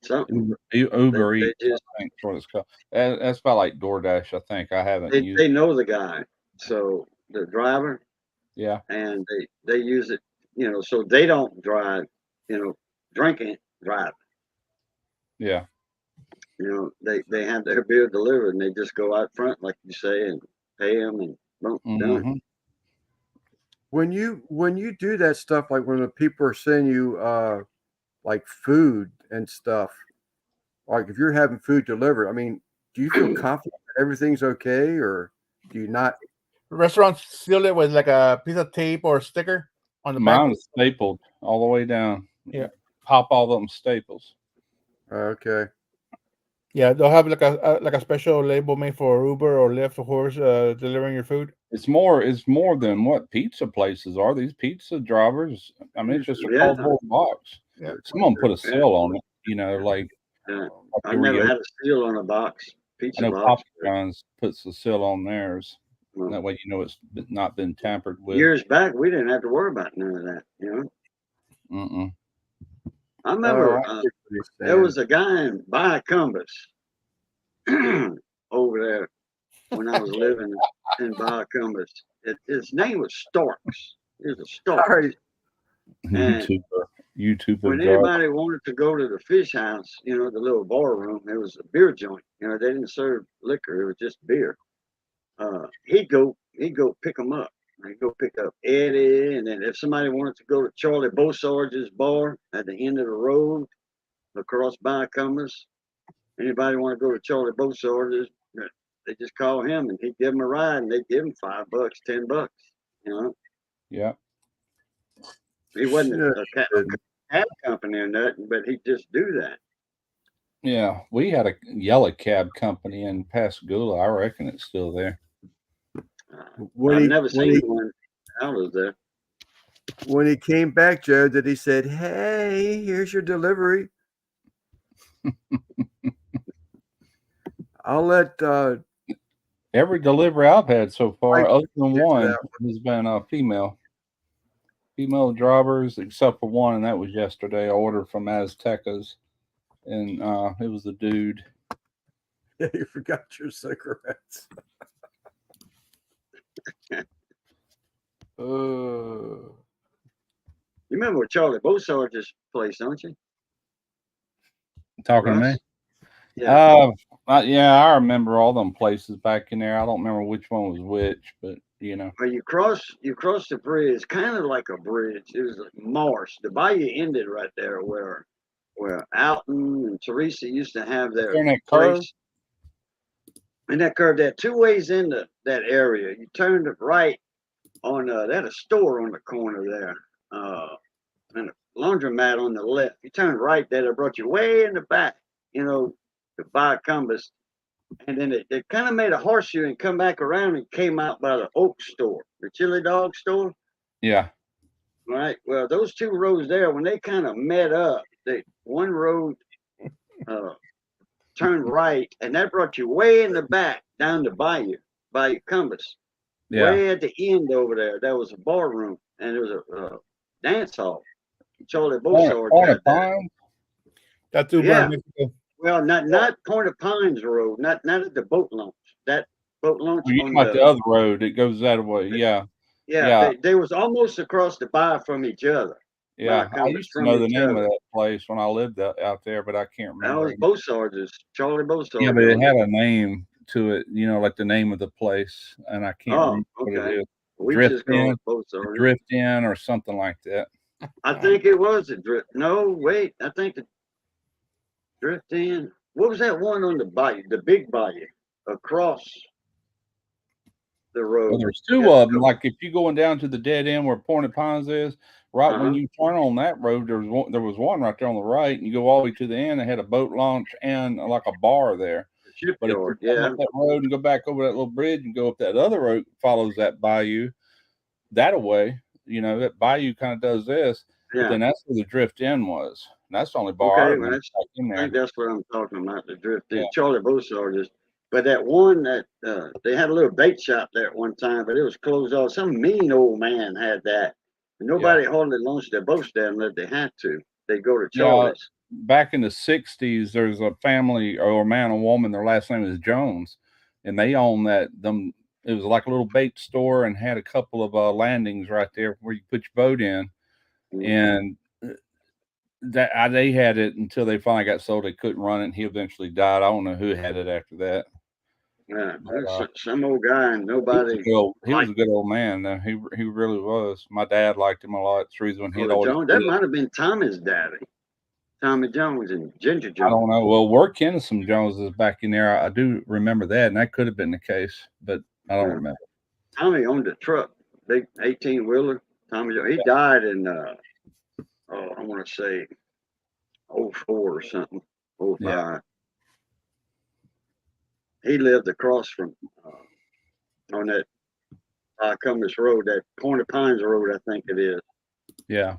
Something. Uber They Eats, just I think is what it's called. That's about like DoorDash, I think. I haven't used they know the guy, so the driver, Yeah. and they use it, you know, so they don't drive, you know, drinking, drive. Yeah. You know, they have their beer delivered, and they just go out front, like you say, and pay them, and boom, done. Mhm. When you do that stuff, like when the people are sending you like food and stuff, like if you're having food delivered, I mean, do you feel confident that everything's okay, or do you not? Restaurants seal it with like a piece of tape or sticker on the back. Mine is stapled all the way down. Yeah. Pop all them staples. Okay. Yeah, they'll have like a special label made for Uber or Lyft or whoever's delivering your food. It's more than what pizza places are. These pizza drivers, I mean, it's just a Yeah. cardboard box. Yeah. Someone put a seal on it, you know, like I never had a seal on a box. I Pizza know box. Papa John's puts the seal on theirs. Well, That way you know it's not been tampered with. years back, we didn't have to worry about none of that. You know, Mm-mm. I remember I get what you're there saying. was a guy in Biocumbus over there when I was living in Biocumbus. His name was Storks. He was a Stork. All right. YouTuber When driver. anybody wanted to go to the fish house, you know, the little bar room, there was a beer joint. You know, they didn't serve liquor; it was just beer. He'd go pick them up. He'd go pick up Eddie, and then if somebody wanted to go to Charlie Beausarge's bar at the end of the road across Biocumbus, anybody want to go to Charlie Beausarge's, they just call him, and he'd give them a ride, and they'd give him $5, $10. You know, Yeah. he wasn't Yeah, a cab company or nothing, but he'd just do that. Yeah. We had a yellow cab company in Pascagoula. I reckon it's still there. When I've he- never when seen he- one. I was there. When he came back, Joe, that he said, "Hey, here's your delivery." I'll let Every delivery I've had so far, Right. other than Get to one, that has been female drivers, except for one, and that was yesterday. I ordered from Aztecas, and it was a dude. you forgot your cigarettes. You remember Charlie Beausarge's place, don't you? Talking to me? Russ? Yeah. Yeah, I remember all them places back in there. I don't remember which one was which, but you know. Well, you cross the bridge, kind of like a bridge. It was like marsh. The bayou ended right there where Alton and Teresa used to have their In that curve? place. And that curve, that two ways into that area. You turned right on they had a store on the corner there, and a laundromat on the left. You turned right there, that brought you way in the back, you know, to Biocumbus. And then it kind of made a horseshoe and come back around and came out by the Oak store, the chili dog store. Yeah. Right. Well, those two roads there, when they kind of met up, one road turned right, and that brought you way in the back down to Biocumbus. Yeah. Way at the end over there was a bar room, and there was a dance hall. Charlie Beausarge had that. That's Uber Yeah. in Mexico. Well, not Point of Pines Road, not at the boat launch. That boat launch Well, you on talking about the other road? It goes that way. Yeah. yeah. They was almost across the bay from each other. Yeah. I Biocumbus used to from know the each name other. of that place when I lived out there, but I can't That remember. was Beausarge's, Charlie Beausarge. Yeah, but it had a name to it, you know, like the name of the place, and I can't remember what it okay. is. We Drift just call In, it Beausarge. Drift In or something like that. I think it was a drift. No, wait. I think the Drift In. What was that one on the bayou, the big bayou, across the road? Well, there's two of them. Like if you're going down to the dead end where Pointed Pines is, right when you turn on that road, there was one right there on the right, and you go all the way to the end. They had a boat launch and like a bar there. But if you come up that road and go back over that little bridge and go up that other road, follows that bayou that way. You know, that bayou kind of does this. Yeah. But then that's where the Drift In was. And that's the only bar I Okay, well, in there. I think that's what I'm talking about. The Drift In. Yeah. Charlie Beausarge's. But that one that they had a little bait shop there at one time, but it was closed off. Some mean old man had that. And nobody hardly launched their boats there unless they had to. They go to Charlie's. Back in the 60s, there's a family or a man and woman, their last name is Jones, and they own that. It was like a little bait store and had a couple of landings right there where you put your boat in. And that they had it until they finally got sold. They couldn't run it, and he eventually died. I don't know who had it after that. Yeah, some old guy, and nobody. He was a good old man. He really was. My dad liked him a lot. That's the reason he always. That might have been Tommy's daddy, Tommy Jones and Ginger Jones. I don't know. Well, we're kin to some Joneses back in there. I do remember that, and that could have been the case, but I don't remember. Tommy owned a truck, big 18-wheeler. Tommy Jones. He died in I want to say 04 or something, 05. Yeah. He lived across from on that Cummins Road, that Point of Pines Road, I think it is. Yeah.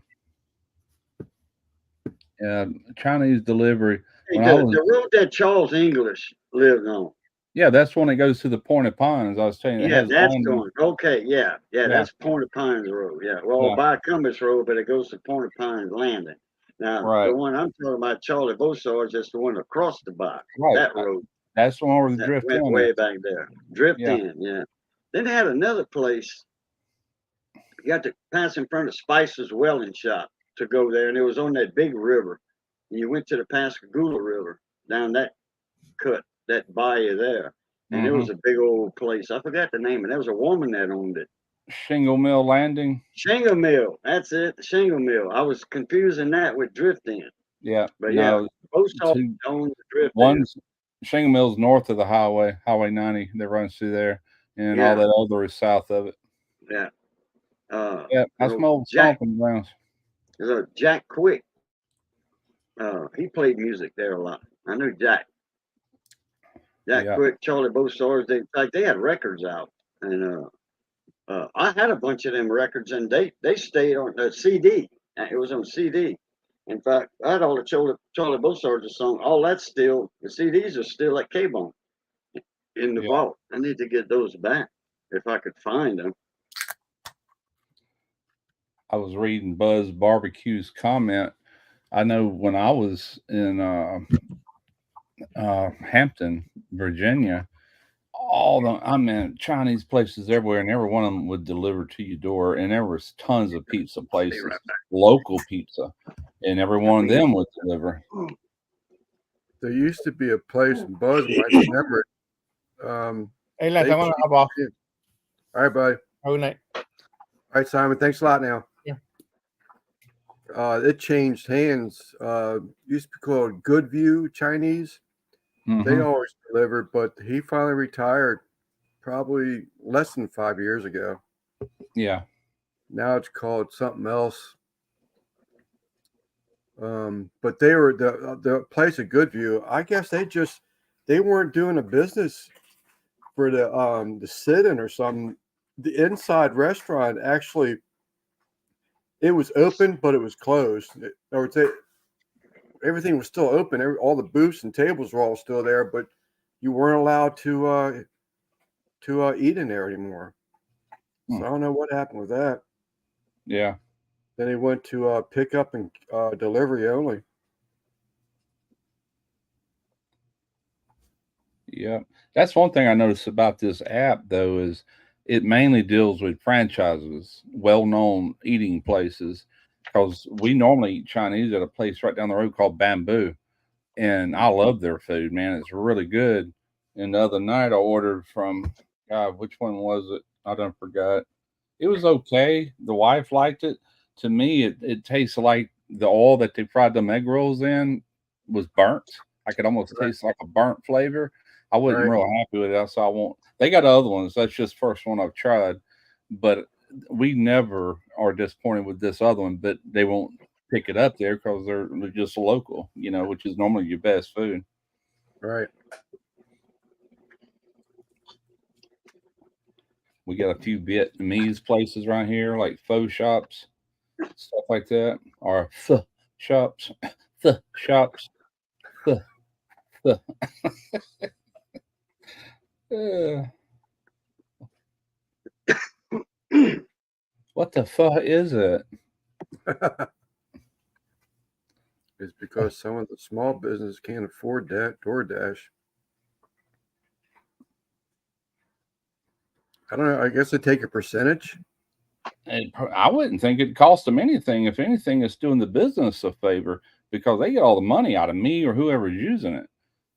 Chinese delivery. Hey, the road that Charles English lived on. Yeah, that's when it goes to the Point of Pines. I was telling you. Yeah, that's going. Okay, yeah, that's Point of Pines Road. Yeah, well, by Cummins Road, but it goes to Point of Pines Landing. Now, the one I'm talking about, Charlie Beausard's, is the one across the bike. Right. That road. That's the one where the drift went in. Way back there. Drift in, yeah. Then they had another place. You had to pass in front of Spicer's Welding Shop to go there, and it was on that big river. And you went to the Pascagoula River down that cut, that bayou there. And it was a big old place. I forgot the name, and there was a woman that owned it. Shingle Mill Landing. Shingle Mill. That's it. The Shingle Mill. I was confusing that with Drift In. Yeah. But both owned the Drift In. Shingle Mill's north of the highway, Highway 90 that runs through there, and all that other is south of it. Yeah. That's my old stomping grounds. There's a Jack Quick. He played music there a lot. I knew Jack. Jack Quick, Charlie Beausard. In fact, they had records out, and I had a bunch of them records, and they stayed on the CD. It was on CD. In fact, I had all the Charlie Beausard's song. All that's still, the CDs are still at K-Bone in the vault. I need to get those back if I could find them. I was reading Buzz Barbecue's comment. I know when I was in Hampton, Virginia, Chinese places everywhere, and every one of them would deliver to your door, and there was tons of pizza places, local pizza, and every one of them would deliver. There used to be a place in Buzz, I remember it. Hey, Lance, I want to hop off. All right, buddy. Have a good night. All right, Simon. Thanks a lot now. Yeah. It changed hands. Used to be called Goodview Chinese. They always delivered, but he finally retired probably less than 5 years ago. Yeah. Now it's called something else. But they were the place at Goodview. I guess they weren't doing a business for the sit-in or something. The inside restaurant actually, it was open, but it was closed. Everything was still open. All the booths and tables were all still there, but you weren't allowed to eat in there anymore. So I don't know what happened with that. Yeah. Then he went to pickup and delivery only. Yeah. That's one thing I noticed about this app, though, is it mainly deals with franchises, well-known eating places, because we normally eat Chinese at a place right down the road called Bamboo, and I love their food, man. It's really good. And the other night I ordered from, which one was it? I done forgot. It was okay. The wife liked it. To me, it tastes like the oil that they fried them egg rolls in was burnt. I could almost taste like a burnt flavor. I wasn't real happy with it, so I won't. They got other ones. That's just the first one I've tried, but we never are disappointed with this other one. But they won't pick it up there because they're just local, which is normally your best food. Right. We got a few Vietnamese places around here, like pho shops, stuff like that, or pho shops, pho shops, pho. What the fuck is it? It's because some of the small business can't afford that DoorDash. I don't know. I guess they take a percentage. I wouldn't think it cost them anything. If anything, it's doing the business a favor because they get all the money out of me or whoever's using it.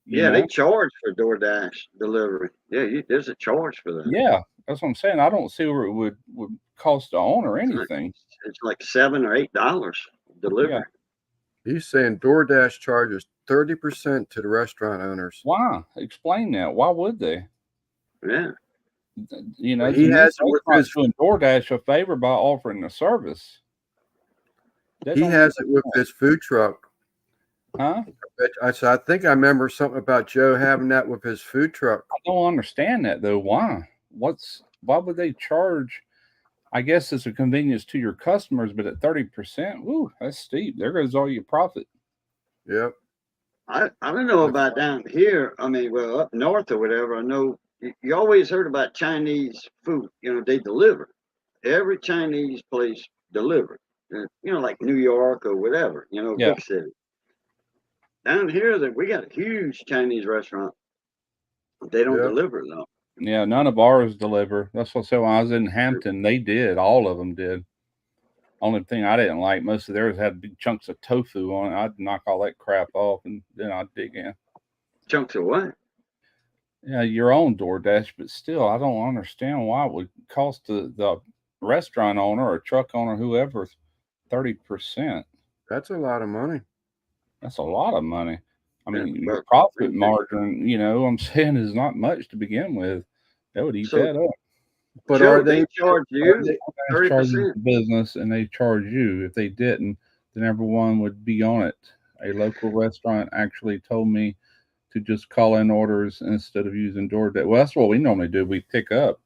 Yeah, they charge for DoorDash delivery. Yeah, there's a charge for that. Yeah, that's what I'm saying. I don't see where it would cost the owner anything. It's like $7 or $8 delivery. Yeah. He's saying DoorDash charges 30% to the restaurant owners. Why? Explain that. Why would they? Yeah. You know, he has doing DoorDash a favor by offering the service. He has it with his food truck. Huh? I think I remember something about Joe having that with his food truck. I don't understand that though. Why? Why would they charge? I guess it's a convenience to your customers, but at 30%, woo, that's steep. There goes all your profit. Yep. I don't know about down here. I mean, well, up north or whatever. I know you always heard about Chinese food. You know, they deliver. Every Chinese place delivers. You know, like New York or whatever. You know, big city. Down here, that we got a huge Chinese restaurant. They don't deliver though. Yeah, none of ours deliver. That's what I said when I was in Hampton. They did. All of them did. Only thing I didn't like, most of theirs had big chunks of tofu on it. I'd knock all that crap off and then I'd dig in. Chunks of what? Yeah, your own DoorDash, but still, I don't understand why it would cost the restaurant owner or truck owner, whoever, 30%. That's a lot of money. That's a lot of money. I mean, your profit margin, you know, I'm saying is not much to begin with. That would eat that up. But Joe, are they charge you 30% business and they charge you? If they didn't, then everyone would be on it. A local restaurant actually told me to just call in orders instead of using DoorDash. Well, that's what we normally do. We pick up.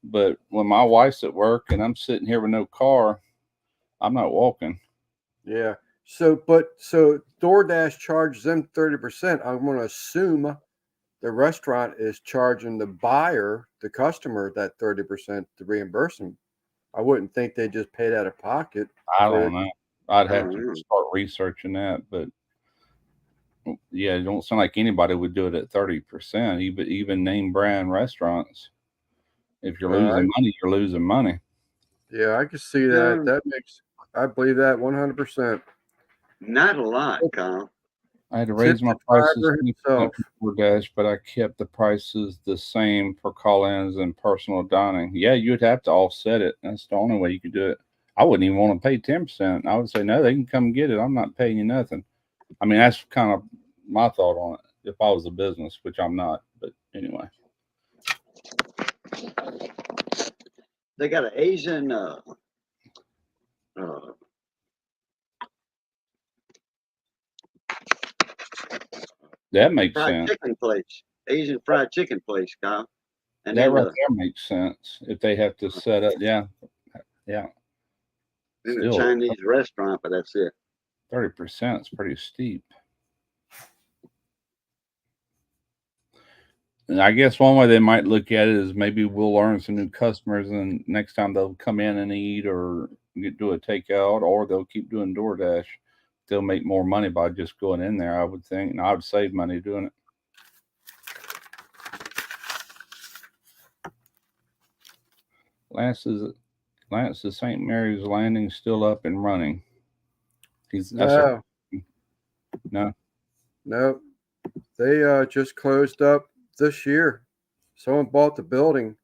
But when my wife's at work and I'm sitting here with no car, I'm not walking. Yeah. So DoorDash charges them 30%. I'm going to assume the restaurant is charging the buyer, the customer, that 30% to reimburse them. I wouldn't think they just paid out of pocket. I don't know. I'd have to start researching that, but yeah, it don't sound like anybody would do it at 30%. Even name brand restaurants. If you're losing money, you're losing money. Yeah, I can see that. I believe that 100%. Not a lot, Kyle. I had to raise my prices for DoorDash, but I kept the prices the same for call-ins and personal dining. Yeah, you'd have to offset it. That's the only way you could do it. I wouldn't even want to pay 10%. I would say, no, they can come get it. I'm not paying you nothing. I mean, that's kind of my thought on it if I was a business, which I'm not. But anyway. They got an Asian that makes fried sense. Chicken place, Asian fried chicken place, Kyle. And that right there makes sense. If they have to set up, yeah. In a Chinese restaurant, but that's it. 30% is pretty steep. And I guess one way they might look at it is maybe we'll learn some new customers, and next time they'll come in and eat or do a takeout, or they'll keep doing DoorDash. They'll make more money by just going in there, I would think, and I would save money doing it. Lance is St. Mary's Landing still up and running. No. They just closed up this year. Someone bought the building.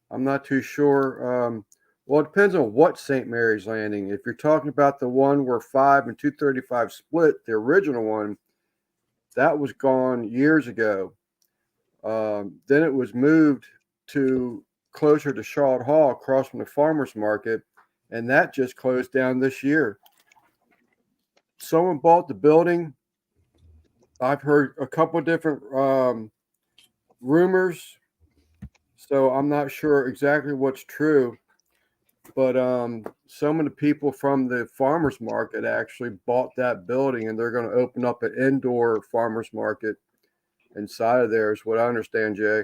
I'm not too sure. Well, it depends on what St. Mary's Landing. If you're talking about the one where 5 and 235 split, the original one, that was gone years ago. Then it was moved to closer to Shaw Hall, across from the farmers market, and that just closed down this year. Someone bought the building. I've heard a couple of different rumors, so I'm not sure exactly what's true. But some of the people from the farmers market actually bought that building, and they're going to open up an indoor farmers market inside of there, is what I understand, Jay.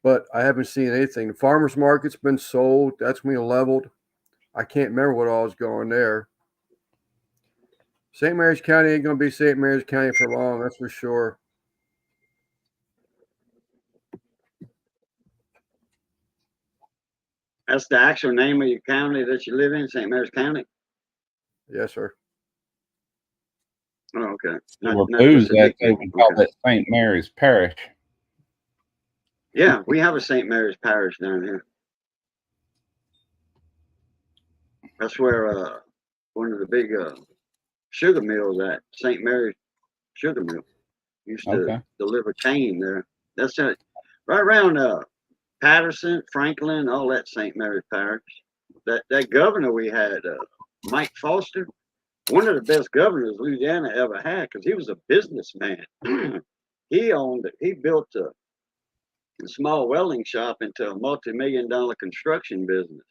but I haven't seen anything. The farmers market's been sold. That's been leveled. I can't remember what all is going there. St. Mary's County ain't going to be St. Mary's County for long, that's for sure. That's the actual name of your county that you live in, St. Mary's County? Yes, sir. Oh, okay. Where Boo's at, they would call that St. Mary's Parish. Yeah, we have a St. Mary's Parish down here. That's where one of the big sugar mills at, St. Mary's Sugar Mill. Used to deliver cane there. That's it. Right around Patterson, Franklin, all that St. Mary's Parish. That governor we had, Mike Foster, one of the best governors Louisiana ever had, because he was a businessman. He built a small welding shop into a multi-million-dollar construction business.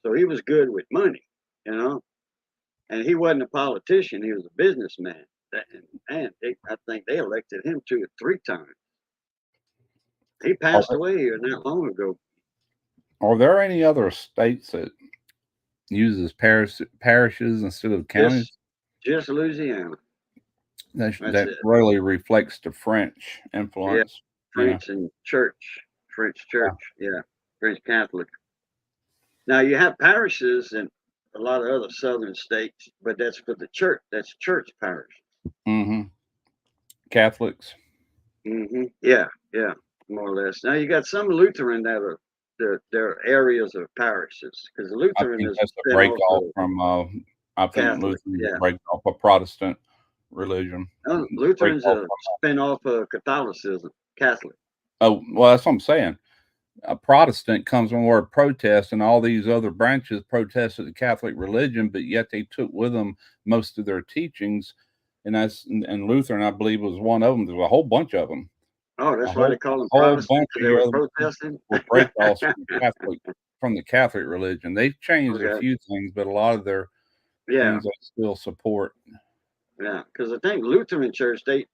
So he was good with money, you know. And he wasn't a politician; he was a businessman. And I think they elected him 2 or 3 times. He passed away here not long ago. Are there any other states that uses parishes instead of counties? Just Louisiana. That really reflects the French influence. Yeah, French and church. French church. Yeah, French Catholic. Now you have parishes in a lot of other southern states, but that's for the church. That's church parish. Mm-hmm. Catholics. Mm-hmm. Yeah, more or less. Now you got some Lutheran that are their areas of parishes, because Lutheran is that's a break off from. I think Lutheran is a break off a Protestant religion. No, Lutheran's a spin off of Catholicism. Catholic. Oh well, that's what I'm saying. A Protestant comes from the word protest, and all these other branches protested the Catholic religion, but yet they took with them most of their teachings, and Lutheran, I believe, was one of them. There's a whole bunch of them. Oh, that's why they call them Protestant. They were protesting. Breakoffs from the Catholic religion. They've changed a few things, but a lot of their things they still support. Yeah, because I think Lutheran Church they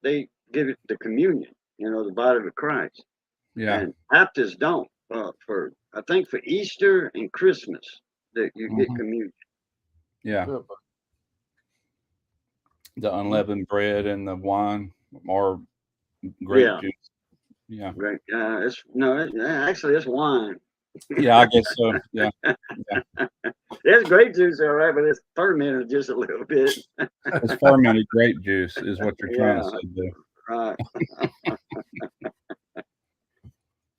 give it the communion, you know, the body of Christ. Yeah, and Baptists don't. For Easter and Christmas that you get communion. Yeah. The unleavened bread and the wine or grape juice. Yeah. Right. It's wine. Yeah, I guess so. Yeah. There's grape juice, all right, but it's fermented just a little bit. It's fermented grape juice is what you're trying to say, dude. Right.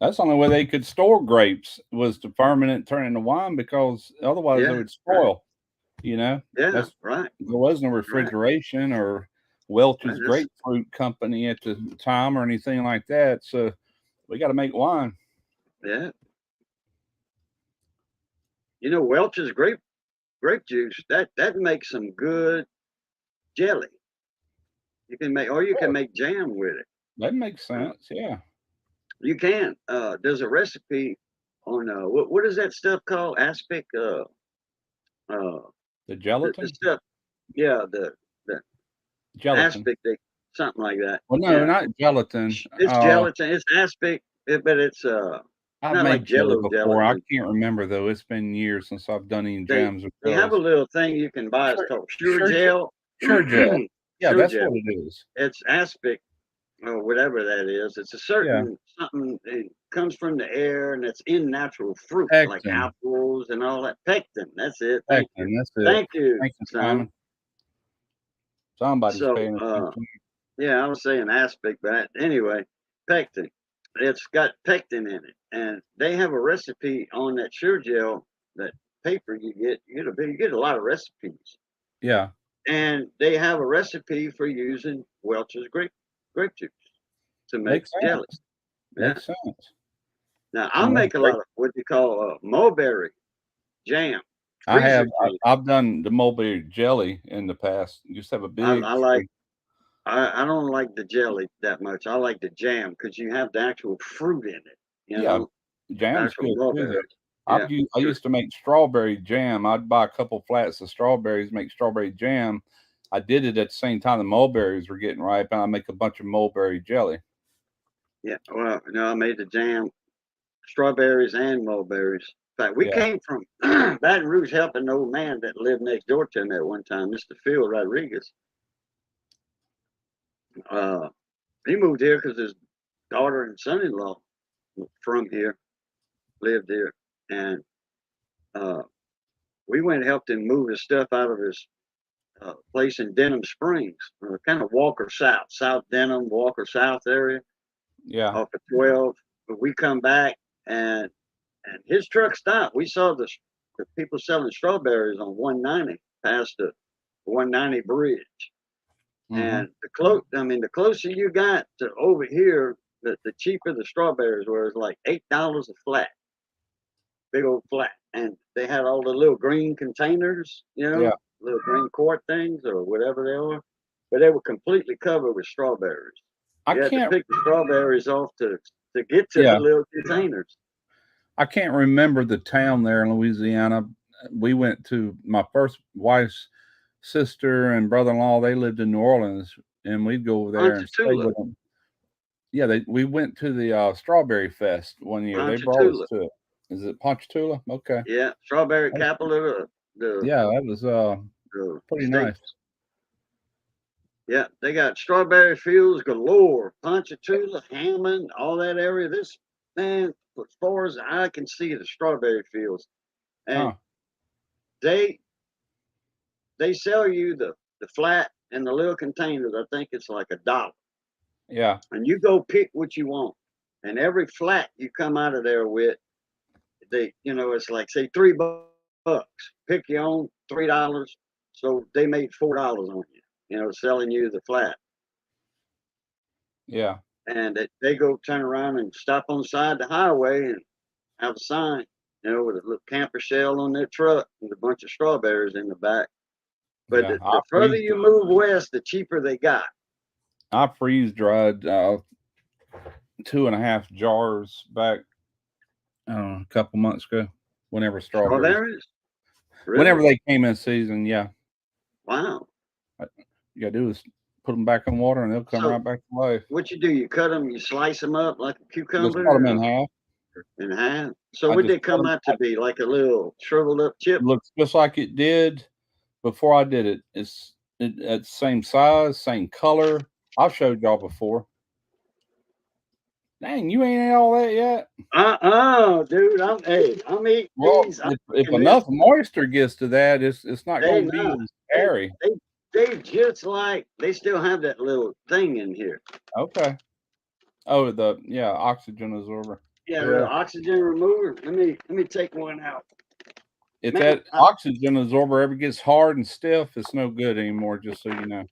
That's the only way they could store grapes was to ferment it and turn it into wine, because otherwise they would spoil. You know? Yeah, that's right. There was no refrigeration or Welch's Grapefruit Company at the time or anything like that. So we got to make wine. Yeah. You know, Welch's grape juice, that makes some good jelly. You can make jam with it. That makes sense. Yeah. You can. There's a recipe on what is that stuff called? Aspic. The gelatin. The stuff. Yeah, the gelatin. Aspic, something like that. Well, no, not gelatin. It's gelatin. It's aspic, but it's I've not made like jelly before. Gelatin. I can't remember though. It's been years since I've done any jams. They have a little thing you can buy. It's called Sure Gel. Sure Gel. Yeah, Sure that's Gel. what it is. It's aspic, or whatever that is. It's a certain something. It comes from the air, and it's in natural fruit, like apples and all that. Pectin. That's it. Pectin. That's it. Thank you, Simon. Somebody's paying attention. Yeah, I was saying aspic, but anyway, pectin. It's got pectin in it, and they have a recipe on that Sure Gel, that paper you get. You get a lot of recipes. Yeah. And they have a recipe for using Welch's grape juice to make jelly. Makes sense. Now I make a lot of what they call mulberry jam. I've done the mulberry jelly in the past. You just have a big. I don't like the jelly that much. I like the jam because you have the actual fruit in it. You know? Jam's good too. I used to make strawberry jam. I'd buy a couple flats of strawberries, make strawberry jam. I did it at the same time the mulberries were getting ripe, and I make a bunch of mulberry jelly. Yeah, well, I made the jam strawberries and mulberries. In fact, we came from Baton Rouge helping an old man that lived next door to me at one time, Mr. Phil Rodriguez. He moved here because his daughter and son-in-law from here lived here, and we went and helped him move his stuff out of his place in Denham Springs, kind of Walker South Denham, Walker South area. Yeah. Off of 12. But we come back and his truck stopped. We saw the people selling strawberries on 190 past the 190 bridge. Mm-hmm. And the closer you got to over here, the cheaper the strawberries were. It was like $8 a flat, big old flat. And they had all the little green containers, little green quart things or whatever they are. But they were completely covered with strawberries. You had to pick the strawberries off to get to the little containers. I can't remember the town there in Louisiana. We went to my first wife's sister and brother-in-law. They lived in New Orleans, and we'd go over there and stay with them. Yeah, we went to the Strawberry Fest one year. They brought us to it. Is it Ponchatoula? Okay. Yeah, strawberry capital. That was pretty nice. Yeah, they got strawberry fields galore. Ponchatoula, Hammond, all that area. This, man, as far as I can see, the strawberry fields. And they sell you the flat and the little containers. I think it's like $1. Yeah. And you go pick what you want. And every flat you come out of there with, it's like, say, $3. Pick your own, $3. So they made $4 on you. Selling you the flat. Yeah. And they go turn around and stop on the side of the highway and have a sign, with a little camper shell on their truck with a bunch of strawberries in the back. But the further you move west, the cheaper they got. I freeze dried 2.5 jars back a couple months ago. Whenever strawberries? Really? Whenever they came in season, yeah. Wow. You gotta do is put them back in water and they'll come right back to life. What you do? You cut them, you slice them up like a cucumber? Just cut them in half. In half? So what did they come out to be? Like a little shriveled up chip? It looks just like it did before I did it. It's the same size, same color. I showed y'all before. Dang, you ain't ate all that yet? Dude. I'm eating these. If enough moisture gets to that, it's not going to be as airy. They just like, they still have that little thing in here. Okay. Oh, oxygen absorber. Yeah, the oxygen remover. Let me take one out. If that oxygen absorber ever gets hard and stiff, it's no good anymore, just so you know.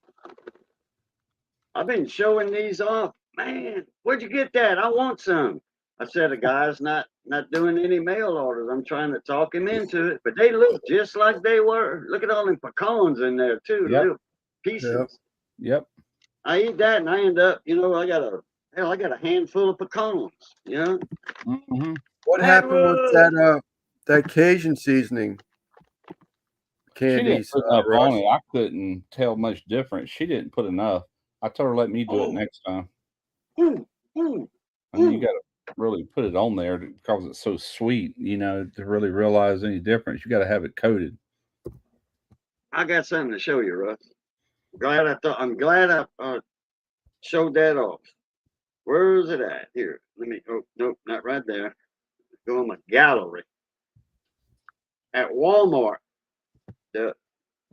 I've been showing these off. Man, where'd you get that? I want some. I said the guy's not doing any mail orders. I'm trying to talk him into it, but they look just like they were. Look at all them pecans in there too, little pieces. Yep. I eat that and I end up, I got a handful of pecans. Mm-hmm. What happened with that Cajun seasoning candy? She didn't put enough on it. I couldn't tell much difference. She didn't put enough. I told her let me do it next time. And you got to really put it on there because it's so sweet, to really realize any difference. You got to have it coated. I got something to show you, Russ. I'm glad I showed that off. Where is it at? Here, nope, not right there. Go in my gallery. At Walmart, a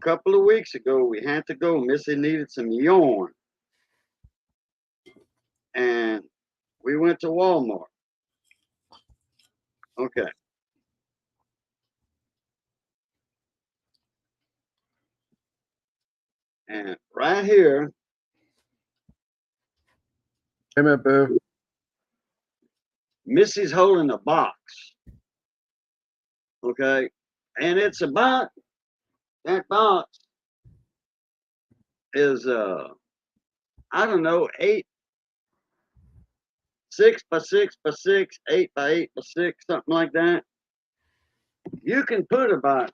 couple of weeks ago, we had to go. Missy needed some yarn. And we went to Walmart. Okay. And right here. Hey, man, Boo. Missy's holding a box. Okay. And it's about, that box is, I don't know, 6 by 6 by 6, 8 by 8 by 6, something like that. You can put about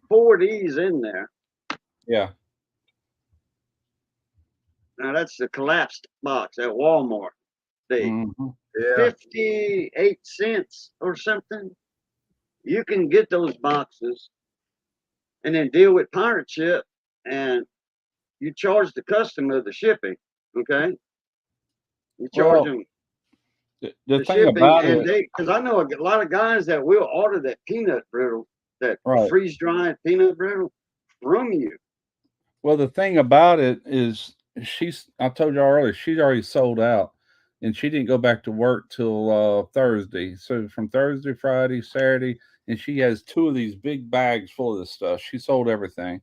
4 of these in there. Yeah. Now that's the collapsed box at Walmart. They Yeah. 58 cents or something. You can get those boxes and then deal with Pirate Ship, and you charge the customer the shipping. Okay, you charge them the the thing shipping, about and it, because I know a lot of guys that will order that peanut brittle, that right. freeze dried peanut brittle from you. Well, the thing about it is, I told you earlier, she's already sold out, and she didn't go back to work till Thursday. So from Thursday, Friday, Saturday, and she has 2 of these big bags full of this stuff. She sold everything.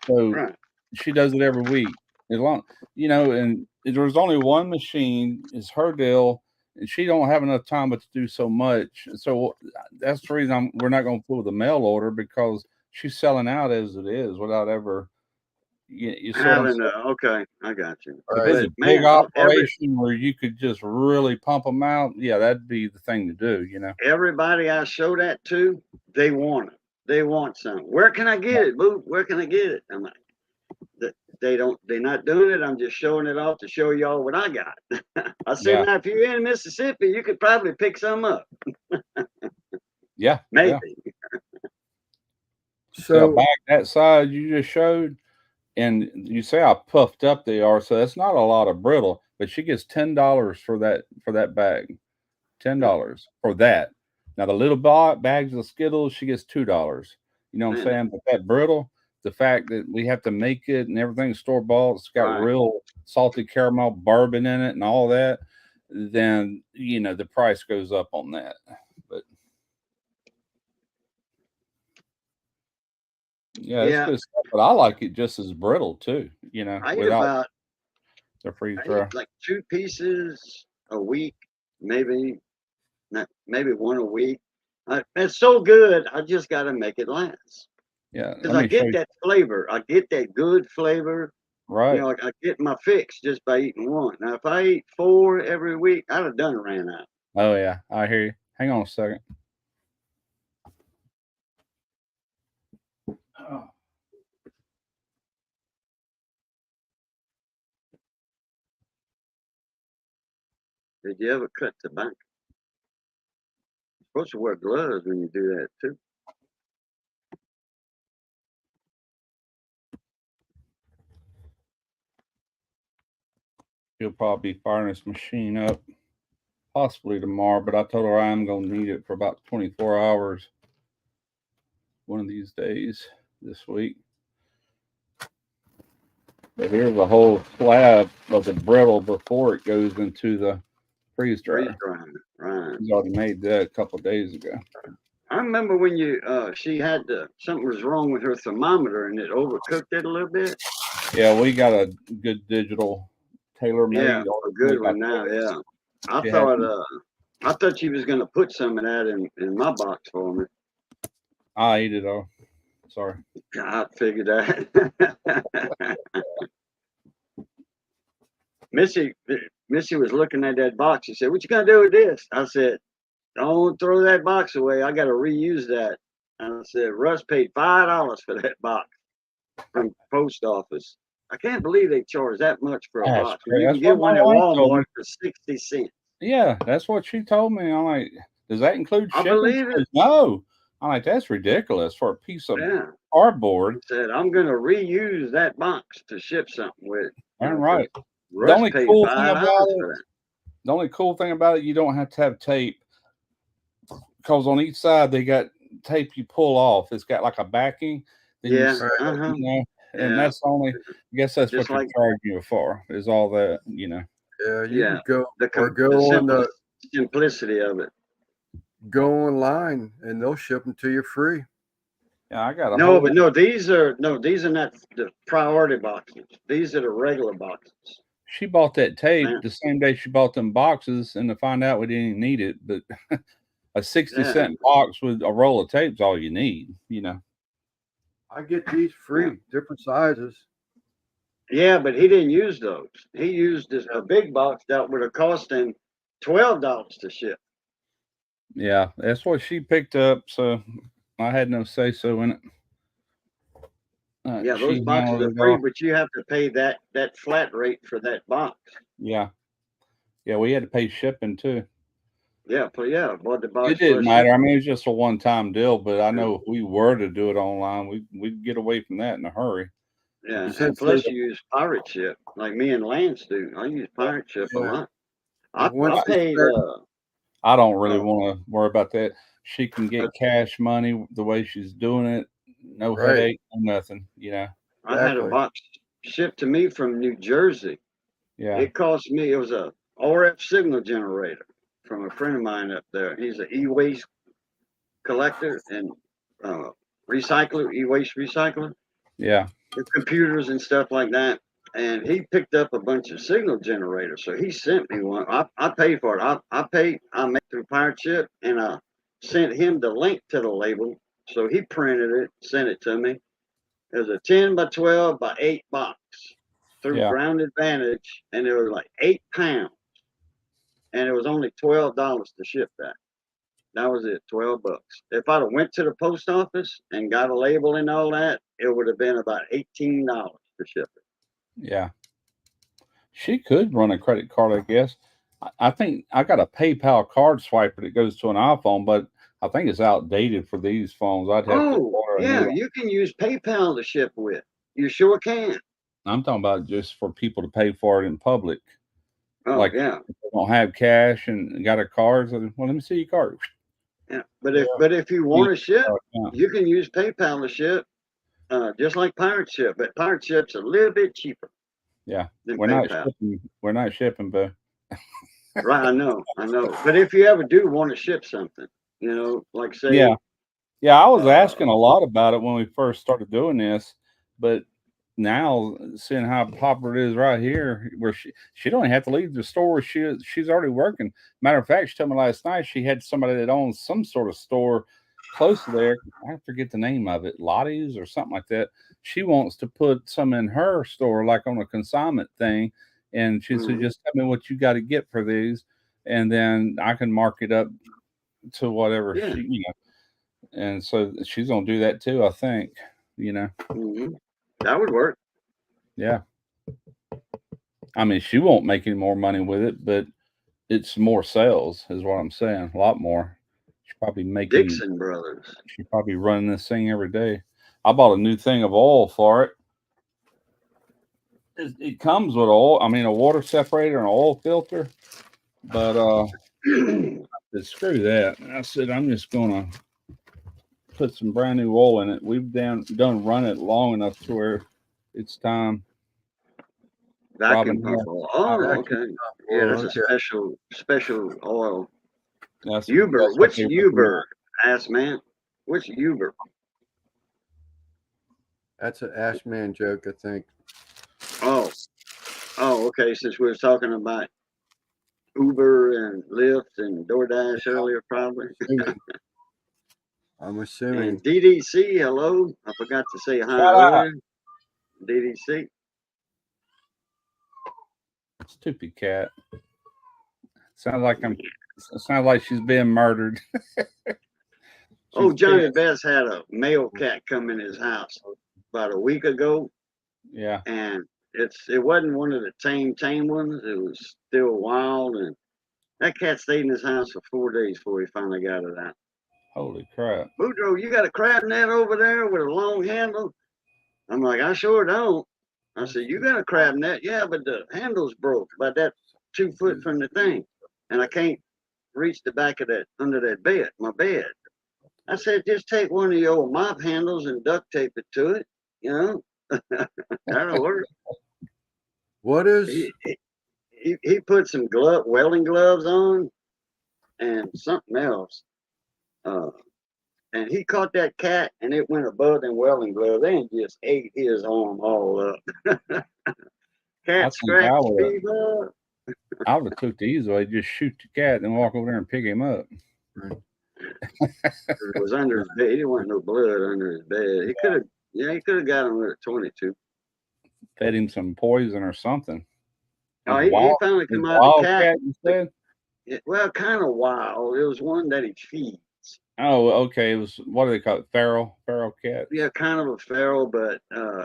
So Right. she does it every week. As long, and there's only one machine. It's her deal, and she don't have enough time but to do so much. So that's the reason we're not going to pull the mail order, because she's selling out as it is without ever. You see what I'm saying? Okay, I got you. If Right. it's a big operation where you could just really pump them out, yeah, that'd be the thing to do. Everybody I show that to, they want it. They want some. Where can I get it, boo? Where can I get it? I'm like, they're not doing it. I'm just showing it off to show y'all what I got. I said, now if you're in Mississippi, you could probably pick some up. Yeah, maybe. Yeah. So a bag that size you just showed, and you say how puffed up they are, so that's not a lot of brittle. But she gets $10 for that bag, $10 for that. Now the little bags of Skittles, she gets $2. You know what I'm saying? But that brittle, the fact that we have to make it and everything's store bought, it's got real salty caramel bourbon in it and all that, then the price goes up on that. But yeah, it's good stuff. But I like it just as brittle too, I eat without about the freeze dry. like 2 pieces a week, maybe one a week. It's so good. I just got to make it last. Yeah, because I get that flavor. I get that good flavor. Right. I get my fix just by eating one. Now, if I eat 4 every week, I'd have done ran out. Oh yeah, I hear you. Hang on a second. Oh. Did you ever cut tobacco? You're supposed to wear gloves when you do that too. He'll probably be firing this machine up possibly tomorrow, but I told her I'm going to need it for about 24 hours one of these days this week. But here's a whole slab of the brittle before it goes into the freeze dryer. Right. He's already made that a couple of days ago. I remember when she had something was wrong with her thermometer and it overcooked it a little bit. Yeah, we got a good digital tailor-made. Yeah, a good one now. Yeah, I thought she was gonna put some of that in my box for me. I ate it all. Sorry. I figured that. Missy was looking at that box. She said, "What you gonna do with this?" I said, "Don't throw that box away. I got to reuse that." And I said, "Russ paid $5 for that box from post office. I can't believe they charge that much for a box. You can get one at Walmart for 60 cents." Yeah, that's what she told me. I'm like, does that include shipping? I believe it. No. I'm like, that's ridiculous for a piece of cardboard. I said, I'm going to reuse that box to ship something with. All right. The only cool thing about it, you don't have to have tape, because on each side they got tape you pull off. It's got like a backing. Then and that's only. I guess that's just what you're charging you for. Is all that Yeah, you can go on the simplicity of it. Go online and they'll ship them to you free. Yeah, I got these are not the priority boxes. These are the regular boxes. She bought that tape the same day she bought them boxes, and to find out we didn't even need it, but a 60-cent box with a roll of tape's all you need, I get these free, different sizes. Yeah, but he didn't use those. He used a big box that would have cost him $12 to ship. Yeah, that's what she picked up, so I had no say so in it. Those boxes are free, but you have to pay that flat rate for that box. Yeah, Yeah, we had to pay shipping too. Yeah, but yeah, bought the box. It didn't plus matter. I shipping. mean, it was just a one-time deal. But I know if we were to do it online, we'd get away from that in a hurry. Yeah, and Since plus they- you use pirate ship like me and Lance do. I use pirate ship a Yeah. lot. I Once they paid. start- I don't really Oh. want to worry about that. She can get cash money the way she's doing it. No Right. headache, no nothing. You know. I had a Exactly. box shipped to me from New Jersey. Yeah. It cost me. It was a RF signal generator from a friend of mine up there. He's an e-waste collector and recycler, e-waste recycler, Yeah. with computers and stuff like that. And he picked up a bunch of signal generators. So he sent me one. I paid for it. I paid. I made through Pirate Ship, and I sent him the link to the label. So he printed it, sent it to me. It was a 10 by 12 by 8 box through Yeah. Ground Advantage, and it was like 8 pounds. And it was only $12 to ship that. That was it, $12. If I'd have went to the post office and got a label and all that, it would have been about $18 to ship it. Yeah. She could run a credit card, I guess. I think I got a PayPal card swiper that goes to an iPhone, but I think it's outdated for these phones. I'd have to Oh, order a new yeah, one. you can use PayPal to ship with. You sure can. I'm talking about just for people to pay for it in public. Oh, Like, yeah. if they don't have cash and got a card. So, well, let me see your card. Yeah. But if you want to ship, Yeah. you can use PayPal to ship, just like Pirate Ship. But Pirate Ship's a little bit cheaper. Yeah. Than We're not PayPal. shipping. We're not shipping, but Right, I know. But if you ever do want to ship something, like say, yeah. Yeah, I was Uh, asking a lot about it when we first started doing this, but now seeing how popular it is right here, where she don't even have to leave the store. She's already working. Matter of fact, she told me last night she had somebody that owns some sort of store close to there. I forget the name of it, Lottie's or something like that. She wants to put some in her store, like on a consignment thing. And she said, Mhm. just tell me what you got to get for these, and then I can mark it up to whatever Yeah. she. And so she's gonna do that too, I think. mhm. That would work. Yeah. I mean, she won't make any more money with it, but it's more sales, is what I'm saying. A lot more. She's probably making. Dixon Brothers. She's probably running this thing every day. I bought a new thing of oil for it. It comes with oil. I mean, a water separator and an oil filter, but screw that. I said I'm just gonna put some brand new oil in it. We've done run it long enough to where it's time. Vacuum Robin pump Hood. oil. Oh, Vacuum okay. pump Yeah, oil, that's a okay. special oil. That's Uber. what Which they Uber? Ass man. Which Uber? That's an Ashman joke, I think. Oh, okay. Since we were talking about Uber and Lyft and DoorDash earlier, probably. I'm assuming. And DDC, hello. I forgot to say hi Shout out. earlier. DDC. Stupid cat. Sounds like she's being murdered. Oh, She's Johnny pissed. Best had a male cat come in his house about a week ago, Yeah. and it wasn't one of the tame ones. It was still wild, and that cat stayed in his house for 4 days before he finally got it out. Holy crap. Boudreaux, you got a crab net over there with a long handle? I'm like, I sure don't. I said, you got a crab net? Yeah, but the handle's broke about that 2 foot from the thing, and I can't reach the back of under that bed, my bed. I said, just take one of your mop handles and duct tape it to it, That'll work. What is He put some welding gloves on and something else. And he caught that cat and it went above them welding gloves and just ate his arm all up. Cat scratch fever. I would have took the easy way, just shoot the cat and walk over there and pick him up. It was under his bed. He didn't want no blood under his bed. He could have got him with a 22. Fed him some poison or something. Oh, he finally come out of the cat. You said? Well, kind of wild. It was one that he feeds. Oh, okay. It was, what do they call it? Feral cat? Yeah, kind of a feral, but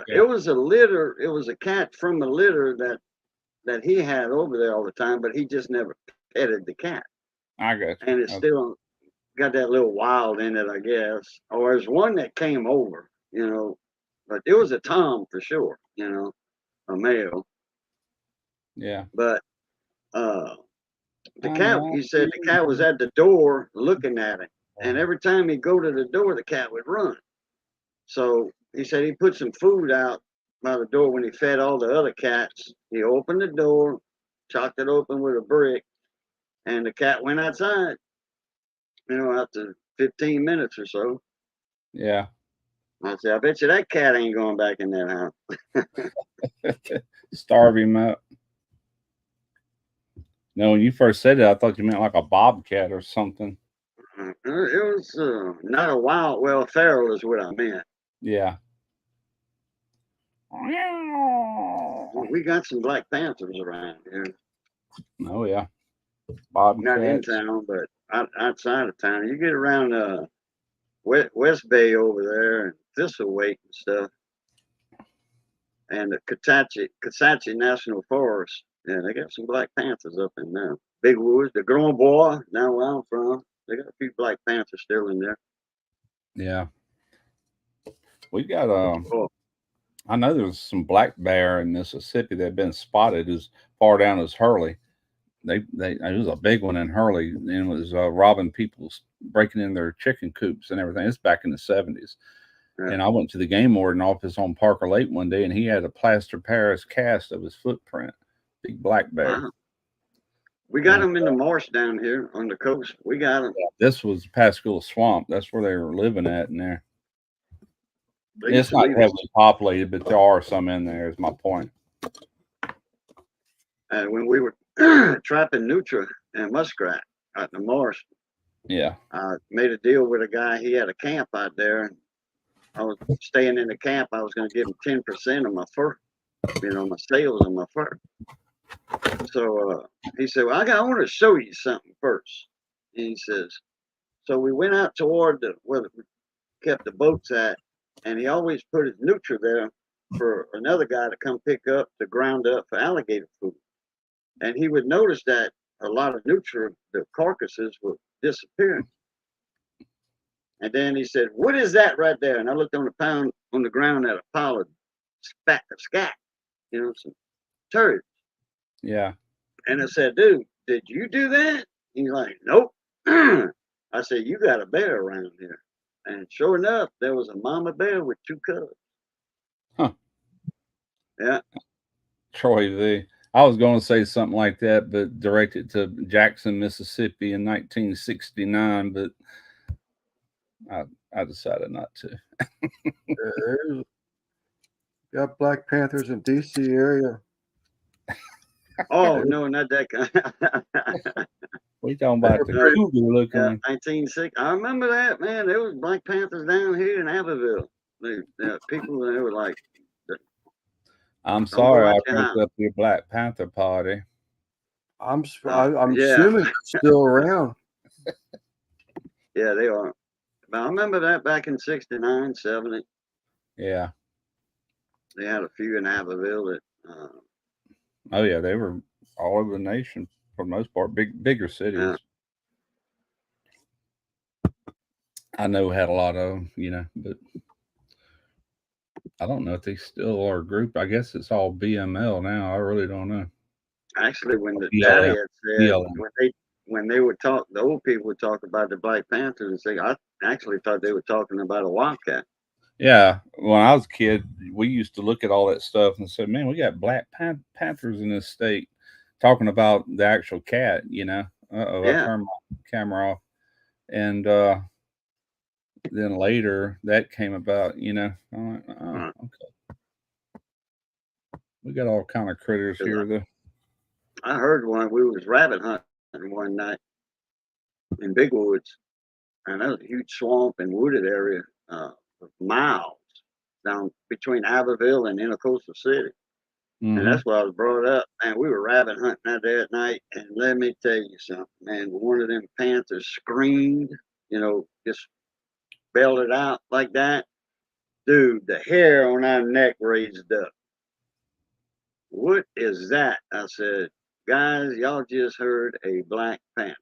it was a litter. It was a cat from a litter that that he had over there all the time, but he just never petted the cat. I got you. And it's still got that little wild in it, I guess. Or there's one that came over, you know, but it was a Tom for sure, you know, a male. Yeah. But the cat, he said the cat was at the door looking at him. And every time he'd go to the door, the cat would run. So he said he put some food out by the door when he fed all the other cats. He opened the door, chopped it open with a brick, and the cat went outside, you know, after 15 minutes or so. Yeah. I said, I bet you that cat ain't going back in that house. Starve him up. No, when you first said it, I thought you meant like a bobcat or something. It was not a wild, well, feral is what I meant. Yeah. We got some Black Panthers around here. Oh, yeah. Bobcat. Not in town, but outside of town. You get around West Bay over there and Thistlewake and stuff. And the Kisatchie National Forest. Yeah, they got some Black Panthers up in there. Big Woods, the Grand Bois, down where I'm from. They got a few Black Panthers still in there. Yeah. We got I know there's some black bear in Mississippi that have been spotted as far down as Hurley. It was a big one in Hurley, and it was robbing people, breaking in their chicken coops and everything. It's back in the 70s. Yeah. And I went to the game warden office on Parker Lake one day, and he had a plaster Paris cast of his footprint. Big black bear. Wow. We got them in the marsh down here on the coast. We got them. This was Pascagoula Swamp. That's where they were living at in there. It's not heavily populated, but there are some in there, is my point. When we were trapping nutria and muskrat out in the marsh, yeah, I made a deal with a guy. He had a camp out there. And I was staying in the camp. I was going to give him 10% of my fur, you know, my sales of my fur. So he said, well, I want to show you something first. And he says, so we went out toward where we kept the boats at, and he always put his nutria there for another guy to come pick up to ground up for alligator food. And he would notice that a lot of nutria, the carcasses, were disappearing. And then he said, what is that right there? And I looked on the ground at a pile of scat, you know, some turds. Yeah. And I said, dude, did you do that? He's like, nope. I said, you got a bear around here. And sure enough, there was a mama bear with 2 cubs. Huh. Yeah. Troy V. I was going to say something like that, but directed to Jackson, Mississippi in 1969, but I decided not to. Got Black Panthers in DC area. Oh no, not that kind. We talking about the cougar looking. 1960. I remember that, man. There was Black Panthers down here in Abbeville. People, they were like, I'm sorry, I broke up your Black Panther party. I'm assuming they're still around. Yeah, they are. But I remember that back in 69, 70. Yeah. They had a few in Abbeville that. Oh yeah, they were all over the nation for the most part, bigger cities. Yeah. I know had a lot of them, you know, but I don't know if they still are a group. I guess it's all BML now. I really don't know. Actually, when the daddy had said when they would talk, the old people would talk about the Black Panthers and say, I actually thought they were talking about a wildcat. Yeah, when I was a kid, we used to look at all that stuff and say, man, we got Black Panthers in this state, talking about the actual cat, you know. I turned my camera off. And then later that came about, you know. I'm like, oh, okay. We got all kind of critters here, though. I heard one, we was rabbit hunting one night in Big Woods, and that was a huge swamp and wooded area. Miles down between Abbeville and Intercoastal City. Mm-hmm. And that's why I was brought up. And we were rabbit hunting out there at night. And let me tell you something, man, one of them panthers screamed, you know, just belted out like that. Dude, the hair on our neck raised up. what is that? I said, guys, y'all just heard a Black Panther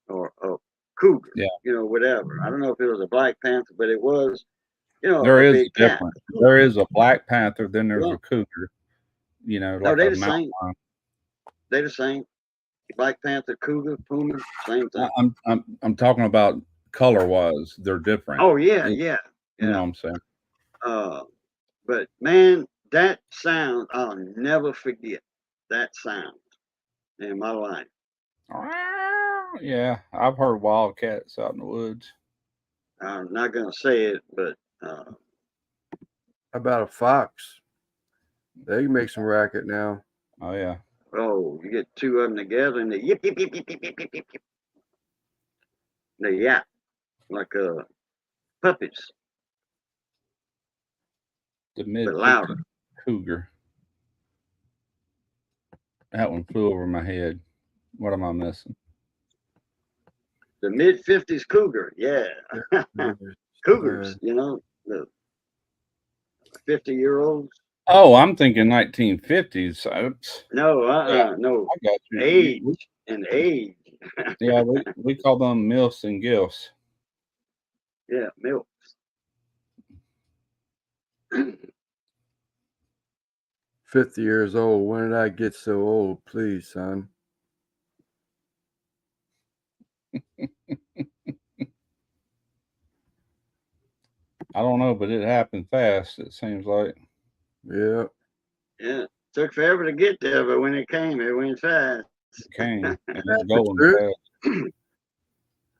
or a cougar, Yeah. you know, whatever. I don't know if it was a Black Panther, but it was, you know, There a is big a cat. difference. There is a Black Panther, then there's Yeah. a cougar. You know, No, like they a the mountain same. lion. They the same. Black Panther, cougar, puma, same thing. I'm talking about color wise, they're different. Oh yeah, You yeah, know yeah. what I'm saying? But man, that sound I'll never forget. That sound in my life. Yeah, I've heard wildcats out in the woods. I'm not gonna say it, but About a fox. They can make some racket now. Oh yeah. oh, you get two of them together and they yip yip yip yip yip yip yip yip. Yip. They yap like puppies, The mid but louder. cougar. That one flew over my head. What am I missing? The mid-50s cougar, yeah. Cougars, you know, the 50-year-olds. Oh, I'm thinking 1950s. No, Yeah. no. I got you. Age and age. Yeah, we call them milfs and gilfs. Yeah, milk. 50 years old. When did I get so old? Please, son. I don't know, but it happened fast. It seems like. Yeah. Yeah, took forever to get there, but when it came, it went fast. It came and That's it's the going truth. fast.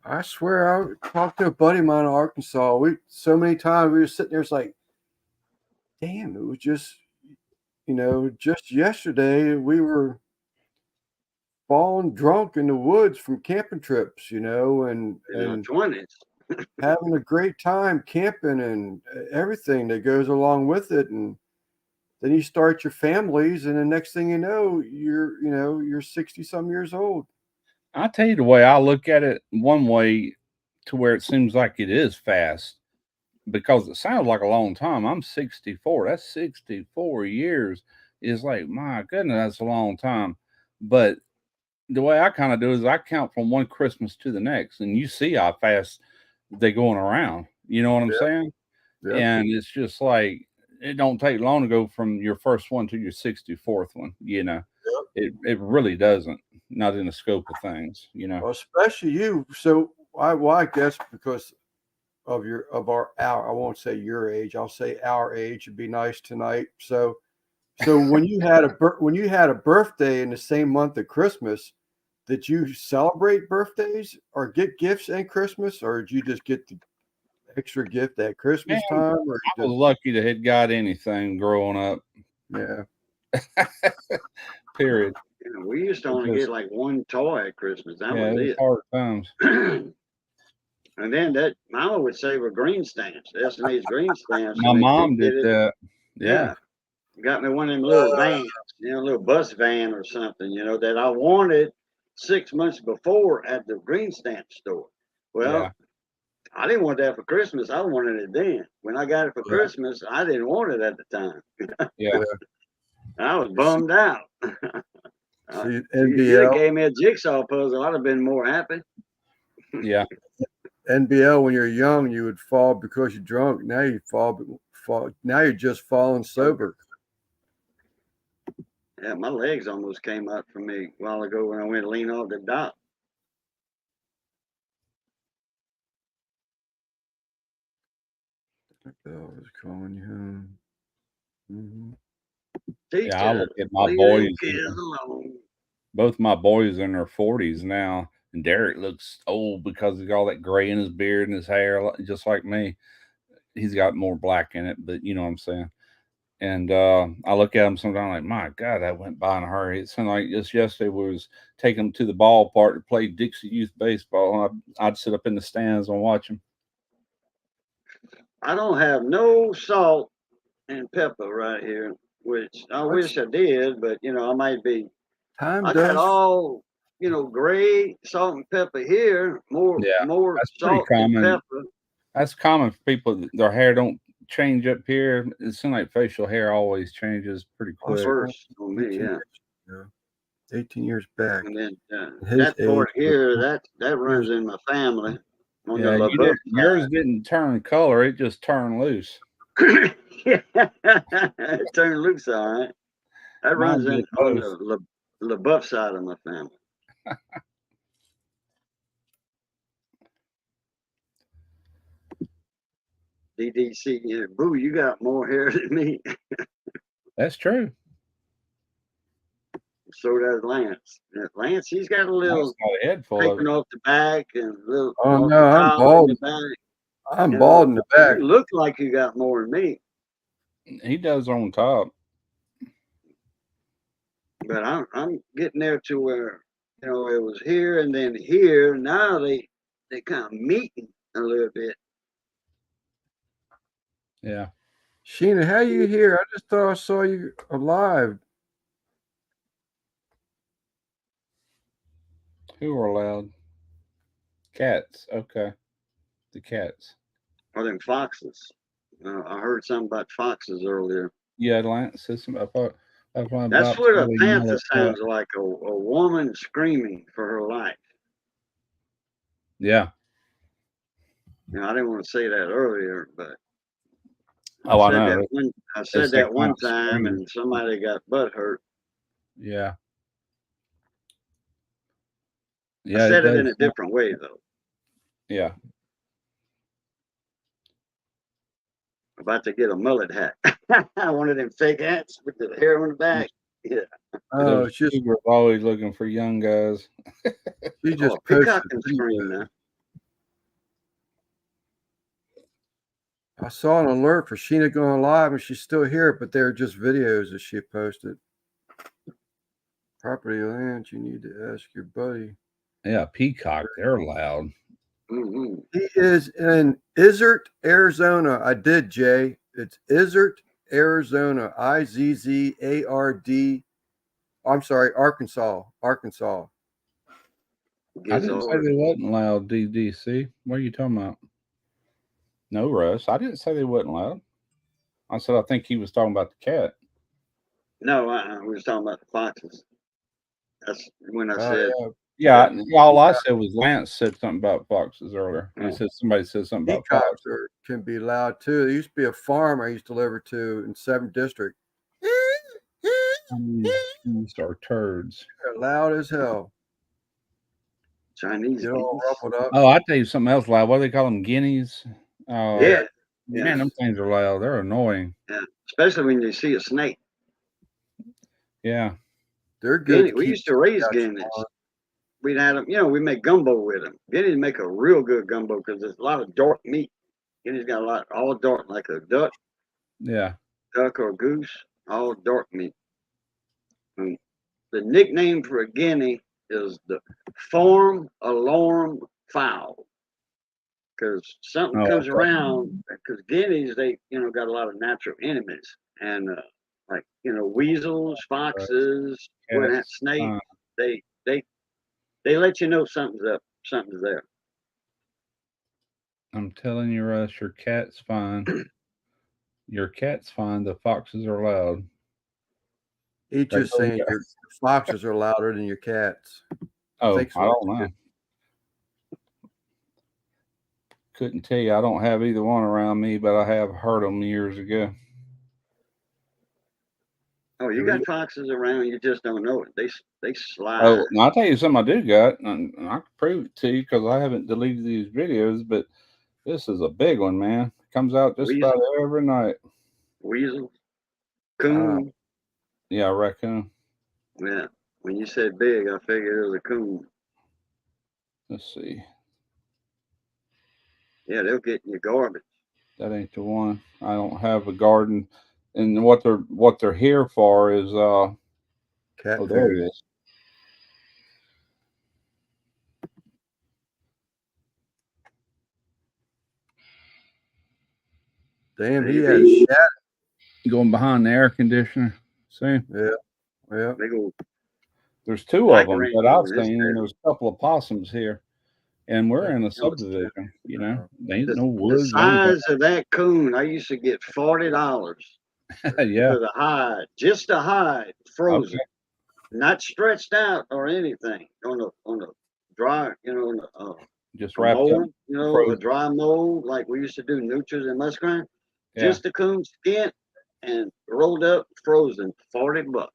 I swear, I talked to a buddy of mine in Arkansas. We so many times we were sitting there. It's like, damn, it was just, you know, just yesterday we were falling drunk in the woods from camping trips, you know, In our 20s. having a great time camping and everything that goes along with it. And then you start your families, and the next thing you know, you're 60 some years old. I tell you the way I look at it, one way to where it seems like it is fast because it sounds like a long time. I'm 64. That's 64 years. Is like, my goodness, that's a long time. But the way I kind of do is I count from one Christmas to the next, and you see how fast they're going around. You know what I'm saying? Yeah. And it's just like it don't take long to go from your first one to your 64th one. You know, it really doesn't. Not in the scope of things. You know, Well, especially you. So I guess because of our I won't say your age. I'll say our age. It'd be nice tonight. So when you had a birthday in the same month of Christmas, did you celebrate birthdays or get gifts in Christmas, or did you just get the extra gift at Christmas time? Or I was lucky to have got anything growing up. Yeah. Period. You know, we used to only get like one toy at Christmas. That was it it. was hard times. And then that Mama would save her green stamps, S&H green stamps. My mom did that. Yeah. Got me one of them little vans, you know, a little bus van or something, you know, that I wanted 6 months before at the green stamp store. Well, I didn't want that for Christmas. I wanted it then. When I got it for Christmas, I didn't want it at the time. Yeah. I was bummed out. See, You gave me a jigsaw puzzle, I'd have been more happy. Yeah. NBL, when you're young, you would fall because you're drunk. Now you fall. Now you're just falling sober. Yeah, my legs almost came out for me a while ago when I went to lean off the dock. Bell was calling you home. Mm-hmm. Teacher, I look at my leave boys. them kids alone. Both my boys are in their 40s now, and Derek looks old because he's got all that gray in his beard and his hair, just like me. He's got more black in it, but you know what I'm saying. And I look at him sometimes like, my God, that went by in a hurry. It seemed like just yesterday we was taking them to the ballpark to play Dixie Youth baseball. I'd sit up in the stands and watch them. I don't have no salt and pepper right here, which I wish I did, but you know, I might be. I got all, you know, gray salt and pepper here, more that's salt and pepper. That's common for people. Their hair don't change up here. It seems like facial hair always changes pretty quick. First on me, 18 yeah. years ago. 18 years back. And then His that part age was- here, that runs in my family. On Yeah, the yours didn't turn color; it just turned loose. Yeah, it turned loose, all right. That Mine runs in did on both. the LaBeouf side of my family. DDC, yeah, Boo, you got more hair than me. That's true. So does Lance. Yeah, Lance, he's got a little Lance got a head full of taping it. off the back and a little. Oh, off no, the I'm top bald. and the back. I'm You bald in the back. You look like you got more than me, He does on top. but I'm getting there to where it was here and then here. Now they kind of meeting a little bit. Yeah. Sheena, how you here? I just thought I saw you alive. Who are allowed? Cats. Okay. The cats. Or them foxes. I heard something about foxes earlier. Yeah, Lance said something. I thought That's what a panther sounds like, a woman screaming for her life. Yeah. I didn't want to say that earlier, but Oh, I know. I said that one time, and somebody got butt hurt. Yeah. Yeah, I said it in a different way, though. Yeah. About to get a mullet hat. One of them fake hats with the hair on the back. Yeah. Oh, it's just we're always looking for young guys. she just Peacock posted. can scream now. I saw an alert for Sheena going live, and she's still here, but they're just videos that she posted. Property land, you need to ask your buddy. Yeah, Peacock, they're loud. Mm-hmm. He is in Izzard, Arizona. I did, Jay. It's Izzard, Arizona. Izzard. I'm sorry, Arkansas. Arkansas. I didn't say they wasn't loud, DDC. What are you talking about? No, Russ. I didn't say they wasn't loud. I said I think he was talking about the cat. No, we was talking about the foxes. That's when I said. Yeah, all I said was Lance said something about foxes earlier. He said somebody said something about Peacocks can be loud too. There used to be a farm I used to deliver to in 7th District. These are turds. They're loud as hell. Chinese. Get all ruffled up. Oh, I tell you something else loud. What do they call them? Guineas? Yeah. Man, them things are loud. They're annoying. Yeah. Especially when you see a snake. Yeah. They're good. We used to raise guineas. We'd have them, we make gumbo with them. Guineas make a real good gumbo because there's a lot of dark meat. Guineas got a lot, all dark, like a duck. Yeah. Duck or goose, all dark meat. And the nickname for a guinea is the farm alarm fowl. Because something comes around, because guineas, they, got a lot of natural enemies. And like, weasels, foxes, snakes, they let you know something's up, something's there. I'm telling you, Russ, your cat's fine. Your cat's fine. The foxes are loud. He's just saying your foxes are louder than your cats. Oh, I don't know. Couldn't tell you. I don't have either one around me, but I have heard them years ago. Oh, you got foxes around, you just don't know it. They slide. Oh, I'll tell you something I do got, and I can prove it to you because I haven't deleted these videos, but this is a big one, man. It comes out just about every night. Weasel? Coon? Yeah, raccoon. Yeah. When you said big, I figured it was a coon. Let's see. Yeah, they'll get in your garbage. That ain't the one. I don't have a garden. And what they're here for is cat food. There it is. Damn, he had a shat. Going behind the air conditioner. See? Yeah. Big old There's two of them that I've seen, and there's a couple of possums here. and we're in a subdivision. You know, there ain't no The woods. size of that coon, I used to get $40 Yeah. for the hide, just the hide, frozen, Okay. not stretched out or anything on the dry, you know, on the, Just a wrapped up. mold, you know, a frozen. dry mold like we used to do nutras and muskrat. Yeah. Just the coon skin and rolled up, frozen, $40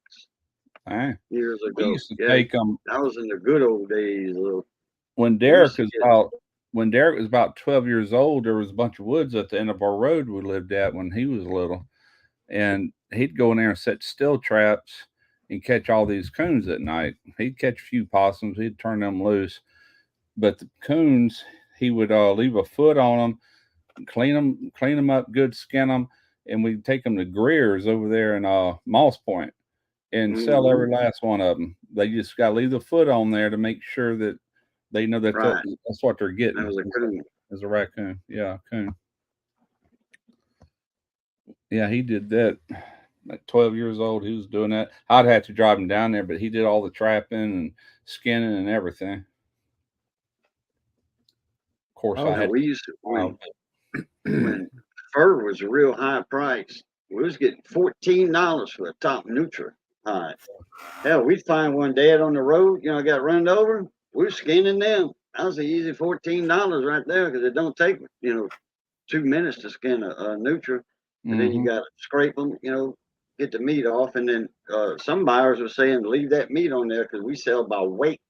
Dang. years We ago. used to Yeah, take them that was in the good old days. when used Derek to was get- about 12 years old. There was a bunch of woods at the end of our road we lived at when he was little, and he'd go in there and set still traps and catch all these coons at night. He'd catch a few possums. He'd turn them loose, but the coons, he would leave a foot on them, clean them up good, skin them, and we'd take them to Greer's over there in Moss Point and sell every last one of them. They just got to leave the foot on there to make sure that they know that Right. that's what they're getting. That was a coon. As a raccoon. Yeah, coon. Yeah, he did that at 12 years old. He was doing that. I'd have to drive him down there, but he did all the trapping and skinning and everything. Of course, I had We used to, when fur was a real high price, we was getting $14 for a top Nutra hide. Hell, we'd find one dead on the road, you know, got run over. We were skinning them. That was an easy $14 right there because it don't take, you know, 2 minutes to skin a Nutra. And then you got to scrape them, you know, get the meat off. And then some buyers were saying leave that meat on there because we sell by weight.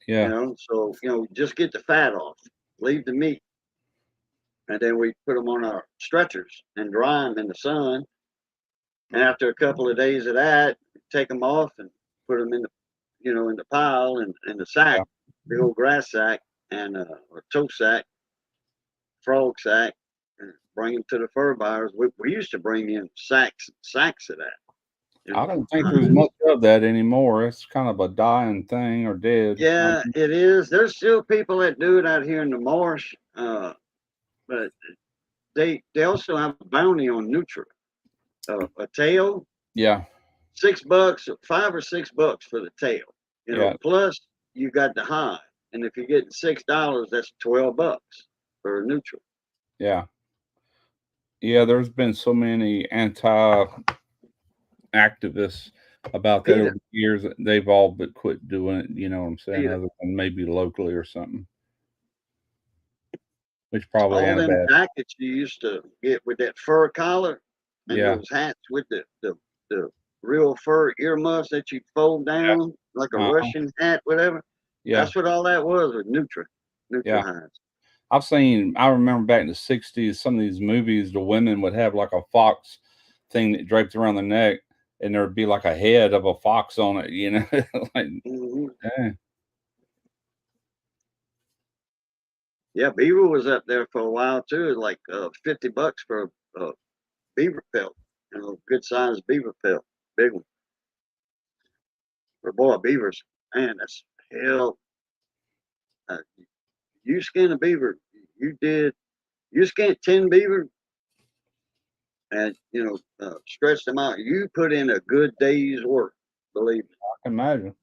Yeah. You know, so, you know, just get the fat off, leave the meat. And then we put them on our stretchers and dry them in the sun. And after a couple of days of that, take them off and put them in the, you know, in the pile and in the sack, big old grass sack and or toe sack, frog sack, and bring them to the fur buyers. We used to bring in sacks of that. You know? I don't think there's much of that anymore. It's kind of a dying thing or dead. Yeah, it is. There's still people that do it out here in the marsh, but they also have a bounty on Nutra. A tail, Yeah. $6, $5 or $6 for the tail. You know, plus you got the hide, and if you're getting $6, that's $12 for a Nutra. Yeah. Yeah, there's been so many anti-activists about that over the years. They've all but quit doing it, you know what I'm saying, other than maybe locally or something. Which probably all ain't them bad. jackets you used to get with that fur collar and those hats with the real fur earmuffs that you fold down like a Russian hat, whatever. Yeah. That's what all that was with Nutra hides. I remember back in the 60s, some of these movies, the women would have like a fox thing that draped around the neck, and there would be like a head of a fox on it, you know. Like, Yeah, beaver was up there for a while too, like $50 for a beaver pelt, you know, good sized beaver pelt, big one. For boy, beavers, man, that's hell. You skin a beaver, you skinned 10 beaver and, you know, stretched them out. You put in a good day's work, believe me. I can imagine.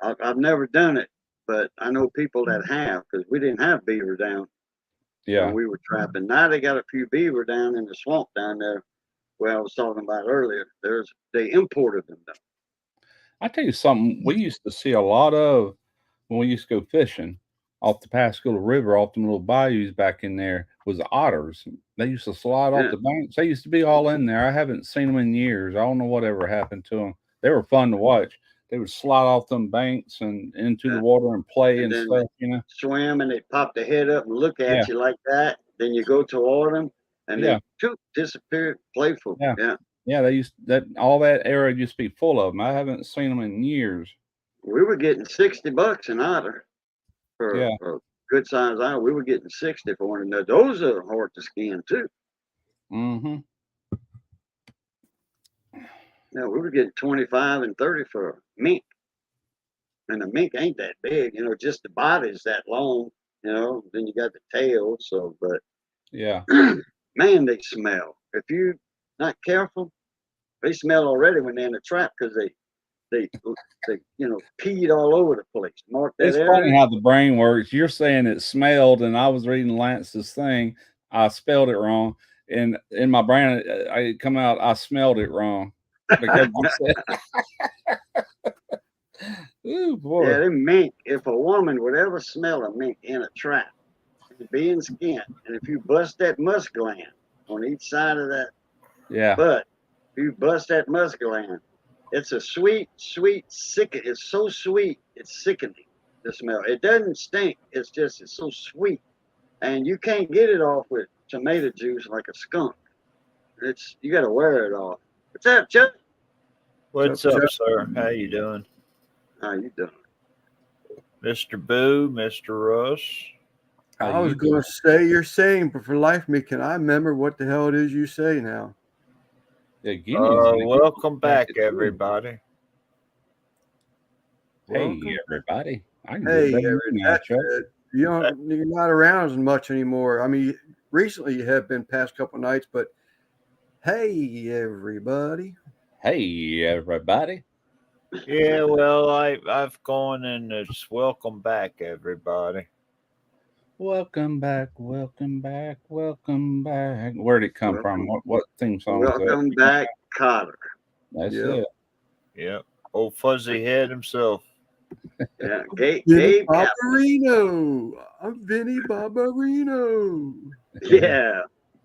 I've never done it, but I know people that have because we didn't have beaver down when we were trapping. Now they got a few beaver down in the swamp down there where I was talking about earlier. They imported them though. I tell you something, we used to see a lot of when we used to go fishing off the Pascagoula River, off them little bayous back in there, was otters. They used to slide off the banks. They used to be all in there. I haven't seen them in years. I don't know whatever happened to them. They were fun to watch. They would slide off them banks and into the water and play and stuff, you know. Swim and they pop their head up and look at you like that. Then you go toward them and they disappear, playful. Yeah, they used that all that area used to be full of them. I haven't seen them in years. We were getting $60 an otter for a good size otter. We were getting 60 for one another. Those are hard to skin too. Yeah, we were getting 25 and 30 for a mink. And the mink ain't that big, you know, just the body's that long, you know, then you got the tail. So, but man, they smell. If you're not careful, they smell already when they're in the trap because they peed all over the place. Mark that It's area. funny how the brain works. You're saying it smelled, and I was reading Lance's thing. I spelled it wrong, and in my brain, I come out. I smelled it wrong because you said, "Ooh boy." Yeah, they mink. If a woman would ever smell a mink in a trap, it'd be in skin, and if you bust that musk gland on each side of that Yeah. butt, if you bust that musk gland, it's a sweet, sick. It's so sweet, it's sickening to smell. It doesn't stink. It's so sweet, and you can't get it off with tomato juice like a skunk. You got to wear it off. What's up, Chuck? What's up, sir? How you doing? How you doing? Mr. Boo, Mr. Russ. I was going to say you're saying, but for life of me, can I remember what the hell it is you say now? Yeah, welcome back, everybody. Hey, everybody. Hey, you're not around as much anymore. I mean, recently you have been past couple nights, but hey, everybody. Hey, everybody. Yeah, well, I've gone and it's welcome back, everybody. Welcome back, welcome back, welcome back. Where'd it come from? What theme song was that? Welcome back, Cotter. That's it. Yep. Old fuzzy head himself. Yeah, Vinny Barbarino. I'm Vinny Barbarino. Yeah,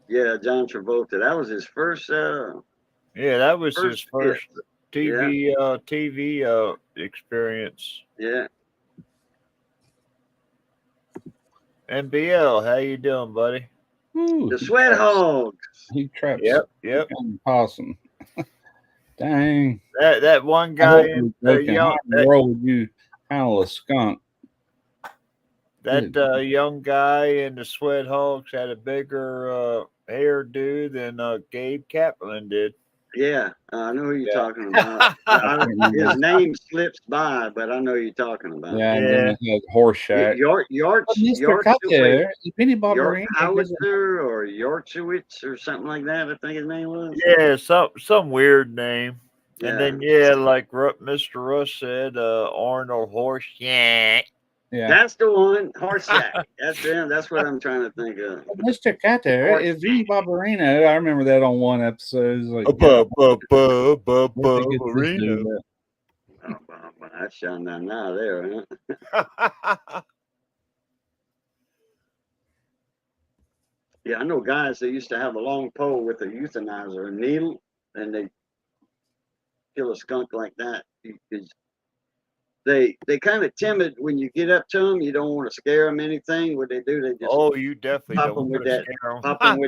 John Travolta. That was his first. Yeah, that was his first TV experience. Yeah. NBL, how you doing, buddy? Ooh, the Sweat Hogs. He traps. Yep. Possum. Dang. That one guy in the you handle a skunk. That young guy in the Sweat Hogs had a bigger hairdo than Gabe Kaplan did. Yeah, I know who you're talking about. His name slips by, but I know who you're talking about. Yeah, and then it has Horseshack. Howitzer or Yorchowitz or something like that. I think his name was. Yeah, some weird name. Yeah. And then like Mr. Russ said, Arnold Horseshack. Yeah, that's the one. Horseshack. That's him. That's what I'm trying to think of. Mr. Cutter is Vinny Barbarino. I remember that on one episode. Like, Barbarino. That's showing down now there, huh? Yeah, I know guys that used to have a long pole with a euthanizer, a needle, and they kill a skunk like that because they kind of timid when you get up to them. You don't want to scare them anything. What they do, they just you definitely pop them with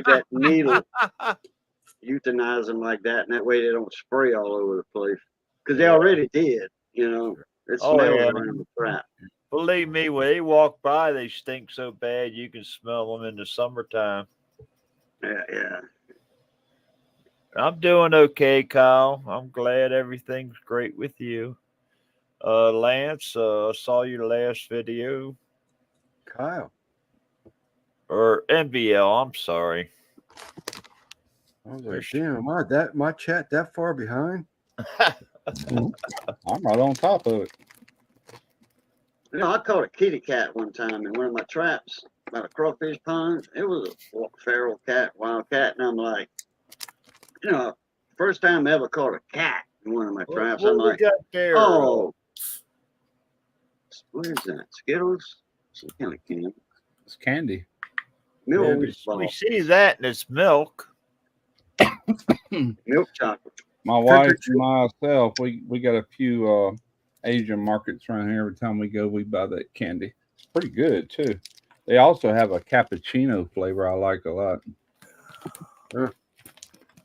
that needle, euthanize them like that, and that way they don't spray all over the place because they already did. It smells around the trap. Believe me, when they walk by, they stink so bad you can smell them in the summertime. Yeah. I'm doing okay, Kyle. I'm glad everything's great with you. Lance, saw your last video. Kyle. Or NBL, I'm sorry. I was like, damn, my chat that far behind? I'm right on top of it. I caught a kitty cat one time in one of my traps by a crawfish pond. It was a feral cat, wild cat, and I'm like, first time I ever caught a cat in one of my traps. I'm like, oh, what is that? Skittles? Some kind of candy. It's candy. Milk. We see that, and it's milk. Milk chocolate. My wife and myself, we got a few Asian markets around here. Every time we go, we buy that candy. It's pretty good too. They also have a cappuccino flavor I like a lot.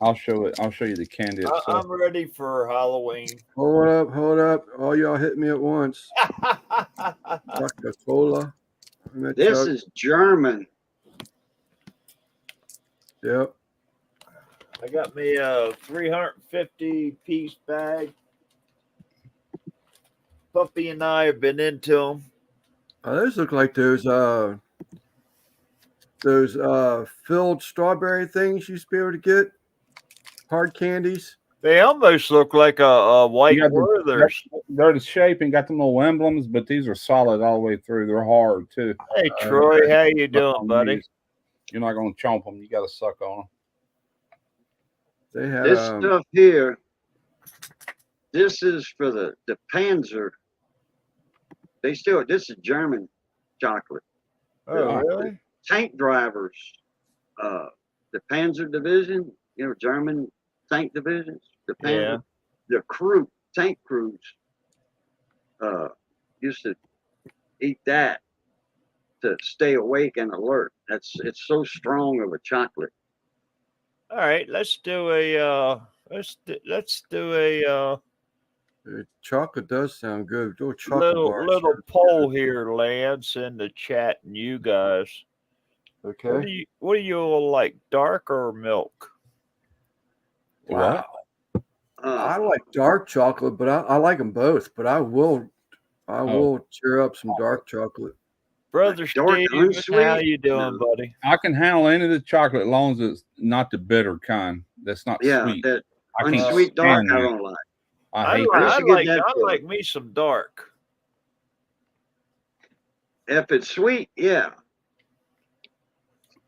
I'll show you the candy itself. I'm ready for Halloween. Hold up. All y'all hit me at once. Coca-Cola. This is German. Yep. I got me a 350 piece bag. Puppy and I have been into them. Those look like those filled strawberry things you used to be able to get. Hard candies. They almost look like a white Yeah, Werther's. they're the shape and got them little emblems, but these are solid all the way through. They're hard too. Hey Troy, how you Suck doing, on buddy? these. You're not going to chomp them. You got to suck on They had This stuff here, this is for the Panzer. This is German chocolate. Oh, really? Tank drivers, the Panzer division, German tank divisions, the Panzer, the tank crews, used to eat that to stay awake and alert. It's so strong of a chocolate. All right, let's do a chocolate does sound good. Do a chocolate little poll here, Lance, in the chat, and you guys. Okay. What do you all like, dark or milk? Wow. I like dark chocolate, but I like them both. But I will cheer up some dark chocolate. Brother Steve, how you doing, buddy? I can handle any of the chocolate as long as it's not the bitter kind. That's not sweet. That unsweet dark I don't like. I like me some dark. If it's sweet, yeah.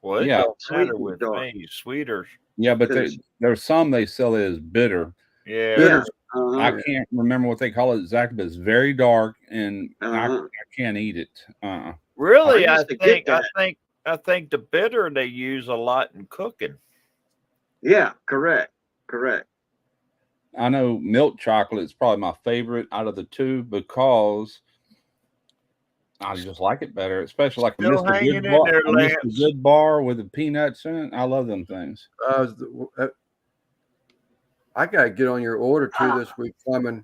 Well, it don't matter with me. Sweeter. Yeah, but there's some they sell it as bitter. Yeah. Bitter. I can't remember what they call it exactly, but it's very dark, and I can't eat it. Really, I think the bitter they use a lot in cooking. Yeah, correct. I know milk chocolate is probably my favorite out of the two because I just like it better, especially like a Mr. Good bar with the peanuts in it. I love them things. I gotta get on your order too this week, Simon.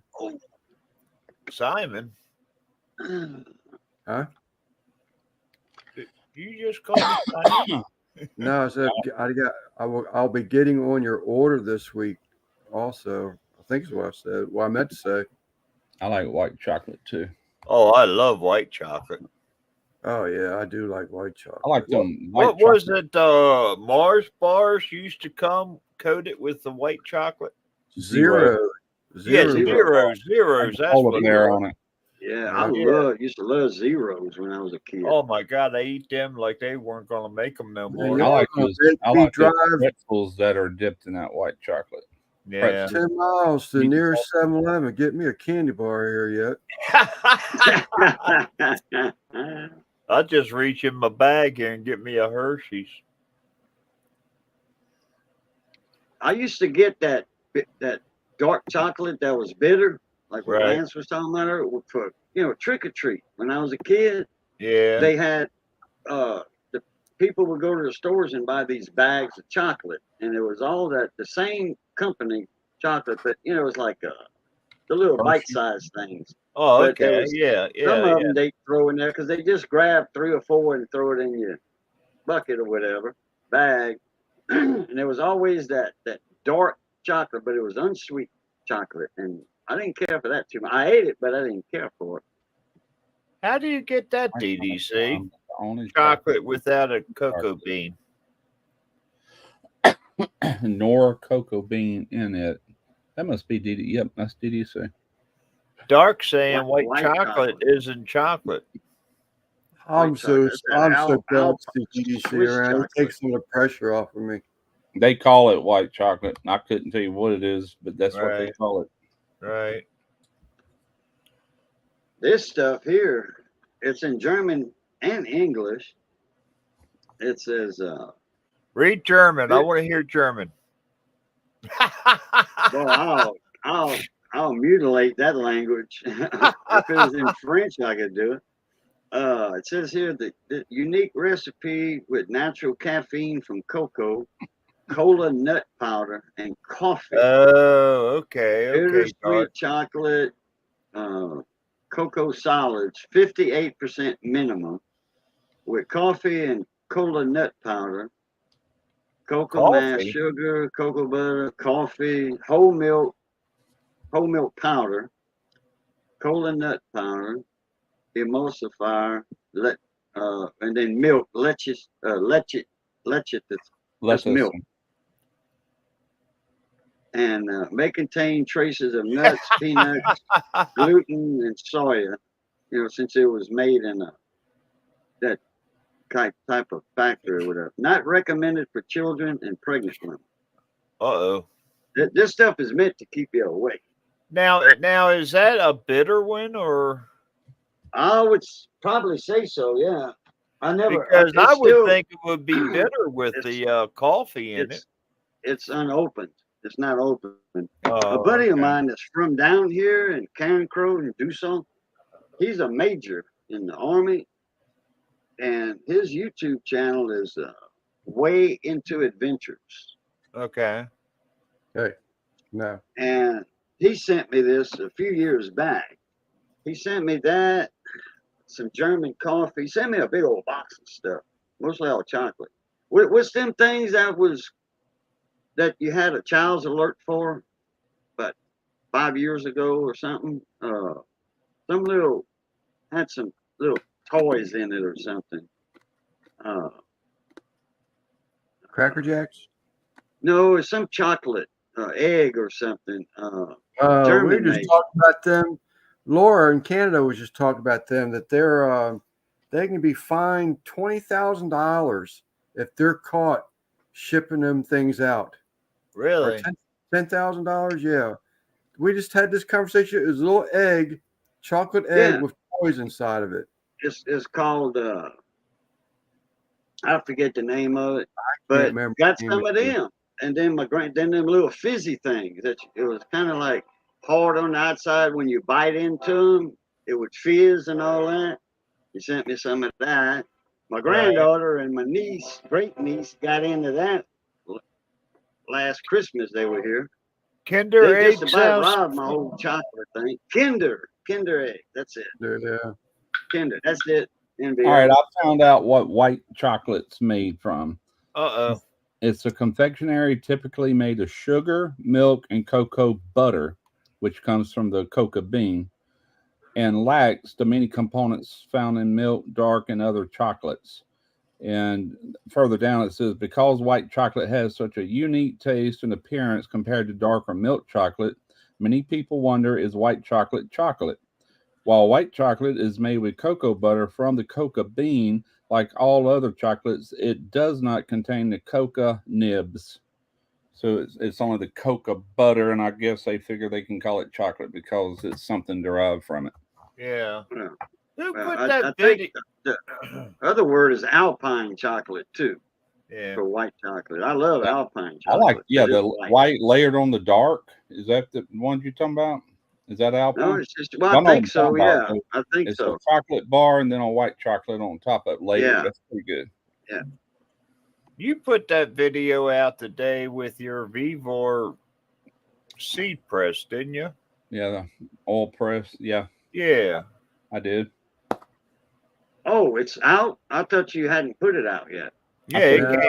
Huh? You just called me Simon? No, I said I'll be getting on your order this week. Also, I think is what I said. What I meant to say. I like white chocolate too. Oh, I love white chocolate. Oh yeah, I do like white chocolate. I like them. What was it? Mars bars used to come coated with the white chocolate. Zeros. Yes, zeros. That's what there on it. Yeah, I used to love zeros when I was a kid. Oh my God, they eat them like they weren't gonna make them no more. I like those pretzels that are dipped in that white chocolate. Yeah. 10 miles to the nearest 7-Eleven. Get me a candy bar here yet. I'll just reach in my bag here and get me a Hershey's. I used to get that dark chocolate that was bitter, like what Lance was talking about, for trick or treat. When I was a kid, they had the people would go to the stores and buy these bags of chocolate, and it was all the same company chocolate, but it was like the little bite-sized things. Oh, but okay, some of them they throw in there because they just grab 3 or 4 and throw it in your bucket or whatever bag, and there was always that dark chocolate, but it was unsweet chocolate, and I didn't care for that too much. I ate it, but I didn't care for it. How do you get that, DDC? Chocolate without a cocoa bean. Nor cocoa bean in it. That must be DD. Yep, that's DDC. Dark saying white chocolate isn't chocolate. I'm so glad to see DDC around. It takes some of the pressure off of me. They call it white chocolate. I couldn't tell you what it is, but that's what they call it. Right. This stuff here, it's in German and English. It says read German. I want to hear German. Well, I'll mutilate that language. If it was in French, I could do it. It says here the unique recipe with natural caffeine from cocoa, cola nut powder, and coffee. Oh, okay. Bittersweet chocolate, cocoa solids, 58% minimum, with coffee and cola nut powder, cocoa mass, sugar, cocoa butter, coffee, whole milk powder, cola nut powder, emulsifier, and then milk, leche that's milk. and may contain traces of nuts, peanuts, gluten, and soya. You know, since it was made in that type of factory or whatever. Not recommended for children and pregnant women. Uh-oh. This stuff is meant to keep you awake. Now, is that a bitter one or? I would probably say so. Yeah, I never Because I would still, think it would be bitter with the coffee in it. It's unopened. It's not open. Oh, A buddy of okay. mine that's from down here in Cancro and Dusson, he's a major in the Army, and his YouTube channel is Way Into Adventures. Okay. Okay. No. And he sent me this a few years back. He sent me that, some German coffee. He sent me a big old box of stuff, mostly all chocolate. What's them things that you had a child's alert for, but 5 years ago or something? Had some little toys in it or something. Cracker Jacks? No, it's some chocolate egg or something. We were German just made. talking about them. Laura in Canada was just talking about them, that they can be fined $20,000 if they're caught shipping them things out. Really? $10,000? Yeah. We just had this conversation. It was a little egg, chocolate egg with toys inside of it. It's called I forget the name of it, but got some of them. And then then them little fizzy things that it was kind of like hard on the outside. When you bite into them, it would fizz and all that. He sent me some of that. My granddaughter and my niece, great niece, got into that last Christmas. They were here. Kinder They egg just about sounds. robbed my old chocolate thing. Kinder egg. That's it. Yeah. Kinder. That's it. NBR. All right, I found out what white chocolate's made from. Uh-oh. It's a confectionery typically made of sugar, milk, and cocoa butter, which comes from the cocoa bean, and lacks the many components found in milk, dark, and other chocolates. And further down it says, because white chocolate has such a unique taste and appearance compared to darker milk chocolate, many people wonder, is white chocolate chocolate? While white chocolate is made with cocoa butter from the cocoa bean, like all other chocolates, it does not contain the cocoa nibs. So it's only the cocoa butter, and I guess they figure they can call it chocolate because it's something derived from it. Yeah. Yeah. Who Well, put I that think video? the other word is alpine chocolate too, Yeah. for white chocolate. I love alpine I chocolate. like, yeah, It is the white layered on the dark. Is that the one you're talking about? Is that Alpine? No, it's just, I well, I know what think I'm so. talking Yeah, about. I think It's so. a chocolate bar and then a white chocolate on top of it layered. Yeah. That's pretty good. You put that video out today with your Vivor seed press, didn't you? Yeah, the oil press. Yeah, Yeah. I did. Oh, it's out. I thought you hadn't put it out yet. Yeah, it think-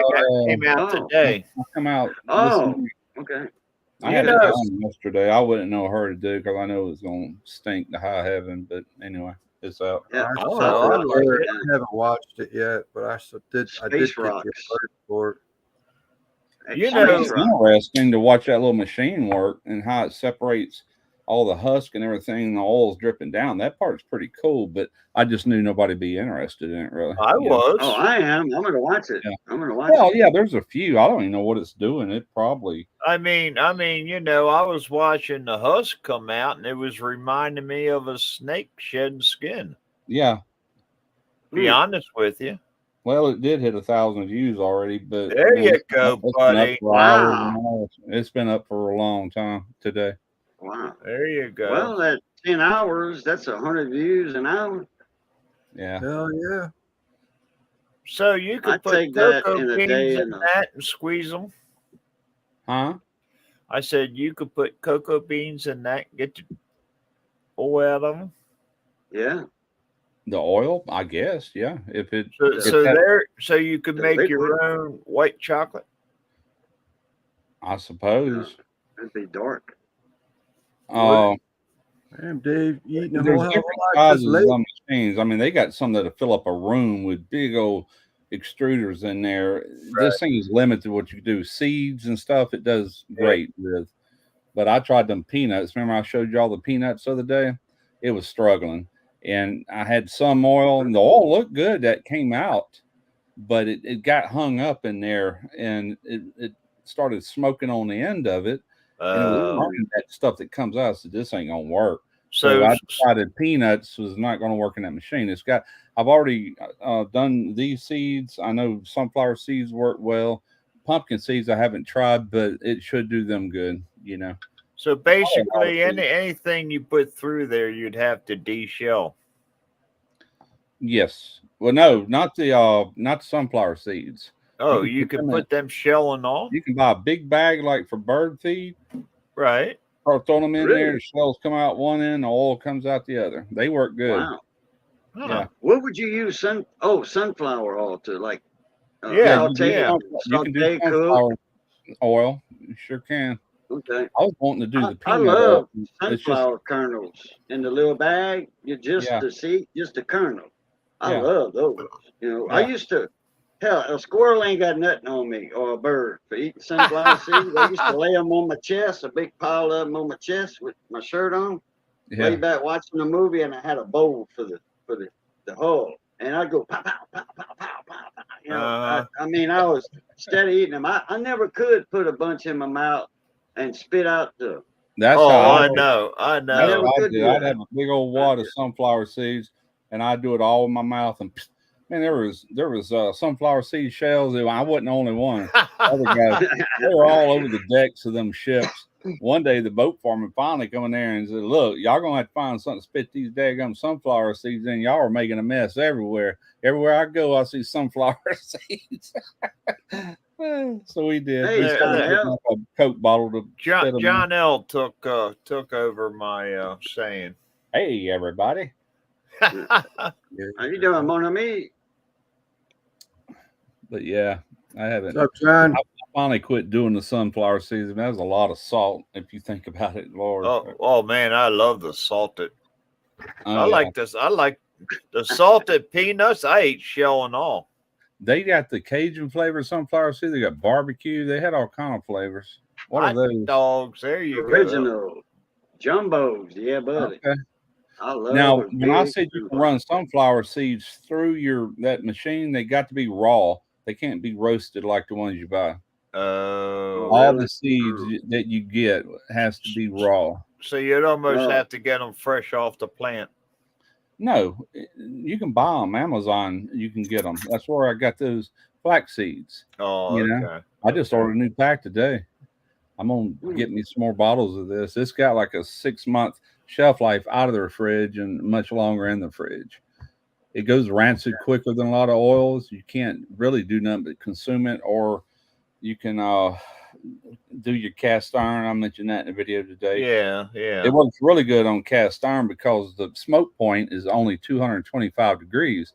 came out Oh. today. I'll come out. this Oh, morning. okay. I You had it know- done yesterday. I wouldn't know her to do because I know it was going to stink to high heaven. But anyway, it's out. Yeah. I, Oh, saw I it like there. it. I haven't watched it yet, but I did Space get the rocks. alert for it. You Space know- It's rocks. interesting to watch that little machine work and how it separates all the husk and everything, and the oil's dripping down. That part's pretty cool, but I just knew nobody'd be interested in it, really. I You know? was. Oh, I am. I'm gonna watch it. Yeah. I'm gonna watch Well, it. yeah, there's a few. I don't even know what it's doing. It probably. I mean, you know, I was watching the husk come out, and it was reminding me of a snake shedding skin. Yeah. To be honest with you. Well, it did hit 1,000 views already, but There you it's go, been up buddy. for hours Wow. and hours. It's been up for a long time today. Wow. There you go. Well, at 10 hours, that's 100 views an hour. Yeah. Hell yeah. So you could I'd put take that cocoa in a beans day in and a- that and squeeze them. Huh? I said you could put cocoa beans in that, get the oil out of them. Yeah. The oil, I guess. Yeah. If it. So, if so that- there, so you could The make liquid. your own white chocolate. I suppose. It'd be dark. Oh. Damn, Dave, you eating a There's whole hell of different a lot this sizes late. on machines. I mean, they got some that'll fill up a room with big old extruders in there. This thing is limited to what you can do. Seeds and stuff, it does great with. But I tried them peanuts. Remember I showed y'all the peanuts the other day? It was struggling. And I had some oil, and the oil looked good that came out, but it got hung up in there, and it started smoking on the end of it. And it was burning that stuff that comes out. So this ain't gonna work. So I decided peanuts was not going to work in that machine. I've already done these seeds. I know sunflower seeds work well. Pumpkin seeds I haven't tried, but it should do them good, you know. So basically, anything you put through there, you'd have to de-shell. Yes. Well, no, not the sunflower seeds. Oh, you can put them shelling off? You can buy a big bag like for bird feed. Right. Start throwing them in there. The shells come out one end, the oil comes out the other. They work good. Wow. Yeah. What would you use sunflower oil to, like? You can do sunflower oil. You sure can. Okay. I was wanting to do the I peanut love oil. sunflower kernels in the little bag. You just the seed, just the kernel. I love those. You know, I used to. Hell, a squirrel ain't got nothing on me, or a bird, for eating sunflower seeds. I used to lay them on my chest, a big pile of them on my chest with my shirt on. Yeah. Lay back watching the movie, and I had a bowl for the hull, and I'd go pow pow pow pow pow pow. You know, I mean, I was steady eating them. I never could put a bunch in my mouth and spit out the. That's how I know. I'd have a big old wad of sunflower seeds, and I'd do it all in my mouth, and man, there was sunflower seed shells. I wasn't the only one. Other guys, they were all over the decks of them ships. One day, the boat foreman finally come in there and said, "Look, y'all gonna have to find something to spit these daggum sunflower seeds in. Y'all are making a mess everywhere. Everywhere I go, I see sunflower seeds." So we did. Hey, a Coke bottle to John L. took over my saying. Hey, everybody. How you doing, Mon ami? But yeah, I haven't. What's up, John? I finally quit doing the sunflower season. That was a lot of salt, if you think about it, Lord. Oh man, I love the salted. I like this. I like the salted peanuts. I ate shell and all. They got the Cajun flavor sunflower seed. They got barbecue. They had all kind of flavors. What are those? Dogs. There you Original jumbos. Yeah, buddy. Okay. I love now, when I said you can run sunflower seeds through that machine, they got to be raw. They can't be roasted like the ones you buy. All the seeds that you get has to be raw. So you'd almost have to get them fresh off the plant. No, you can buy them. Amazon, you can get them. That's where I got those flax seeds. Oh, you know? I just ordered a new pack today. I'm gonna get me some more bottles of this. It's got like a 6-month shelf life out of the fridge and much longer in the fridge. It goes rancid quicker than a lot of oils. You can't really do nothing but consume it, or you can do your cast iron. I mentioned that in the video today. Yeah. It works really good on cast iron because the smoke point is only 225 degrees.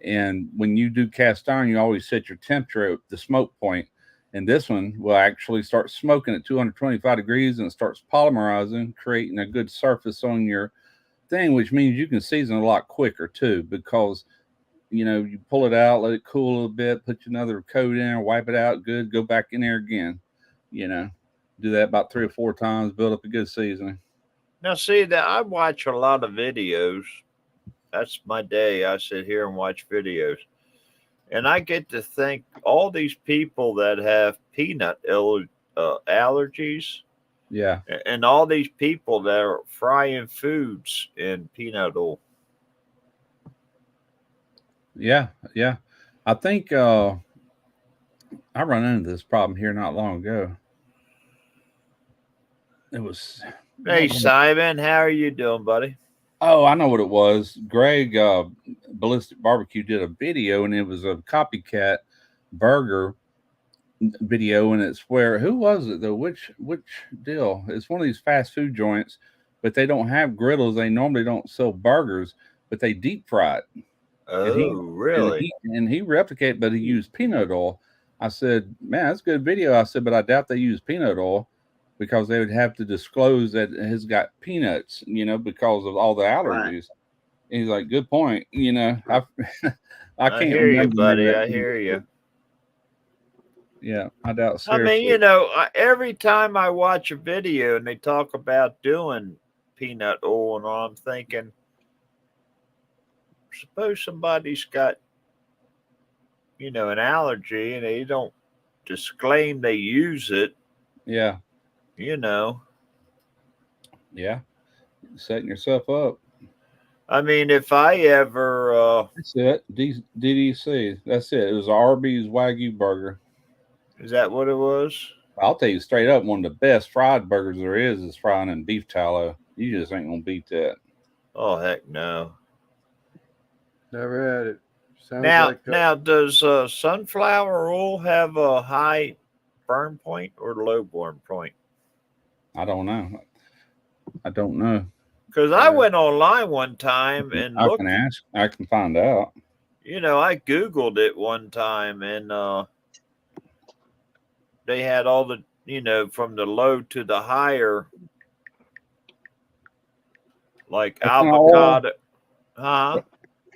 And when you do cast iron, you always set your temperature at the smoke point. And this one will actually start smoking at 225 degrees, and it starts polymerizing, creating a good surface on your thing, which means you can season a lot quicker too, because you pull it out, let it cool a little bit, put another coat in there, wipe it out good, go back in there again. Do that about 3 or 4 times, build up a good seasoning. Now, see that I watch a lot of videos. That's my day. I sit here and watch videos. And I get to think all these people that have peanut allergies. Yeah. And all these people that are frying foods in peanut oil. Yeah. I think I run into this problem here not long ago. It was. Hey, Simon, how are you doing, buddy? Oh, I know what it was. Greg Ballistic Barbecue did a video, and it was a copycat burger video, and it's where, who was it though? Which deal? It's one of these fast food joints, but they don't have griddles. They normally don't sell burgers, but they deep fry it. Oh, really? And he replicated, but he used peanut oil. I said, man, that's a good video. I said, but I doubt they use peanut oil, because they would have to disclose that it has got peanuts, because of all the allergies. Right. And he's like, good point. I can't hear you, buddy. I hear you. Yeah, I doubt I seriously. mean, every time I watch a video and they talk about doing peanut oil and all, I'm thinking, suppose somebody's got, an allergy and they don't disclaim they use it, Yeah, yeah, setting yourself up. I mean, if I ever, That's it. DDC. That's it. It was Arby's Wagyu burger. is that what it was? I'll tell you straight up, one of the best fried burgers there is frying in beef tallow. You just ain't gonna beat that. Oh, heck no. Never had it. Sounds Now, like now, does sunflower oil have a high burn point or low burn point? I don't know. I don't know. Because I went online one time and I looked. can ask. I can find out. I Googled it one time and they had all the, from the low to the higher, like What kind of oil? avocado. Huh?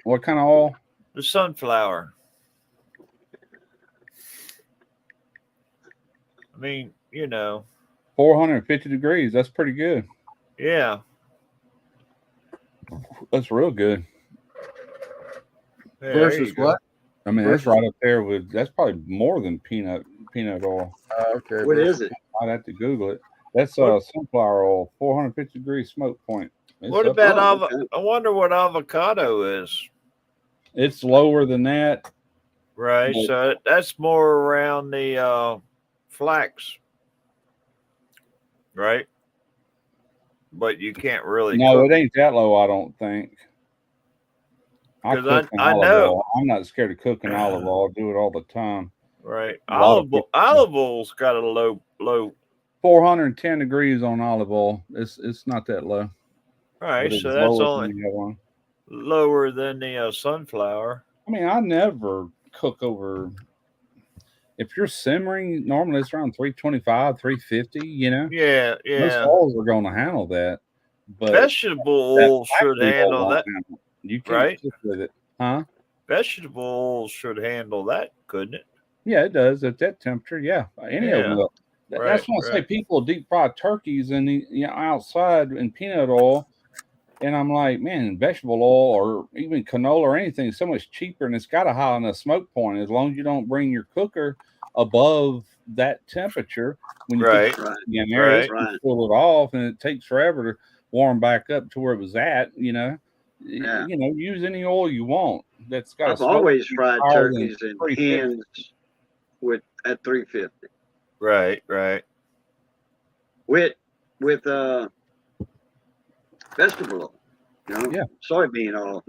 What kind of oil? The sunflower. I mean, 450 degrees. That's pretty good. yeah. That's real good. Yeah, there versus you go. what? I mean, that's right up there with. That's probably more than peanut oil. Okay. What is it? I'd have to Google it. That's sunflower oil, 450 degree smoke point. It's What up about there. okay. I wonder what avocado is. It's lower than that. Right. But- So that's more around the flax. Right. But you can't really No, cook. it ain't that low. I don't think. 'Cause cook in I olive know. oil. I'm not scared of cooking olive oil. I do it all the time. Right. A lot of Olive oil's got a low 410 degrees on olive oil. It's not that low. right, But it's so that's lower only than the other one. lower than the sunflower. I mean, I never cook over. If you're simmering, normally it's around 325, 350. Yeah, Most yeah. oils are going to handle that. But Vegetable that oil should factory oil handle won't that. handle it. You can't Right. cook with it, huh? Vegetable oil should handle that, couldn't it? Yeah, it does at that temperature. Yeah, any of them Yeah. will. That's why I say Right. people deep fry turkeys and outside in peanut oil, and I'm like, man, vegetable oil or even canola or anything is so much cheaper, and it's got a high enough smoke point. As long as you don't bring your cooker above that temperature, when you Right. put Right. in there, Right. it's gonna cool it off, and it takes forever to warm back up to where it was at. Yeah. Use any oil you want. That's got. I've always fried higher than turkeys and 350. hens at 350 Right. with vegetable oil. Yeah. Soybean oil.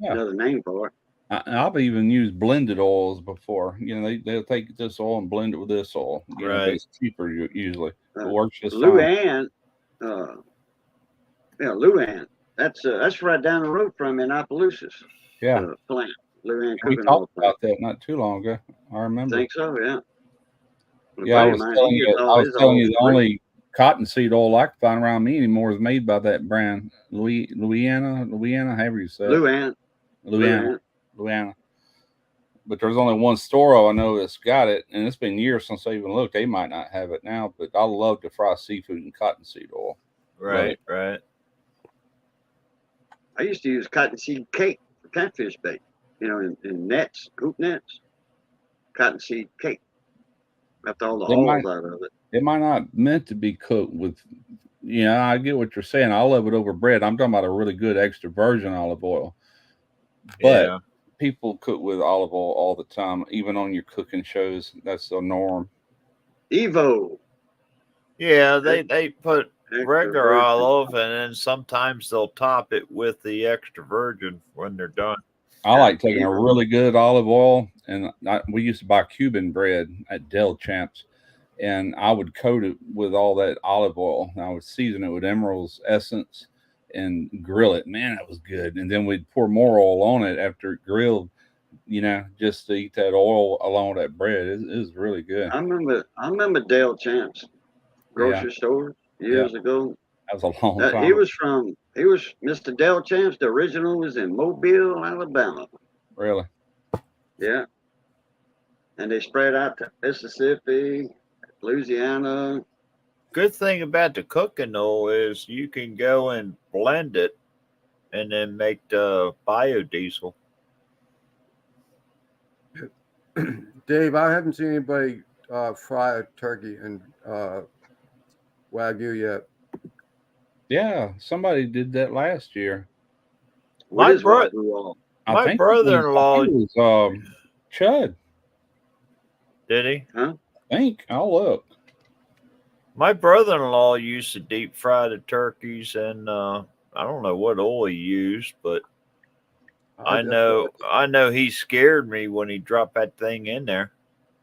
Yeah. Another name for it. I've even used blended oils before. They'll take this oil and blend it with this oil. But Right. it's cheaper usually. It Uh, works just fine. Luann, Luann. That's right down the road from in Opelousas. Yeah, Plant. Luann we cooking oil talked plant. about that not too long ago. I remember. Think so, yeah. Yeah, I was telling you. The only cottonseed oil I can find around me anymore is made by that brand, Louisiana, however you say it. Louisiana. But there's only one store I know that's got it, and it's been years since I even looked. They might not have it now, but I love to fry seafood in cottonseed oil. Right. I used to use cottonseed cake for catfish bait, in nets, hoop nets. Cottonseed cake. After all the They hulls might- out of it. It might not meant to be cooked with. I get what you're saying. I love it over bread. I'm talking about a really good extra virgin olive oil. But Yeah. people cook with olive oil all the time, even on your cooking shows. That's the norm. Evo. Yeah, they put extra regular virgin. olive and then sometimes they'll top it with the extra virgin when they're done. I like taking a Evo. really good olive oil, and we used to buy Cuban bread at Del Champs, and I would coat it with all that olive oil. And I would season it with Emerald's essence and grill it. Man, that was good. And then we'd pour more oil on it after it grilled, just to eat that oil along with that bread. It was really good. I remember Dale Champs grocery store years ago. That was a long time. He was Mr. Dale Champs. The original was in Mobile, Alabama. Really. Yeah. and they spread out to Mississippi, Louisiana. Good thing about the cooking oil is you can go and blend it and then make the biodiesel. Dave, I haven't seen anybody fry a turkey and Wagyu yet. Yeah, somebody did that last year. What My is bro- Wagyu all? I My think brother-in-law it was Chud. did he? I think. I'll look. My brother-in-law used to deep fry the turkeys, and I don't know what oil he used, but I know he scared me when he dropped that thing in there.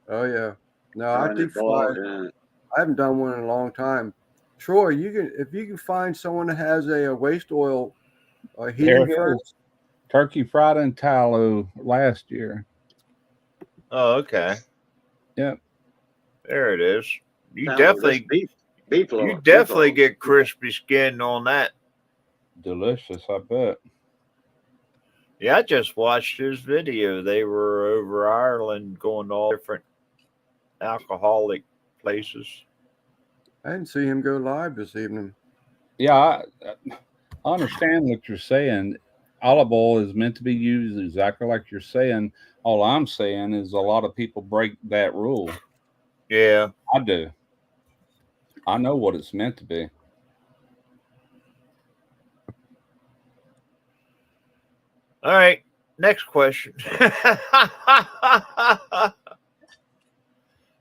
Oh yeah. No, Oh, I and deep it boiled, fry. yeah. I haven't done one in a long time. Troy, if you can find someone that has a waste oil heating There it furnace. is. Turkey fried in tallow last year. Oh, okay. Yep. There it is. You Tallow, definitely that's beef you oil, definitely beef oil. get crispy skin on that. Delicious, I bet. Yeah, I just watched his video. They were over Ireland going to all different alcoholic places. I didn't see him go live this evening. Yeah, I understand what you're saying. Olive oil is meant to be used exactly like you're saying. All I'm saying is a lot of people break that rule. Yeah. I do. I know what it's meant to be. All right. Next question.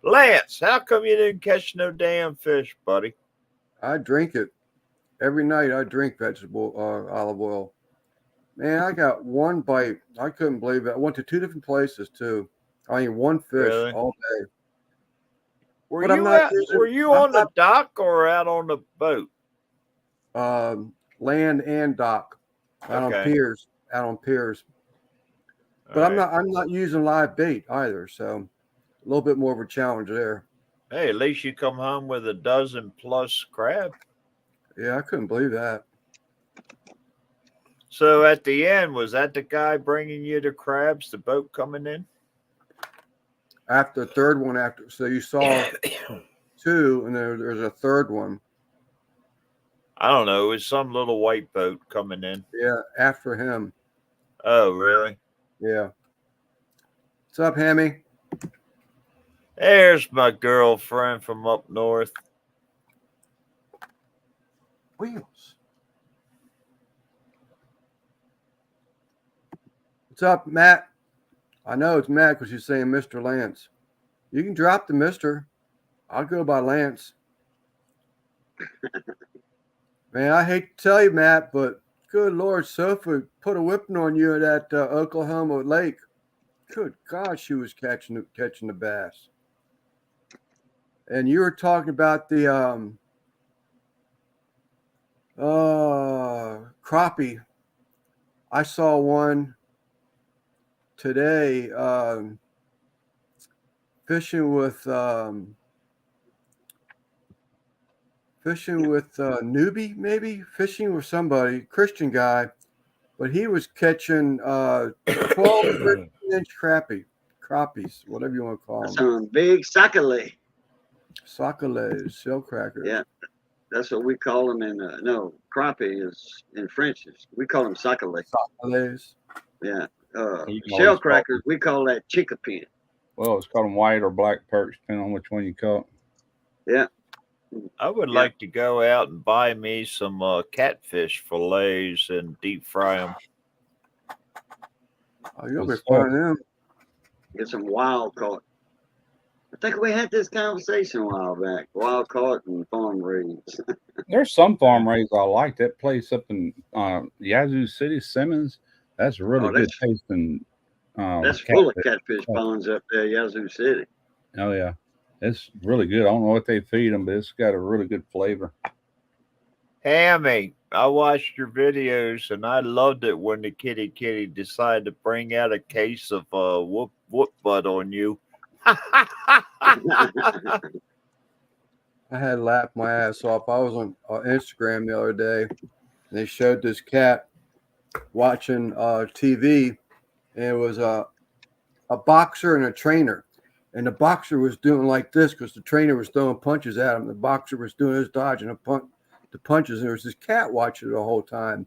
Lance, how come you didn't catch no damn fish, buddy? I drink it every night. I drink vegetable olive oil. Man, I got one bite. I couldn't believe it. I went to 2 different places too. I mean, one fish Really? all day. Were But I'm you not using- were you I'm on the dock or out on the boat? Land and dock out on Okay. piers. Out on piers. But I'm not using live bait either, so a little bit more of a challenge there. Hey, at least you come home with a dozen plus crab. Yeah, I couldn't believe that. So at the end, was that the guy bringing you the crabs, the boat coming in? After the third one, so you saw 2, and there's a third one. I don't know. It was some little white boat coming in. Yeah, after him. Oh, really? Yeah. What's up, Hammy? There's my girlfriend from up north. Wheels. What's up, Matt? I know it's Matt because you're saying Mr. Lance. You can drop the Mr. I'll go by Lance. Man, I hate to tell you, Matt, but good Lord, Sophie put a whipping on you at that Oklahoma lake. Good God, she was catching the bass. And you were talking about the crappie. I saw one today fishing with newbie, maybe fishing with somebody, Christian guy, but he was catching 12, 13-inch crappies, whatever you want to call them. Some big sakale. Sakales, shell crackers. Yeah, that's what we call them in. No, crappie is in French. We call them sakale. Sakales. Yeah. You can Shell always crackers, we call that chickapin. Well, it's called them white or black perch, depending on which one you caught. Yeah. I would like to go out and buy me some catfish fillets and deep fry them. Oh, you'll be What's finding them. Get some wild caught. I think we had this conversation a while back. Wild caught and farm raised. There's some farm raised I like. That place up in Yazoo City, Simmons, that's really Oh, good that's- tasting. That's full of catfish. catfish ponds up there, Yazoo City. Oh yeah, it's really good. I don't know what they feed them, but it's got a really good flavor. Hammy, I watched your videos and I loved it when the kitty decided to bring out a case of whoop butt on you. I had to laugh my ass off. I was on Instagram the other day, and they showed this cat watching TV, and it was a boxer and a trainer, and the boxer was doing like this because the trainer was throwing punches at him. The boxer was doing his dodging the punches, and there was this cat watching it the whole time.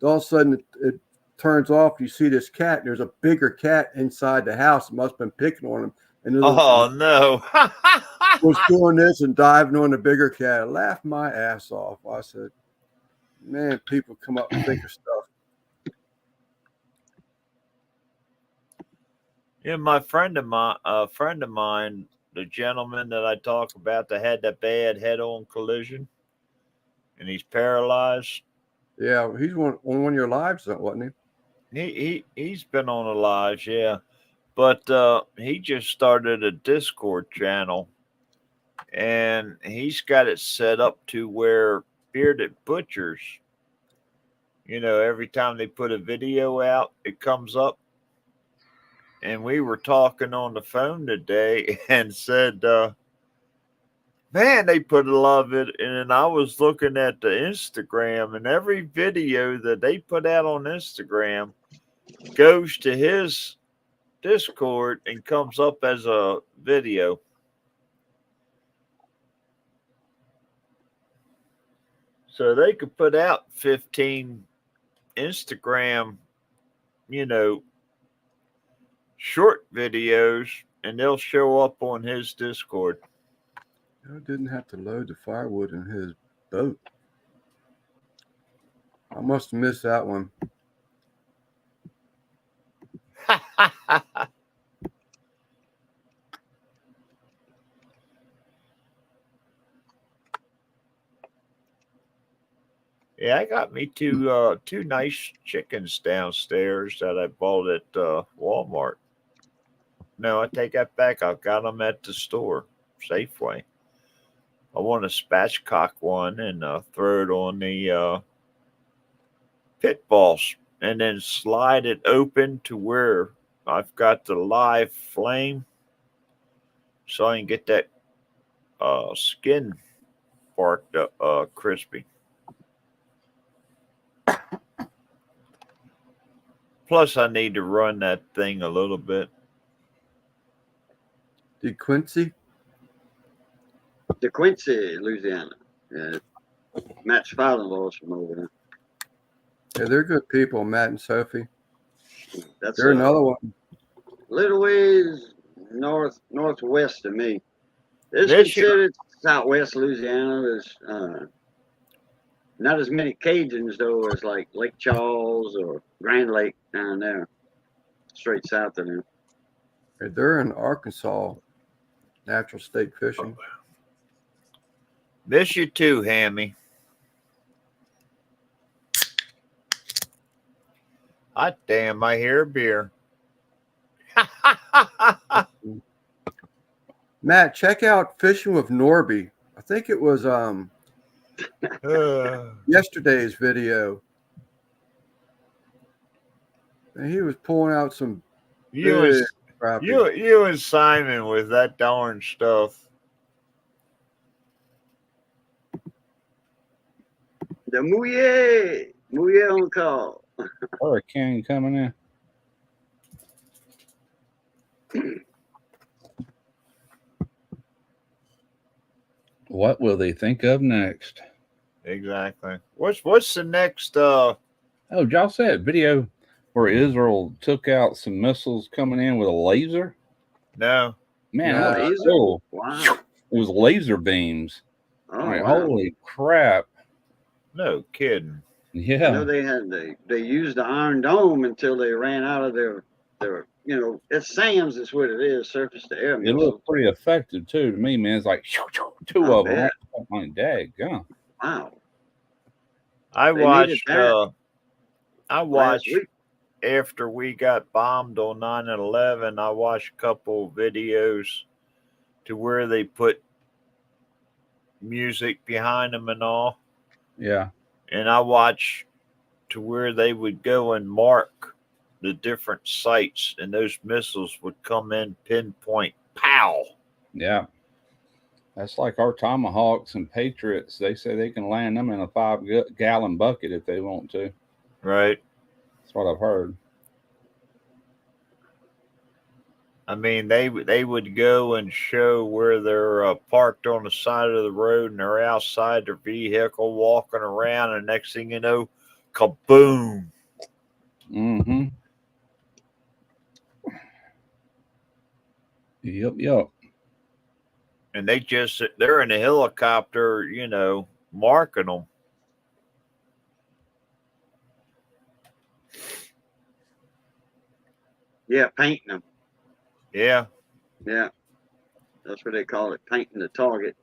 All of a sudden, it turns off. You see this cat, and there's a bigger cat inside the house. It must have been picking on him. And Oh no! was doing this and diving on the bigger cat. I laughed my ass off. I said, "Man, people come up and think of stuff." Yeah, a friend of mine, the gentleman that I talk about that had that bad head-on collision, and he's paralyzed. Yeah, he's on one of your lives, wasn't he? He's been on the lives, yeah. But he just started a Discord channel, and he's got it set up to where bearded butchers, every time they put a video out, it comes up. And we were talking on the phone today and said, man, they put a lot of it. And I was looking at the Instagram, and every video that they put out on Instagram goes to his Discord and comes up as a video. So they could put out 15 Instagram, short videos, and they'll show up on his Discord. I didn't have to load the firewood in his boat. I must have missed that one. Yeah, I got me two nice chickens downstairs that I bought at Walmart. No, I take that back. I've got them at the store, Safeway. I want to spatchcock one and throw it on the pit balls, and then slide it open to where I've got the live flame, so I can get that skin barked up, crispy. Plus, I need to run that thing a little bit. DeQuincy? DeQuincy, Louisiana. Yeah. Matt's father-in-law's from over there. Yeah, they're good people, Matt and Sophie. That's They're another one. Little ways northwest of me. It's considered Southwest Louisiana. There's not as many Cajuns though as like Lake Charles or Grand Lake down there, straight south of them. They're in Arkansas, natural state fishing. Miss you too, Hammy. Hot damn, I hear a beer. Matt, check out Fishing with Norby. I think it was yesterday's video. And he was pulling out some you and Simon with that darn stuff. The Mouye on call. Hurricane coming in. What will they think of next? Exactly. What's the next? Oh, y'all said video where Israel took out some missiles coming in with a laser? No. Man, that was cool. Wow. It was laser beams. Oh, Like, wow. holy crap. No kidding. I know they used the Iron Dome until they ran out of their it's SAMs is what it is, surface to air It missiles. looked pretty effective too to me, man. It's like two of them. Like, daggone. Wow. I watched Last week. after we got bombed on 9/11, I watched a couple videos to where they put music behind them and all. Yeah. And I watched to where they would go and mark the different sites, and those missiles would come in pinpoint, pow. Yeah. That's like our Tomahawks and Patriots. They say they can land them in a 5-gallon bucket if they want to. Right. That's what I've heard. I mean, they would go and show where they're parked on the side of the road and they're outside their vehicle walking around, and next thing you know, kaboom. Mm-hmm. Yep. And they're in a helicopter, marking them. Yeah, painting them. Yeah. Yeah, that's what they call it, painting the target,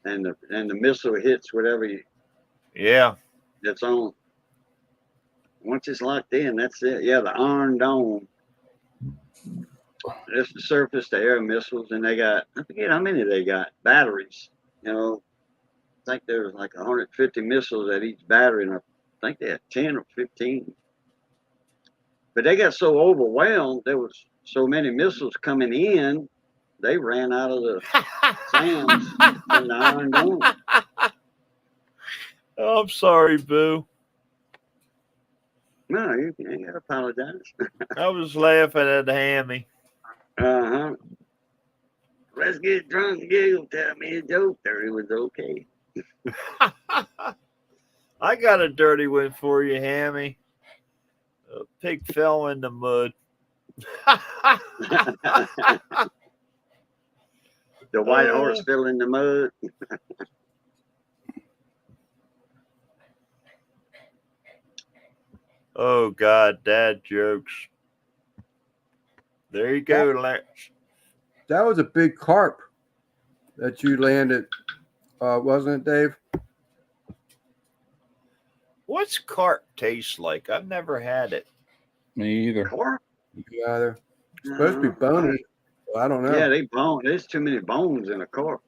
and the missile hits whatever it's on. Once it's locked in, that's it. Yeah, the Iron Dome. It's the surface-to-air missiles, and they got, I forget how many they got, batteries. I think there's like 150 missiles at each battery, and I think they had 10 or 15. But they got so overwhelmed, there was so many missiles coming in, they ran out of the sands in the Iron Dome. Oh, I'm sorry, Boo. No, you ain't got to apologize. I was laughing at Hammy. Uh-huh. Let's get drunk and giggle. Tell me a joke. There, it was okay. I got a dirty one for you, Hammy. A pig fell in the mud. The white horse fell in the mud. Oh, God, dad jokes. There you go, Lance. That was a big carp that you landed, wasn't it, Dave? What's carp taste like? I've never had it. Me either. Carp? Yeah, they're supposed to be bony. Well, I don't know. Yeah, they bone. There's too many bones in a carp.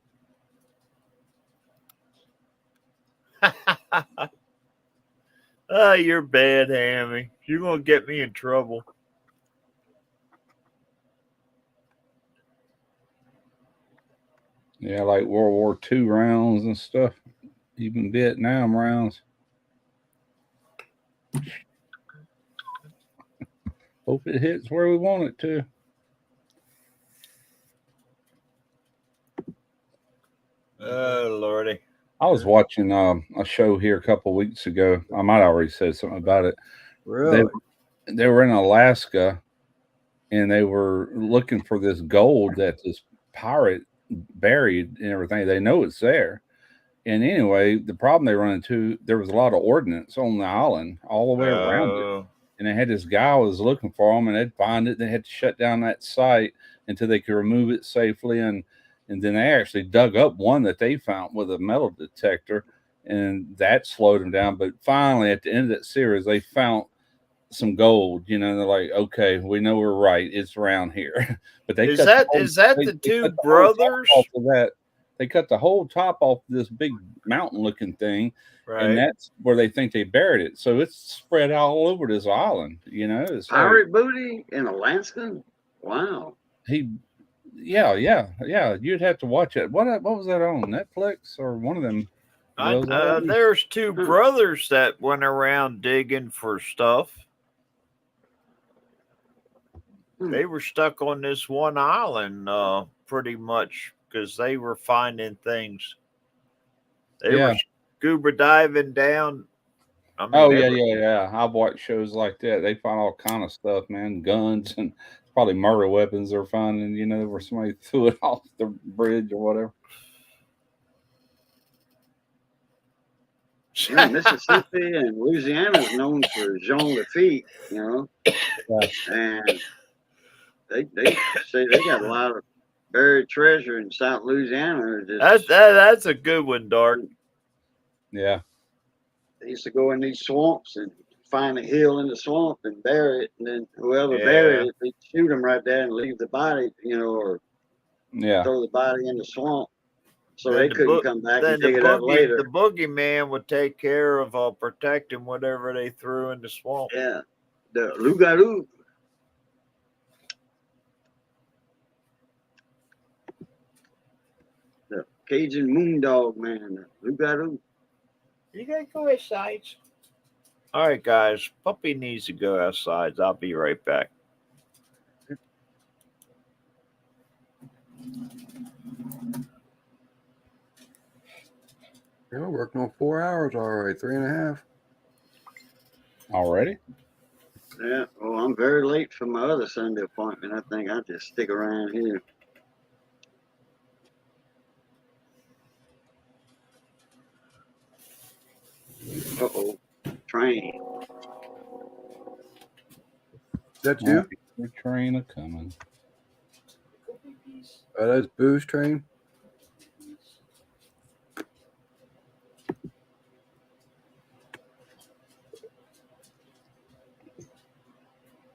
You're bad, Hammy. You're going to get me in trouble. Yeah, like World War II rounds and stuff, even Vietnam rounds. Hope it hits where we want it to. Oh, Lordy. I was watching a show here a couple of weeks ago. I might have already said something about it. Really? They were in Alaska, and they were looking for this gold that this pirate buried and everything. They know it's there. And anyway, the problem they run into, there was a lot of ordnance on the island all the way around it. And they had this guy was looking for them, and they'd find it. They had to shut down that site until they could remove it safely. And then they actually dug up one that they found with a metal detector, and that slowed them down. But finally, at the end of that series, they found some gold. They're like, okay, we know we're right. It's around here. But they is that the two brothers? They cut the whole top off this big mountain-looking thing, right? And that's where they think they buried it. So it's spread all over this island. It's pirate booty in Alaska. Wow. Yeah. You'd have to watch it. What was that on Netflix or one of them? There's two brothers that went around digging for stuff. They were stuck on this one island, pretty much, because they were finding things. They were scuba diving down. Yeah. I've watched shows like that. They find all kind of stuff, man. Guns and probably murder weapons they're finding, where somebody threw it off the bridge or whatever. Yeah, Mississippi and Louisiana is known for Jean Lafitte, and they say they got a lot of buried treasure in South Louisiana. That's a good one, Dark. Yeah. They used to go in these swamps and find a hill in the swamp and bury it, and then whoever buried it, they'd shoot them right there and leave the body, or throw the body in the swamp, so they couldn't come back and dig it up later. The boogeyman would take care of protecting whatever they threw in the swamp. Yeah, the loup-garou. The Cajun moondog man, the loup-garou. You gotta go outside. All right, guys. Puppy needs to go outside. I'll be right back. We're working on 4 hours already, 3.5. Already? Yeah. Well, I'm very late for my other Sunday appointment. I think I'll just stick around here. Uh-oh. Train. Is that you? The train a coming. Oh, that's Boo's train.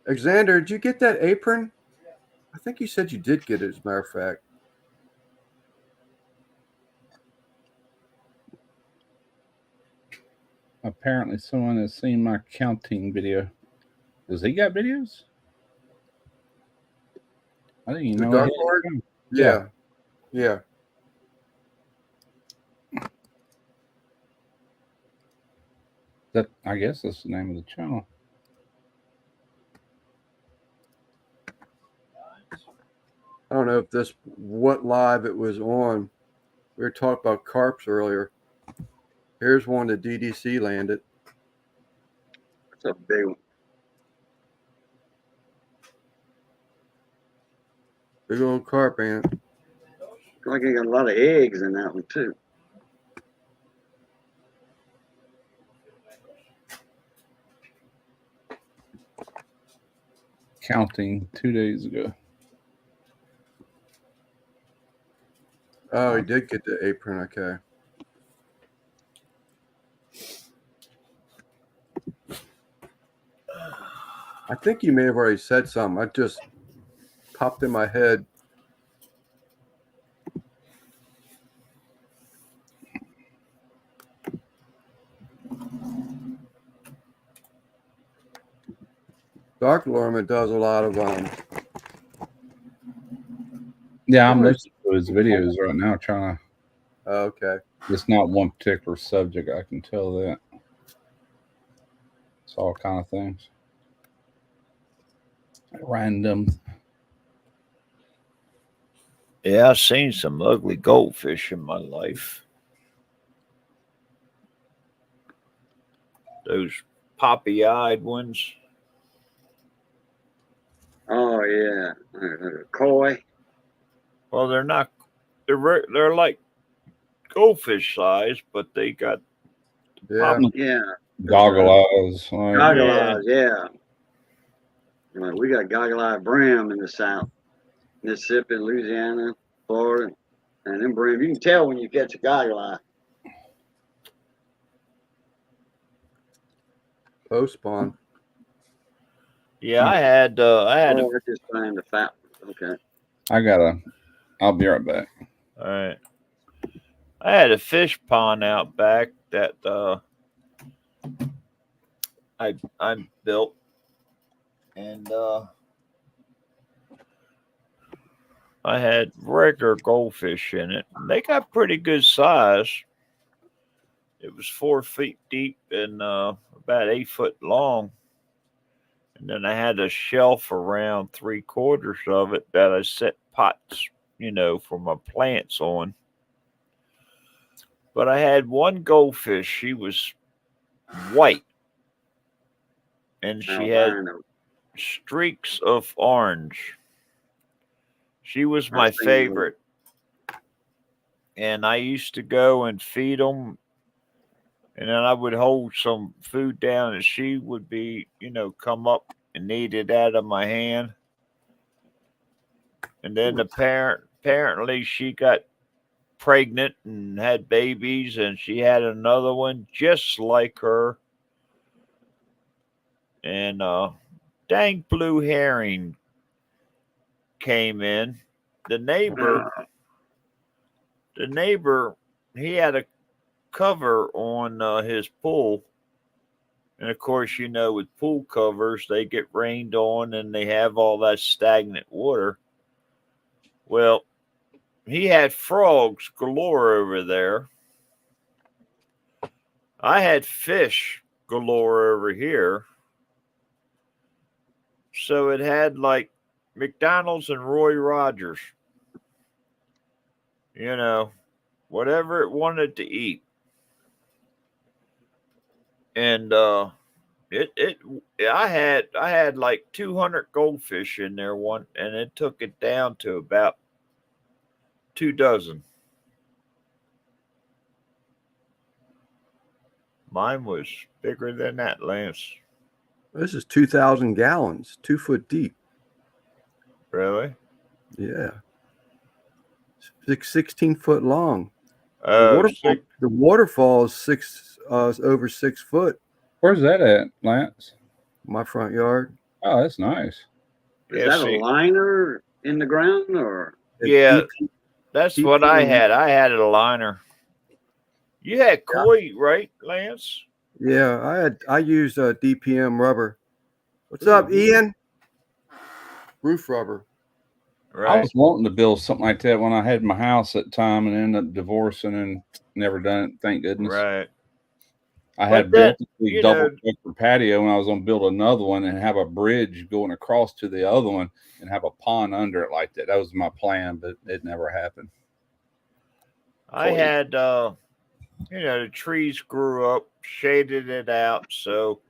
Alexander, did you get that apron? I think you said you did get it, as a matter of fact. Apparently, someone has seen my counting video. Does he got videos? I didn't even know. Dark Lord? Yeah. Yeah. That, I guess that's the name of the channel. I don't know if this what live it was on. We were talking about carps earlier. Here's one that DDC landed. That's a big one. Big old carp, ain't it? Looks like you got a lot of eggs in that one too. Counting 2 days ago. Oh, he did get the apron. Okay. I think you may have already said something. I just popped in my head. Dark Lorman does a lot of Yeah, I'm listening to his videos right now, trying to. Okay. It's not one particular subject. I can tell that. It's all kind of things. Random. Yeah, I've seen some ugly goldfish in my life. Those poppy-eyed ones. Oh yeah, koi. Well, they're not. They're like goldfish size, but they got Yeah. Yeah. Goggle eyes. Like, Goggle Yeah. eyes, yeah. Well, we got goggle eye brim in the South, Mississippi, Louisiana, Florida, and them brim. You can tell when you catch a goggle eye. Post spawn. Yeah, I had Oh, we're just finding the fat ones. Okay. I'll be right back. all right. I had a fish pond out back that I built, and I had regular goldfish in it. And they got pretty good size. It was 4 feet deep and about 8 foot long. And then I had a shelf around 3/4 of it that I set pots, for my plants on. But I had one goldfish. She was white. And she had streaks of orange. She was my favorite. And I used to go and feed them. And then I would hold some food down and she would be, come up and eat it out of my hand. And then apparently she got pregnant and had babies, and she had another one just like her. And dang blue herring came in. The neighbor, he had a cover on his pool. And of course, with pool covers, they get rained on and they have all that stagnant water. Well, he had frogs galore over there. I had fish galore over here. So it had like McDonald's and Roy Rogers. you know, whatever it wanted to eat. And I had like 200 goldfish in there one, and it took it down to about 2 dozen. Mine was bigger than that, Lance. This is 2,000 gallons, 2 foot deep. Really? Yeah. 16 foot long. Oh, The waterfall is over 6 foot. Where's that at, Lance? My front yard. Oh, that's nice. Is that a liner in the ground or? Yeah, that's what I had. I had a liner. You had koi, right, Lance? Yeah, I used DPM rubber. What's up, Ian? Roof rubber. Right. I was wanting to build something like that when I had my house at the time and ended up divorcing and never done it. Thank goodness. Right. I had built a double decker patio and I was going to build another one and have a bridge going across to the other one and have a pond under it like that. That was my plan, but it never happened. I had, the trees grew up, shaded it out, so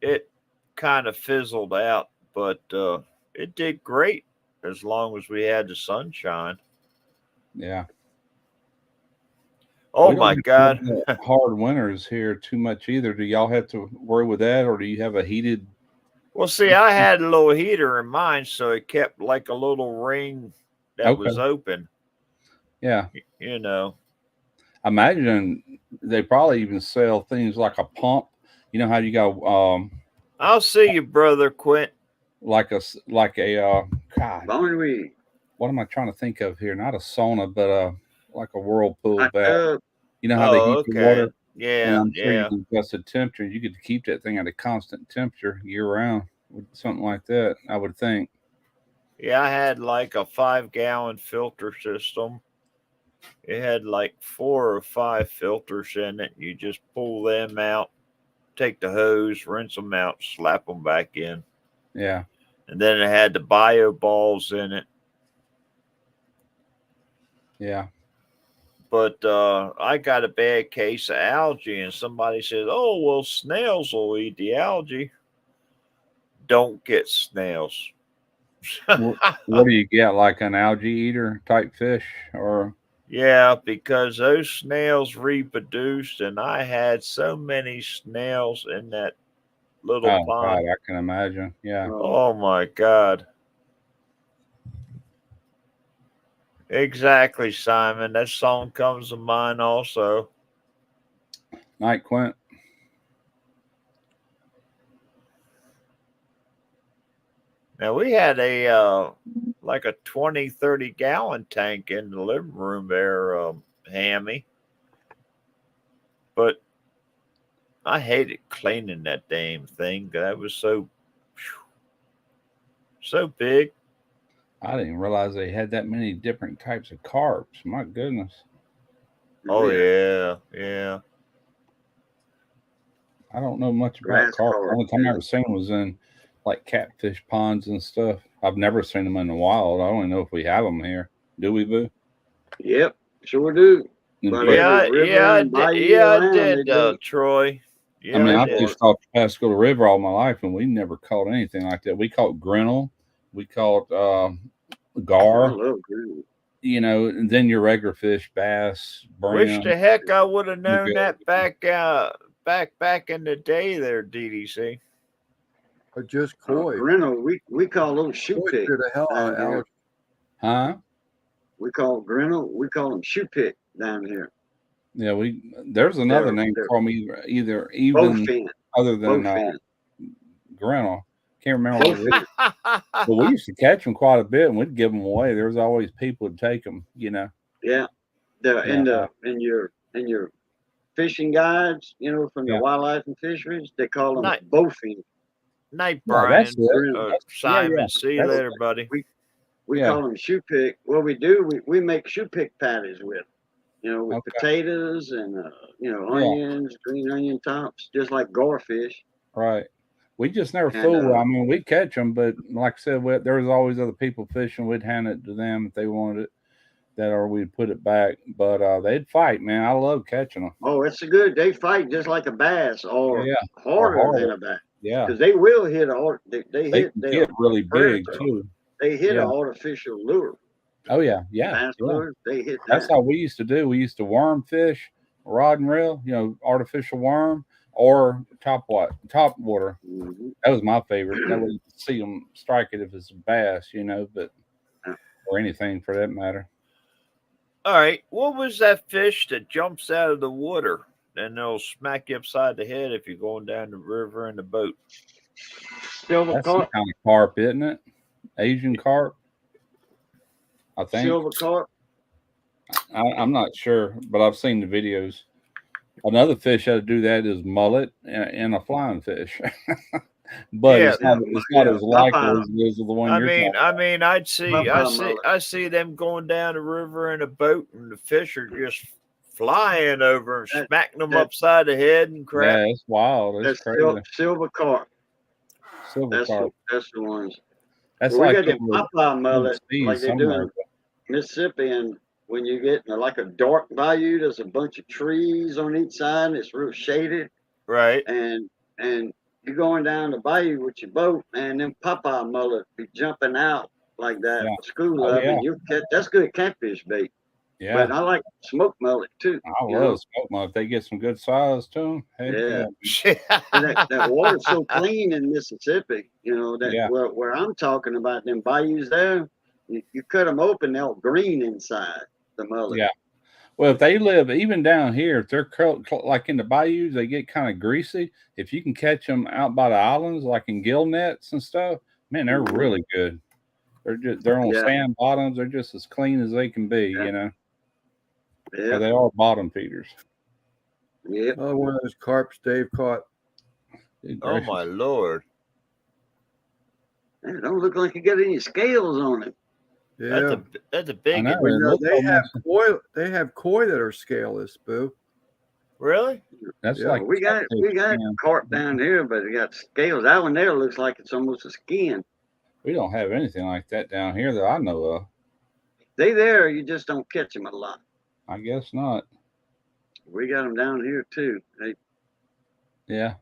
it kind of fizzled out, but it did great as long as we had the sunshine. Yeah. Oh my God. Hard winters here too much either. Do y'all have to worry with that, or do you have a heated? Well, see, I had a little heater in mine, so it kept like a little ring that was open. Yeah. You know. Imagine they probably even sell things like a pump. You know how you go I'll see you, brother Quint. Like a God. What am I trying to think of here? Not a sauna, but like a whirlpool bath. You know how they heat the water? Yeah. And I'm sure you can adjust the temperature. You could keep that thing at a constant temperature year round with something like that, I would think. Yeah, I had like a 5-gallon filter system. It had like 4 or 5 filters in it. You just pull them out, take the hose, rinse them out, slap them back in. Yeah. And then it had the bio balls in it. Yeah. But I got a bad case of algae, and somebody says, "Oh, well, snails will eat the algae." Don't get snails. What do you get? Like an algae eater type fish, or? Yeah, because those snails reproduced, and I had so many snails in that little pond. God, I can imagine. Yeah. Oh my God. Exactly, Simon. That song comes to mind also. Night, Quint. Now, we had a like a 20, 30-gallon tank in the living room there, Hammy. But I hated cleaning that damn thing. That was so big. I didn't realize they had that many different types of carps. My goodness. Oh, yeah. I don't know much about carp. The only time I ever seen them was in like catfish ponds and stuff. I've never seen them in the wild. I don't even know if we have them here. Do we, Boo? Yep, sure do. I did, Troy. Yeah, I mean, I just caught Pascagoula River all my life, and we never caught anything like that. We caught grinnell. We caught gar. I love grinnell. You know, and then your regular fish, bass, brim. Wish the heck I would have known that back in the day there, DDC. Or just koi. Grinnell, we call those shoe pick. The hell out of Alex. Huh? We call grinnell, we call them shoe pick down here. Yeah, there's another name for them either even bowfin. Other than grinnell. Can't remember what it is. But we used to catch them quite a bit, and we'd give them away. There was always people who'd take them, you know. Yeah, in your fishing guides, you know, from the wildlife and fisheries, they call them bowfin. Night, Brian. No, Simon, see you later, buddy. We call them shoe pick. What we do, we make shoe pick patties with, you know, with potatoes and onions, green onion tops, just like garfish. Right. We just never fool. I mean, we catch them, but like I said, there was always other people fishing. We'd hand it to them if they wanted it. that, or we'd put it back. But they'd fight, man. I love catching them. Oh, it's a good. They fight just like a bass, or Yeah, harder harder. than a bass, Yeah, because they will hit a. They they hit. can They get really big predator. too. They hit Yeah. an artificial lure. Oh yeah, yeah. Bass yeah. lures, they hit That's that. how we used to do. We used to worm fish, rod and reel, artificial worm or top water. Mhm. That was my favorite. That way you could see them strike it if it's a bass, but or anything for that matter. All right. What was that fish that jumps out of the water and they'll smack you upside the head if you're going down the river in the boat? Silver That's some carp. kind of carp, isn't it? Asian carp, I think. Silver carp. I'm not sure, but I've seen the videos. Another fish that do that is mullet and a flying fish. But Yeah. it's not as likely as it is with the one you're talking about. I mean, I see them going down the river in a boat, and the fish are just flying over and smacking them upside the head and crap. Yeah, it's wild. It's That's crazy. silver carp. Silver carp. That's the ones. That's We like got them over Popeye mullet overseas like they do somewhere. in Mississippi, and when you get in like a dark bayou, there's a bunch of trees on each side, and it's real shaded, Right. and you're going down the bayou with your boat, and them Popeye mullet be jumping out like that, Yeah. school Oh, of, yeah. and you catch. That's good catfish bait. Yeah, But I like smoked mullet too. I you know. love smoke mullet. If they get some good size to them, heck Yeah. yeah. And that water's so clean in Mississippi, that Yeah. where I'm talking about them bayous there, you cut them open, they'll green inside the mullet. Yeah. Well, if they live even down here, if they're like in the bayous, they get kind of greasy. If you can catch them out by the islands, like in gill nets and stuff, man, they're really good. They're on Yeah. sand bottoms. They're just as clean as they can be, Yeah. So Yeah. they are bottom feeders. Yeah. Oh, one of those carps Dave caught. Good Oh gracious. my Lord. It don't look like you got any scales on it. Yeah. That's a I big know. one. it looks They have almost- koi. They have koi that are scaleless, Boo. Really? That's Yeah, like We got yeah. carp down here, but it got scales. That one there looks like it's almost a skin. We don't have anything like that down here that I know of. They there, you just don't catch them a lot. I guess not. We got them down here too. Yeah.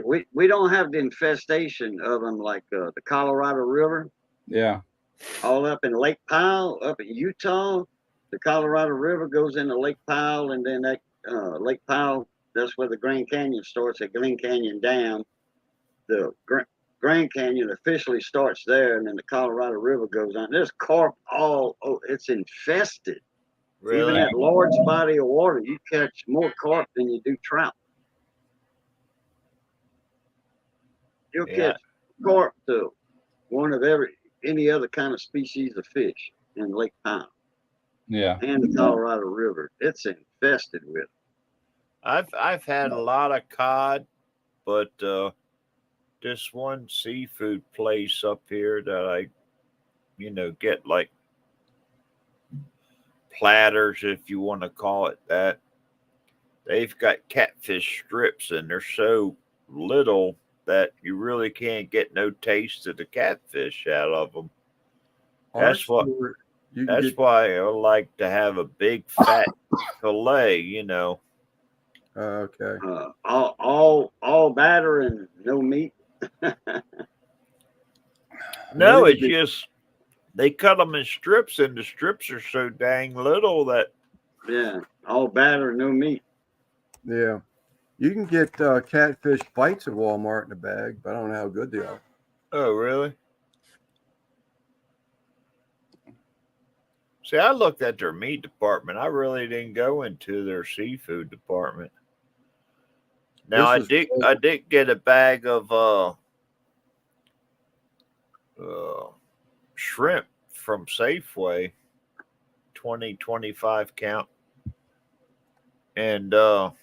We don't have the infestation of them like the Colorado River. Yeah. All up in Lake Powell, up in Utah. The Colorado River goes into Lake Powell, and then that Lake Powell, that's where the Grand Canyon starts at Glen Canyon Dam. The Grand Canyon officially starts there, and then the Colorado River goes on. There's carp it's infested. Even Really? that large body of water, you catch more carp than you do trout. You'll Yeah. catch carp to one of any other kind of species of fish in Lake Powell Yeah. and the Colorado River. It's infested with. I've had a lot of cod, but this one seafood place up here that I, get like platters, if you want to call it that. They've got catfish strips, and they're so little that you really can't get no taste of the catfish out of them. That's what. You can That's get, why I like to have a big fat fillet. okay. All batter and no meat. No, Really it's big- just they cut them in strips, and the strips are so dang little that Yeah, all batter, no meat. Yeah. You can get catfish bites at Walmart in a bag, but I don't know how good they are. oh really? See, I looked at their meat department. I really didn't go into their seafood department. Now This is I did get a bag of shrimp from Safeway, 25 count. And I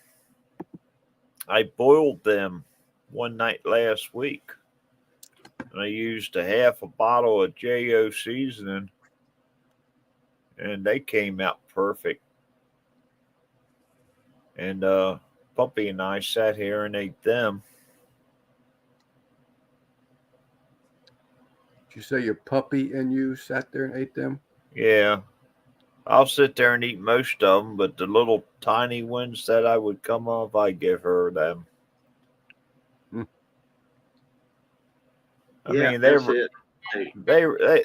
boiled them one night last week. And I used a half a bottle of JO seasoning, and they came out perfect. And Puppy and I sat here and ate them. Did you say your puppy and you sat there and ate them? Yeah. I'll sit there and eat most of them, but the little tiny ones that I would come off, I give her them. I Yeah, mean, that's it. Hey,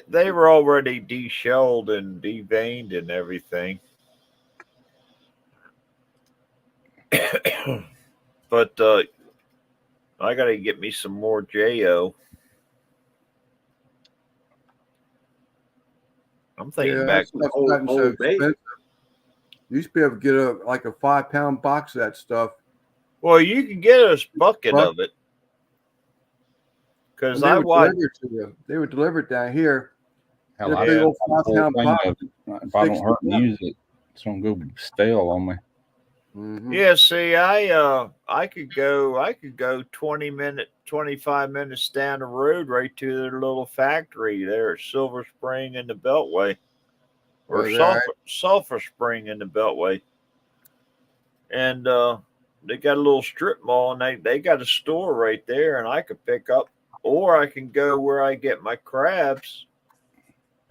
they were already deshelled and deveined and everything. But I got to get me some more Jo. I'm thinking Yeah, back. that stuff's Old- gotten so Old Bay. expensive. You used to be able to get a 5-pound box of that stuff. Well, you can get a bucket of it. Because And I watched. they would deliver it down here. Hell, in a I big got old a whole 5-pound thing box. of it. If I don't hurt and use it, it's gonna go stale on me. Mhm. Yeah, see, I could go 25 minutes down the road right to their little factory there at Silver Spring in the Beltway, or Oh, is that Sulphur Spring in the Beltway, and they got a little strip mall, and they got a store right there, and I could pick up, or I can go where I get my crabs,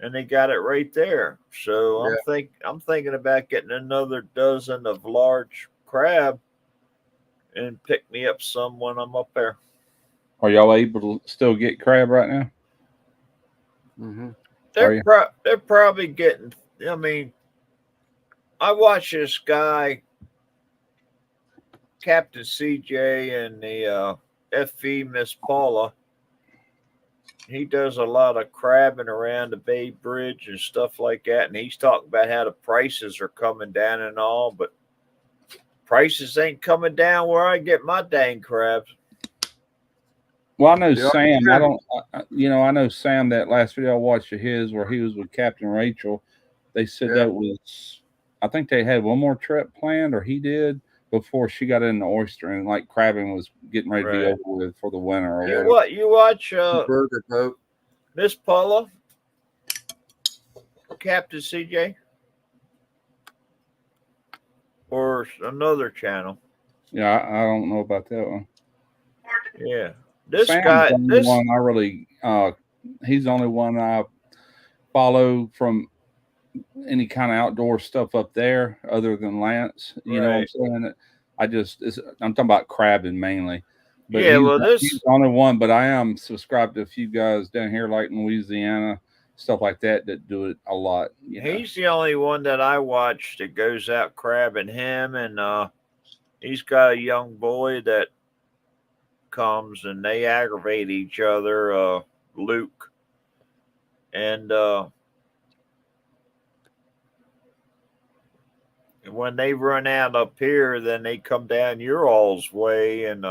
and they got it right there. So Yeah. I'm thinking about getting another dozen of large crab and pick me up some when I'm up there. Are y'all able to still get crab right now? Mhm. They're probably getting. I mean, I watch this guy, Captain CJ, and the FV Miss Paula. He does a lot of crabbing around the Bay Bridge and stuff like that, and he's talking about how the prices are coming down and all, but prices ain't coming down where I get my dang crabs. Well, I know Yeah. Sam. I don't. I know Sam. That last video I watched of his, where he was with Captain Rachel. They said Yeah. that was. I think they had one more trip planned, or he did before she got in the oyster, and like crabbing was getting ready to be Right. over with for the winter. Or You whatever. what? You watch Burger boat. Miss Paula, Captain CJ, or another channel? Yeah, I don't know about that one. Yeah, this Sam's guy, the only one I really. He's the only one I follow from any kind of outdoor stuff up there, other than Lance. You know what I'm saying? I'm talking about crabbing mainly. But yeah, he's the only one. But I am subscribed to a few guys down here, like in Louisiana, stuff like that do it a lot. He's the only one that I watch that goes out crabbing. Him, and he's got a young boy that comes, and they aggravate each other. Luke, and when they run out up here, then they come down your all's way and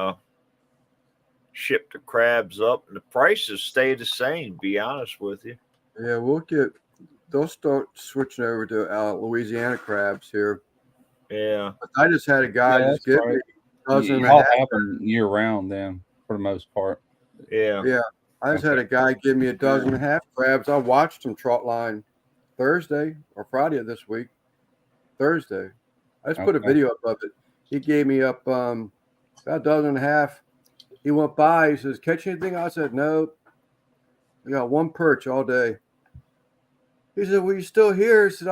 ship the crabs up, and the prices stay the same. Be honest with you. Yeah, they'll start switching over to Louisiana crabs here. Yeah, I just had a guy just give me a dozen and a all half. happen year round, then for the most part. yeah. I just had a guy give me a dozen and a half crabs. I watched him trot line Thursday or Friday of this week. Thursday. I just put a video up of it. He gave me up about a dozen and a half. He went by. He says, "Catch anything?" I said, "No. I got one perch all day." He said, "Well, you still here?" He said,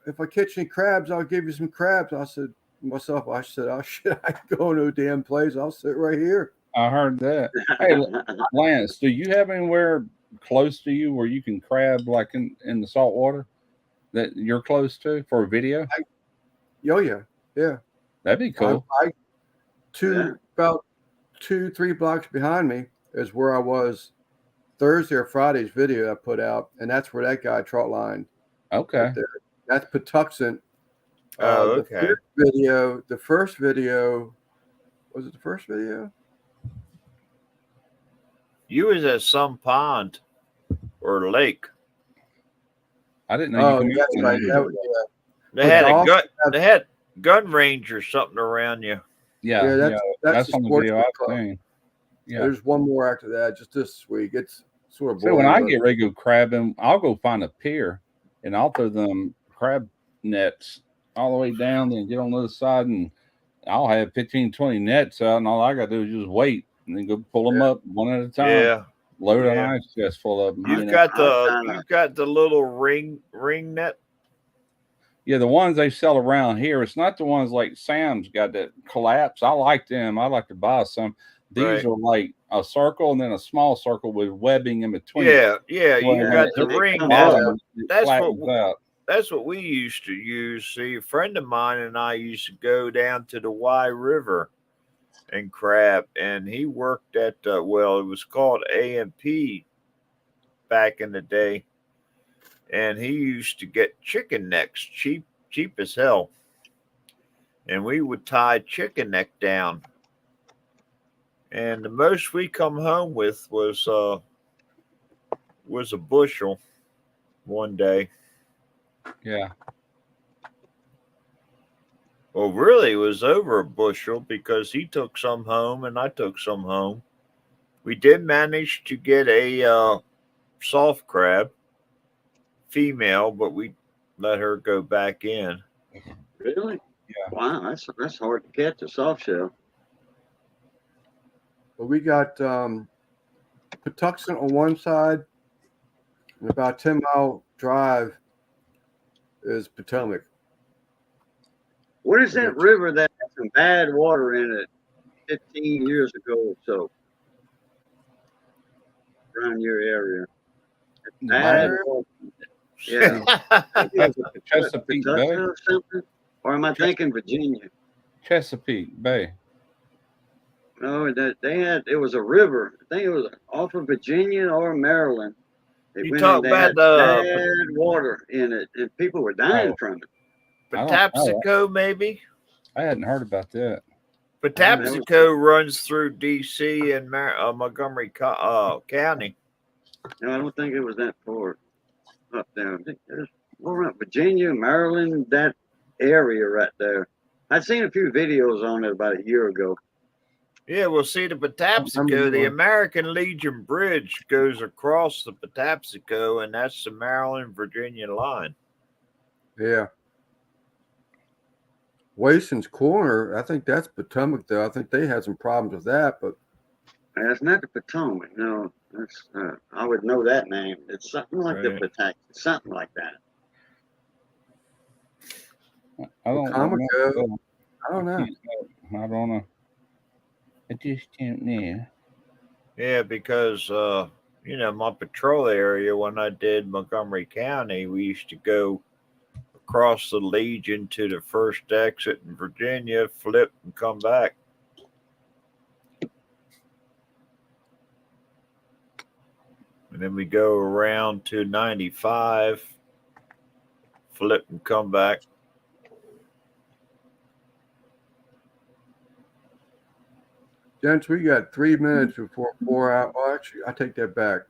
"If I catch any crabs, I'll give you some crabs." I said to myself, "Oh shit, I can go no damn place. I'll sit right here." I heard that. Hey, Lance, do you have anywhere close to you where you can crab like in the salt water that you're close to for a video? Yeah. That'd be cool. About 2-3 blocks behind me is where I was Thursday or Friday's video I put out, and that's where that guy trot lined. Okay. Right there. That's Patuxent. Okay. The first video, was it the first video? You was at some pond or lake. I didn't know. That's right. They had a gun. They had gun range or something around you. Yeah, that's the on the video I've seen. Yeah, there's one more after that. Just this week, it's sort of. So when I get ready to go crabbing, I'll go find a pier and I'll throw them crab nets all the way down, then get on the other side, and I'll have 15, 20 nets out, and all I got to do is just wait and then go pull them up one at a time. Yeah. Load an ice chest full of them. You've got the little ring net. Yeah, the ones they sell around here, it's not the ones like Sam's got that collapse. I like them. I like to buy some. These Right. are like a circle and then a small circle with webbing in between. Yeah, yeah. You Well, got it- the it ring. come bottom, out. it That's what flattens out. That's what we used to use. See, a friend of mine and I used to go down to the Y River and crab, and he worked at well, it was called A&P back in the day, and he used to get chicken necks cheap as hell, and we would tie chicken neck down, and the most we come home with was a bushel one day. Yeah. Well, really, it was over a bushel because he took some home and I took some home. We did manage to get a soft crab female, but we let her go back in. Really? Yeah. Wow, that's hard to catch a soft shell. But we got Patuxent on one side, and about a 10-mile drive is Potomac. What is that river that had some bad water in it 15 years ago or so? Around your area. Bad Fire? water. Yeah. I think it was a Chesapeake Bay. Patuxent or something? Or am I thinking Virginia? Chesapeake Bay. No, that it was a river. I think it was off of Virginia or Maryland. It You went talk in, they had about bad water in it, and people were dying from it. I don't know. Patapsco, maybe? I hadn't heard about that. Patapsco runs through D.C. and Montgomery County. No, I don't think it was that far up there. I think it was more around Virginia, Maryland, that area right there. I'd seen a few videos on it about a year ago. Yeah, well, see, the Patapsco, remember the one. American Legion Bridge goes across the Patapsco, and that's the Maryland-Virginia line. Yeah. Wason's Corner, I think that's Potomac, though. I think they had some problems with that, but That's not the Potomac. No, that's I would know that name. It's something like the Right. Potomac, something like that. I don't Potomac, know. I don't know. I don't know. I just don't know. Yeah, because my patrol area when I did Montgomery County, we used to go across the Legion to the first exit in Virginia, flip and come back. And then we go around to 95, flip and come back. Gents, we got 3 minutes before 4 hours. Well, actually, I take that back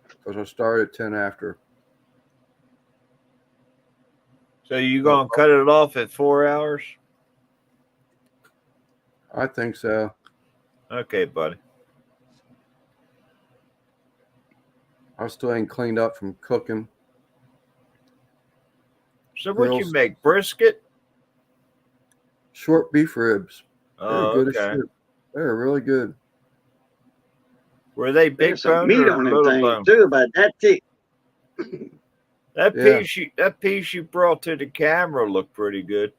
because I started at 10 after. So you gonna cut it off at 4 hours? I think so. Okay, buddy. I still ain't cleaned up from cooking. So what you Grills. make? Brisket? Short beef ribs. They're Oh, good as okay. shit. They're really good. Were they big There's some bone meat or on them little things bone? too, about that thick. That Yeah. piece you brought to the camera looked pretty good.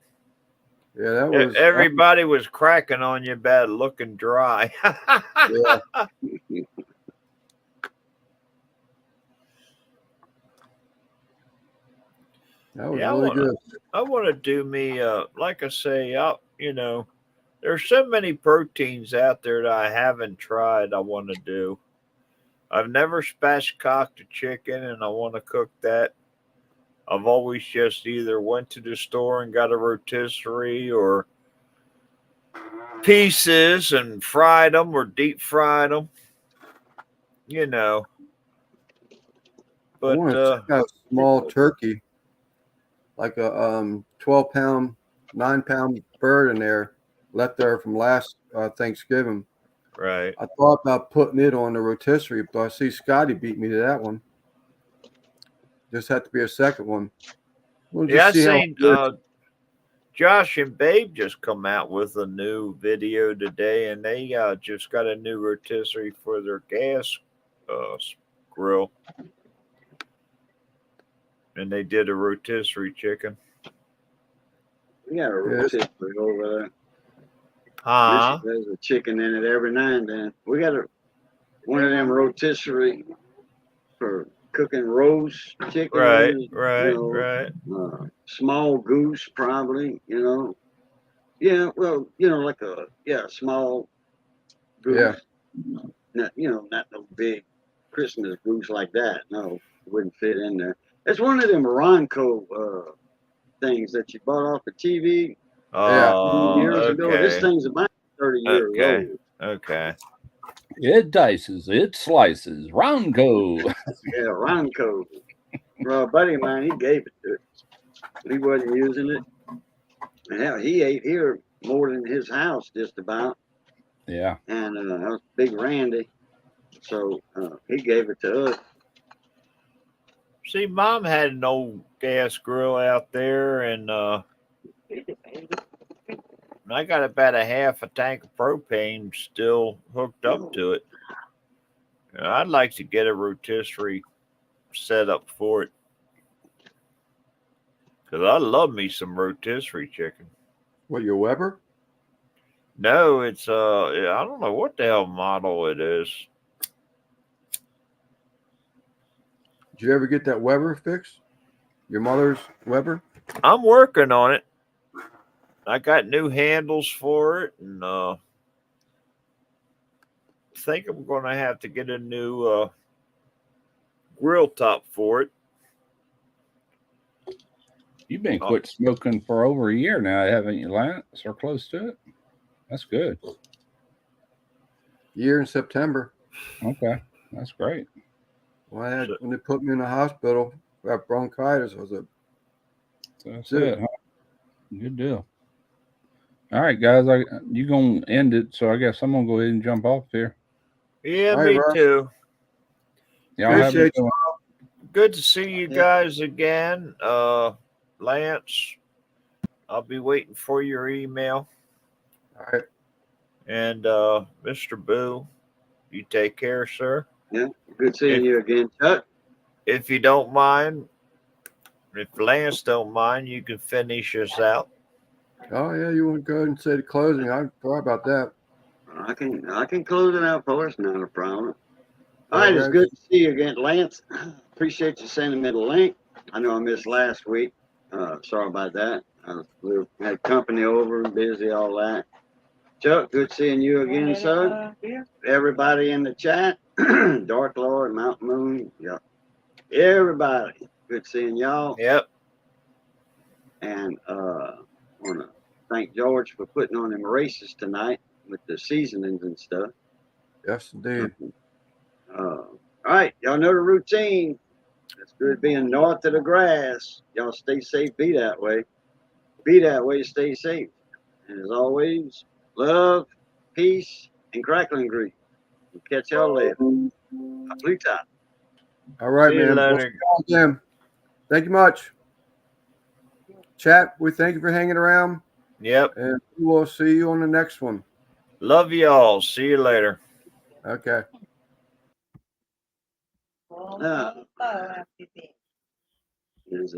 Yeah, that was Everybody was cracking on you about looking dry. Yeah. That was Yeah, really good. I want to do me, like I say, there's so many proteins out there that I haven't tried. I want to do. I've never spatchcocked a chicken, and I want to cook that. I've always just either went to the store and got a rotisserie or pieces and fried them or deep fried them. I But want to check out a small turkey, like a 12-pound, 9-pound bird in there, left there from last Thanksgiving. right. I thought about putting it on the rotisserie, but I see Scotty beat me to that one. Just had to be a second one. We'll just Yeah, I see how seen it works. Josh and Babe just come out with a new video today, and they just got a new rotisserie for their gas grill, and they did a rotisserie chicken. got a rotisserie over there. Huh? There's a chicken in it every now and then. We got one of them rotisserie for cooking roast chicken. Right. Small goose, probably. Yeah, well, like a small goose. Yeah. Not not no big Christmas goose like that. No, it wouldn't fit in there. It's one of them Ronco things that you bought off the TV years ago. This Okay. thing's about 30 years old. Okay. It dices, it slices. Ronco. Yeah, Ronco. Well, a buddy of mine, he gave it to it. He wasn't using it. And hell, he ate here more than his house, just about. Yeah. And that was Big Randy. So he gave it to us. See, Mom had an old gas grill out there, and I got about a half a tank of propane still hooked up to it. I'd like to get a rotisserie set up for it, because I love me some rotisserie chicken. What, your Weber? No, it's I don't know what the hell model it is. Did you ever get that Weber fixed? Your mother's Weber? I'm working on it. I got new handles for it, and think I'm going to have to get a new grill top for it. You've been quit smoking for over a year now, haven't you, Lance? Or close to it? That's good. Year in September. Okay. That's great. When they put me in the hospital, I got bronchitis. I was like, That's it, huh? Good deal. All right, guys. You're going to end it, so I guess I'm going to go ahead and jump off here. Yeah, all right, me Rob. too. Y'all have a Appreciate good one. Good to see you guys again. Lance, I'll be waiting for your email. All right. And Mr. Boo, you take care, sir. Yeah, good seeing you again, Chuck. If you don't mind, if Lance don't mind, you can finish us out. Oh yeah, you want to go ahead and say the closing? I forgot about that. I can close it out for us, not a problem. All right, it's good to see you again, Lance. Appreciate you sending me the link. I know I missed last week. Sorry about that. We had company over, busy, all that. Chuck, good seeing you again, son. Everybody in the chat, Dark Lord, Mountain Moon, yeah, everybody. Good seeing y'all. Yep. And want to thank George for putting on them races tonight with the seasonings and stuff. Yes, indeed. All right, y'all know the routine. It's good being north of the grass. Y'all stay safe. Be that way. Be that way. Stay safe. And as always, love, peace, and crackling grease. We'll catch y'all later. Pluta. All right, See you man. later. We'll see y'all again. Thank you much. Chat, we thank you for hanging around. Yep. And we'll see you on the next one. Love y'all. See you later. Okay. Is it